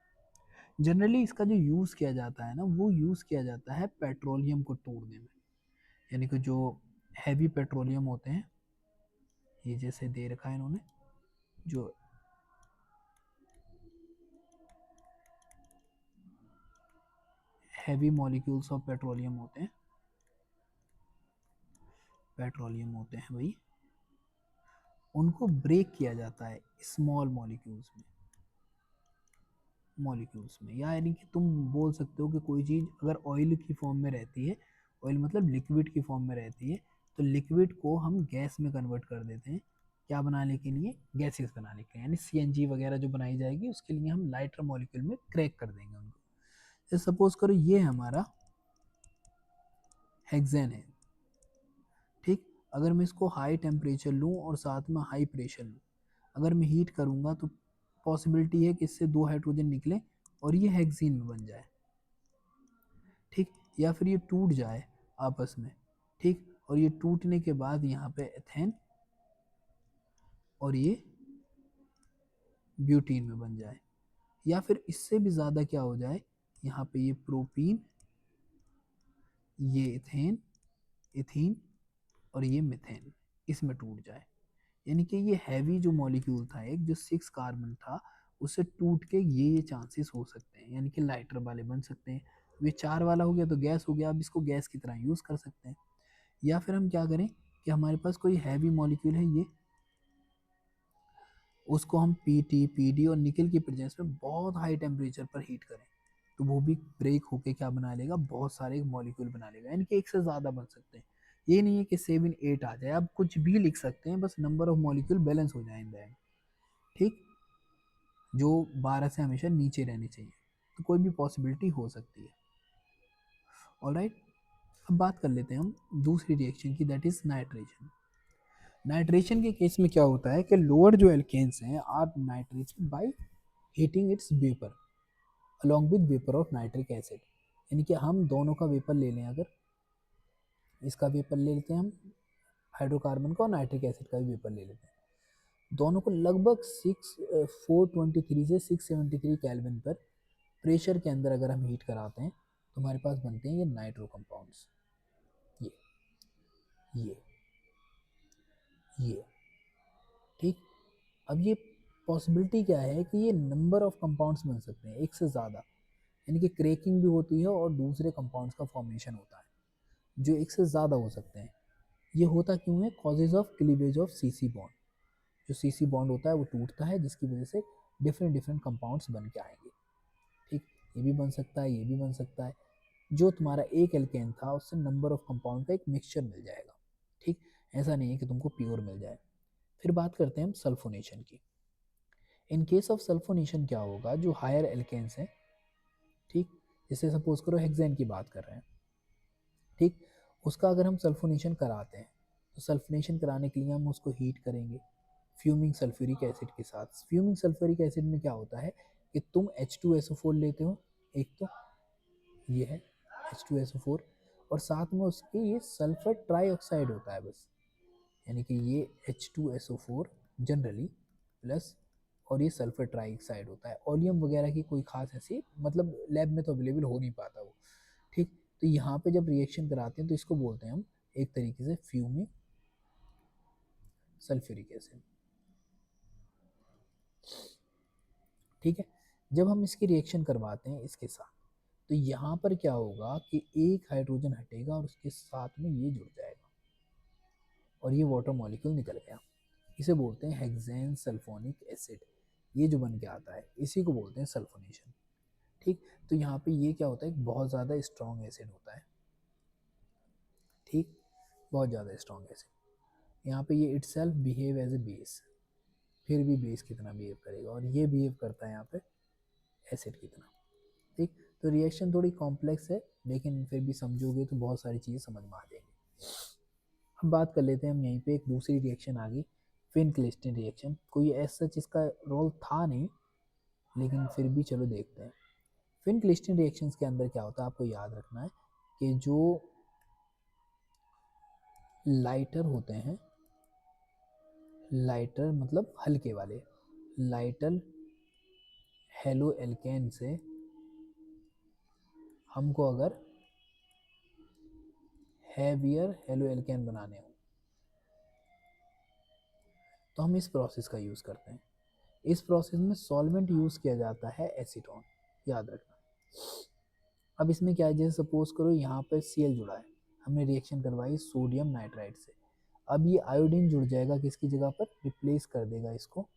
Generally इसका जो यूज़ किया जाता है ना, वो यूज़ किया जाता है पेट्रोलियम को तोड़ने में। यानी कि जो हैवी पेट्रोलियम होते हैं, ये जैसे दे रखा है इन्होंने, जो हैवी मॉलिक्यूल्स ऑफ पेट्रोलियम होते हैं, पेट्रोलियम होते हैं भाई, उनको ब्रेक किया जाता है स्मॉल मॉलिक्यूल्स में। यानी कि तुम बोल सकते हो कि कोई चीज़ अगर ऑयल की फॉर्म में रहती है, ऑयल मतलब लिक्विड की फॉर्म में रहती है, तो लिक्विड को हम गैस में कन्वर्ट कर देते हैं, क्या बनाने के लिए, गैसेस बनाने के लिए। यानी सीएनजी वगैरह जो बनाई जाएगी उसके लिए हम लाइटर मॉलिक्यूल में क्रैक कर देंगे उनको। जैसे सपोज करो ये हमारा हेक्सेन है, ठीक। अगर मैं इसको हाई टेम्परेचर लूँ और साथ में हाई प्रेशर लूँ, अगर मैं हीट करूँगा तो पॉसिबिलिटी है कि इससे 2 हाइड्रोजन निकले और ये हेक्सीन में बन जाए, ठीक। या फिर ये टूट जाए आपस में, ठीक, और ये टूटने के बाद यहाँ पे एथेन और ये ब्यूटीन में बन जाए। या फिर इससे भी ज़्यादा क्या हो जाए, यहाँ पे ये प्रोपीन, ये इथेन, इथीन और ये मिथेन इसमें टूट जाए। यानी कि ये हैवी जो मॉलिक्यूल था, एक जो 6 कार्बन था, उससे टूट के ये चांसेस हो सकते हैं, यानी कि लाइटर वाले बन सकते हैं। ये 4 वाला हो गया तो गैस हो गया, अब इसको गैस की तरह यूज़ कर सकते हैं। या फिर हम क्या करें कि हमारे पास कोई हैवी मॉलिक्यूल है, ये उसको हम पीटी, पीडी और निकल की प्रेजेंस में बहुत हाई टेम्परेचर पर हीट करें, तो वो भी ब्रेक होके क्या बना लेगा, बहुत सारे मॉलिक्यूल बना लेगा। यानी कि एक से ज़्यादा बन सकते हैं। ये नहीं है कि 7 8 आ जाए, आप कुछ भी लिख सकते हैं, बस नंबर ऑफ मॉलिक्यूल बैलेंस हो जाए इन द एंड, ठीक, जो 12 से हमेशा नीचे रहनी चाहिए। तो कोई भी पॉसिबिलिटी हो सकती है। ऑलराइट, अब बात कर लेते हैं हम दूसरी रिएक्शन की, दैट इज नाइट्रेशन। नाइट्रेशन के केस में क्या होता है कि लोअर जो एल्केन्स हैं are nitrated by heating its vapour along with vapour of nitric acid. यानी कि हम दोनों का वेपर ले लें, अगर इसका वेपर ले लेते हैं हम हाइड्रोकार्बन का और नाइट्रिक एसिड का भी वेपर ले लेते हैं, दोनों को लगभग 423 से 673 केल्विन पर प्रेशर के अंदर अगर हम हीट कराते हैं तो हमारे पास बनते हैं ये नाइट्रो कंपाउंड्स, ये ये ये ठीक। अब ये पॉसिबिलिटी क्या है कि ये नंबर ऑफ कंपाउंड्स बन सकते हैं, एक से ज़्यादा, यानी कि क्रैकिंग भी होती है और दूसरे कंपाउंड्स का फॉर्मेशन होता है जो एक से ज़्यादा हो सकते हैं। ये होता क्यों है, causes of cleavage of CC bond, जो सीसी बॉन्ड होता है वो टूटता है, जिसकी वजह से डिफरेंट डिफरेंट कंपाउंड्स बन के आएंगे, ठीक। ये भी बन सकता है, ये भी बन सकता है। जो तुम्हारा एक एल्केन था उससे नंबर ऑफ कंपाउंड का एक मिक्सचर मिल जाएगा, ठीक। ऐसा नहीं है कि तुमको प्योर मिल जाए। फिर बात करते हैं हम सल्फोनेशन की। इन केस ऑफ सल्फोनेशन क्या होगा, जो हायर एल्केन्स हैं, ठीक, जैसे सपोज करो हेक्सेन की बात कर रहे हैं, ठीक, उसका अगर हम सल्फोनेशन कराते हैं तो सल्फोनेशन कराने के लिए हम उसको हीट करेंगे फ्यूमिंग सल्फ्यूरिक एसिड के साथ। फ्यूमिंग सल्फ्यूरिक एसिड में क्या होता है कि तुम H2SO4 लेते हो, एक तो ये है H2SO4, और साथ में उसके ये सल्फर ट्राईऑक्साइड होता है बस, यानी कि ये H2SO4 जनरली प्लस, और ये सल्फर ट्राईऑक्साइड होता है। ओलियम वगैरह की कोई खास ऐसी मतलब लैब में तो अवेलेबल हो नहीं पाता वो, ठीक। तो यहाँ पे जब रिएक्शन कराते हैं तो इसको बोलते हैं हम एक तरीके से फ्यूमिंग सल्फ्यूरिक एसिड, ठीक है। जब हम इसकी रिएक्शन करवाते हैं इसके साथ, तो यहाँ पर क्या होगा कि एक हाइड्रोजन हटेगा और उसके साथ में ये जुड़ जाएगा और ये वाटर मॉलिक्यूल निकल गया। इसे बोलते हैं हेक्सेन सल्फोनिक एसिड। ये जो बन के आता है इसी को बोलते हैं सल्फोनेशन, ठीक। तो यहाँ पे ये क्या होता है, बहुत ज़्यादा स्ट्रॉन्ग एसिड होता है, ठीक, बहुत ज़्यादा स्ट्रॉन्ग एसिड। यहाँ पे ये itself behave as a base, फिर भी बेस की तरह बिहेव करेगा, और ये बिहेव करता है यहाँ पे एसिड की तरह, ठीक। तो रिएक्शन थोड़ी कॉम्प्लेक्स है, लेकिन फिर भी समझोगे तो बहुत सारी चीज़ें समझ में आ जाएंगी। अब बात कर लेते हैं हम यहीं पे एक दूसरी रिएक्शन आ गई, फिन क्लिस्टन रिएक्शन। कोई ऐसा इसका रोल था नहीं, लेकिन फिर भी चलो देखते हैं। फिन क्लिस्टन रिएक्शंस के अंदर क्या होता है, आपको याद रखना है कि जो लाइटर होते हैं, लाइटर मतलब हल्के वाले, लाइटर हेलो एल्केन से हमको अगर हैवियर हेलो एल्केन बनाने हो तो हम इस प्रोसेस का यूज़ करते हैं। इस प्रोसेस में सॉल्वेंट यूज़ किया जाता है एसीटोन, याद रखना। अब इसमें क्या है, जैसे सपोज करो यहाँ पर Cl जुड़ा है, हमने रिएक्शन करवाई सोडियम नाइट्राइड से। अब ये आयोडीन जुड़ जाएगा किसकी जगह पर, रिप्लेस कर देगा इसको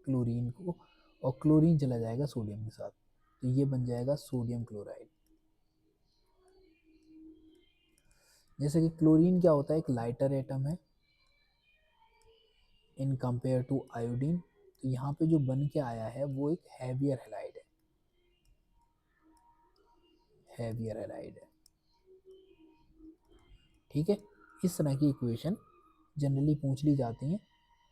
क्लोरीन को, और क्लोरीन चला जाएगा सोडियम के साथ, तो ये बन जाएगा सोडियम क्लोराइड। जैसे कि क्लोरीन क्या होता है, एक लाइटर एटम है इन कंपेयर टू आयोडीन, तो यहाँ पे जो बन के आया है वो एक हैवियर हैलाइड है, हैवियर हैलाइड है। ठीक है, इस तरह की इक्वेशन जनरली पूछ ली जाती हैं।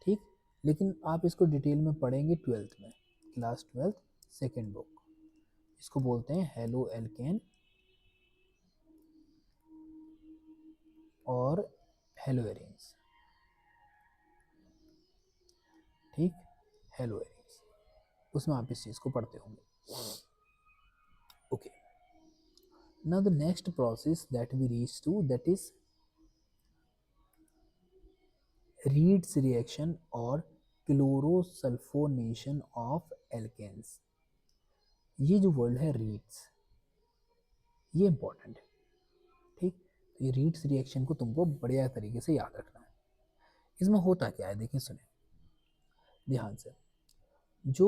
ठीक, लेकिन आप इसको डिटेल में पढ़ेंगे 12th में, क्लास 12 सेकेंड बुक। इसको बोलते हैं हेलो एल्केन और हेलो एरीन्स। ठीक, हेलो एरीन्स, उसमें आप इस चीज़ को पढ़ते होंगे। Okay, now the next process that we reach to, that is Reed's reaction और क्लोरोसल्फोनेशन ऑफ एल्केन्स। ये जो वर्ड है रीड्स, ये इंपॉर्टेंट है। ठीक, तो ये रीड्स रिएक्शन को तुमको बढ़िया तरीके से याद रखना है। इसमें होता क्या है, देखिए सुने ध्यान से। जो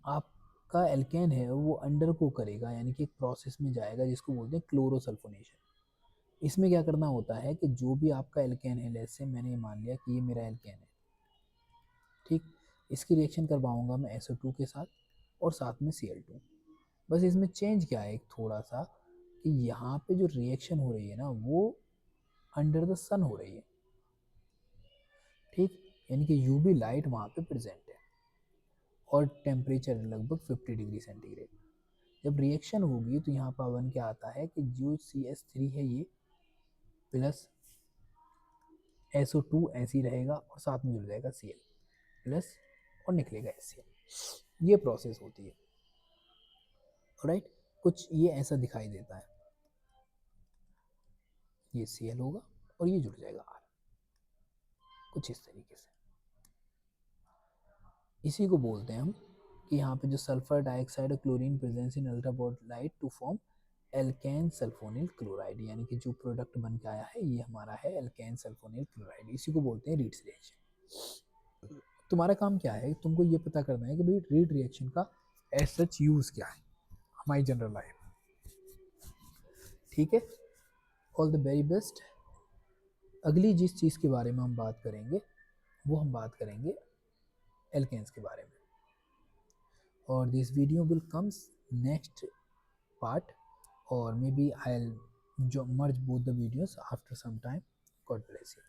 आपका एल्केन है वो अंडर को करेगा, यानी कि एक प्रोसेस में जाएगा जिसको बोलते हैं क्लोरोसल्फोनेशन। इसमें क्या करना होता है कि जो भी आपका एल्केन है, जैसे मैंने मान लिया कि ये मेरा एल्केन है, ठीक, इसकी रिएक्शन करवाऊंगा मैं SO2 के साथ और साथ में Cl2। बस इसमें चेंज क्या है एक थोड़ा सा, कि यहाँ पे जो रिएक्शन हो रही है ना वो अंडर द सन हो रही है। ठीक, यानी कि यूवी लाइट वहाँ पे प्रेजेंट है और टेम्परेचर लगभग 50 डिग्री सेंटीग्रेड। जब रिएक्शन होगी तो यहाँ पर बन के आता है कि जो CH3 है ये प्लस SO2 ऐसे ही रहेगा और साथ में जुड़ जाएगा Cl प्लस और निकलेगा HCl। ये प्रोसेस होती है, राइट। कुछ ये ऐसा दिखाई देता है, ये Cl होगा और ये जुड़ जाएगा R, कुछ इस तरीके से। इसी को बोलते हैं हम कि यहाँ पे जो सल्फर डाइऑक्साइड और chlorine presence in ultraviolet light to form alkane sulphonyl chloride, यानी कि जो प्रोडक्ट बन के आया है ये हमारा है एल्केन सल्फोनिल क्लोराइड। इसी को बोलते हैं रीड्स रिएक्शन। तुम्हारा काम क्या है, तुमको ये पता करना है कि भाई रीड रिएक्शन का एज सच यूज क्या है हमारी जनरल लाइफ। ठीक है, ऑल द वेरी बेस्ट। अगली जिस चीज़ के बारे में हम बात करेंगे वो हम बात करेंगे एल्केन्स के बारे में, और this video will comes next part, or maybe I'll merge both the videos after some time. God bless you.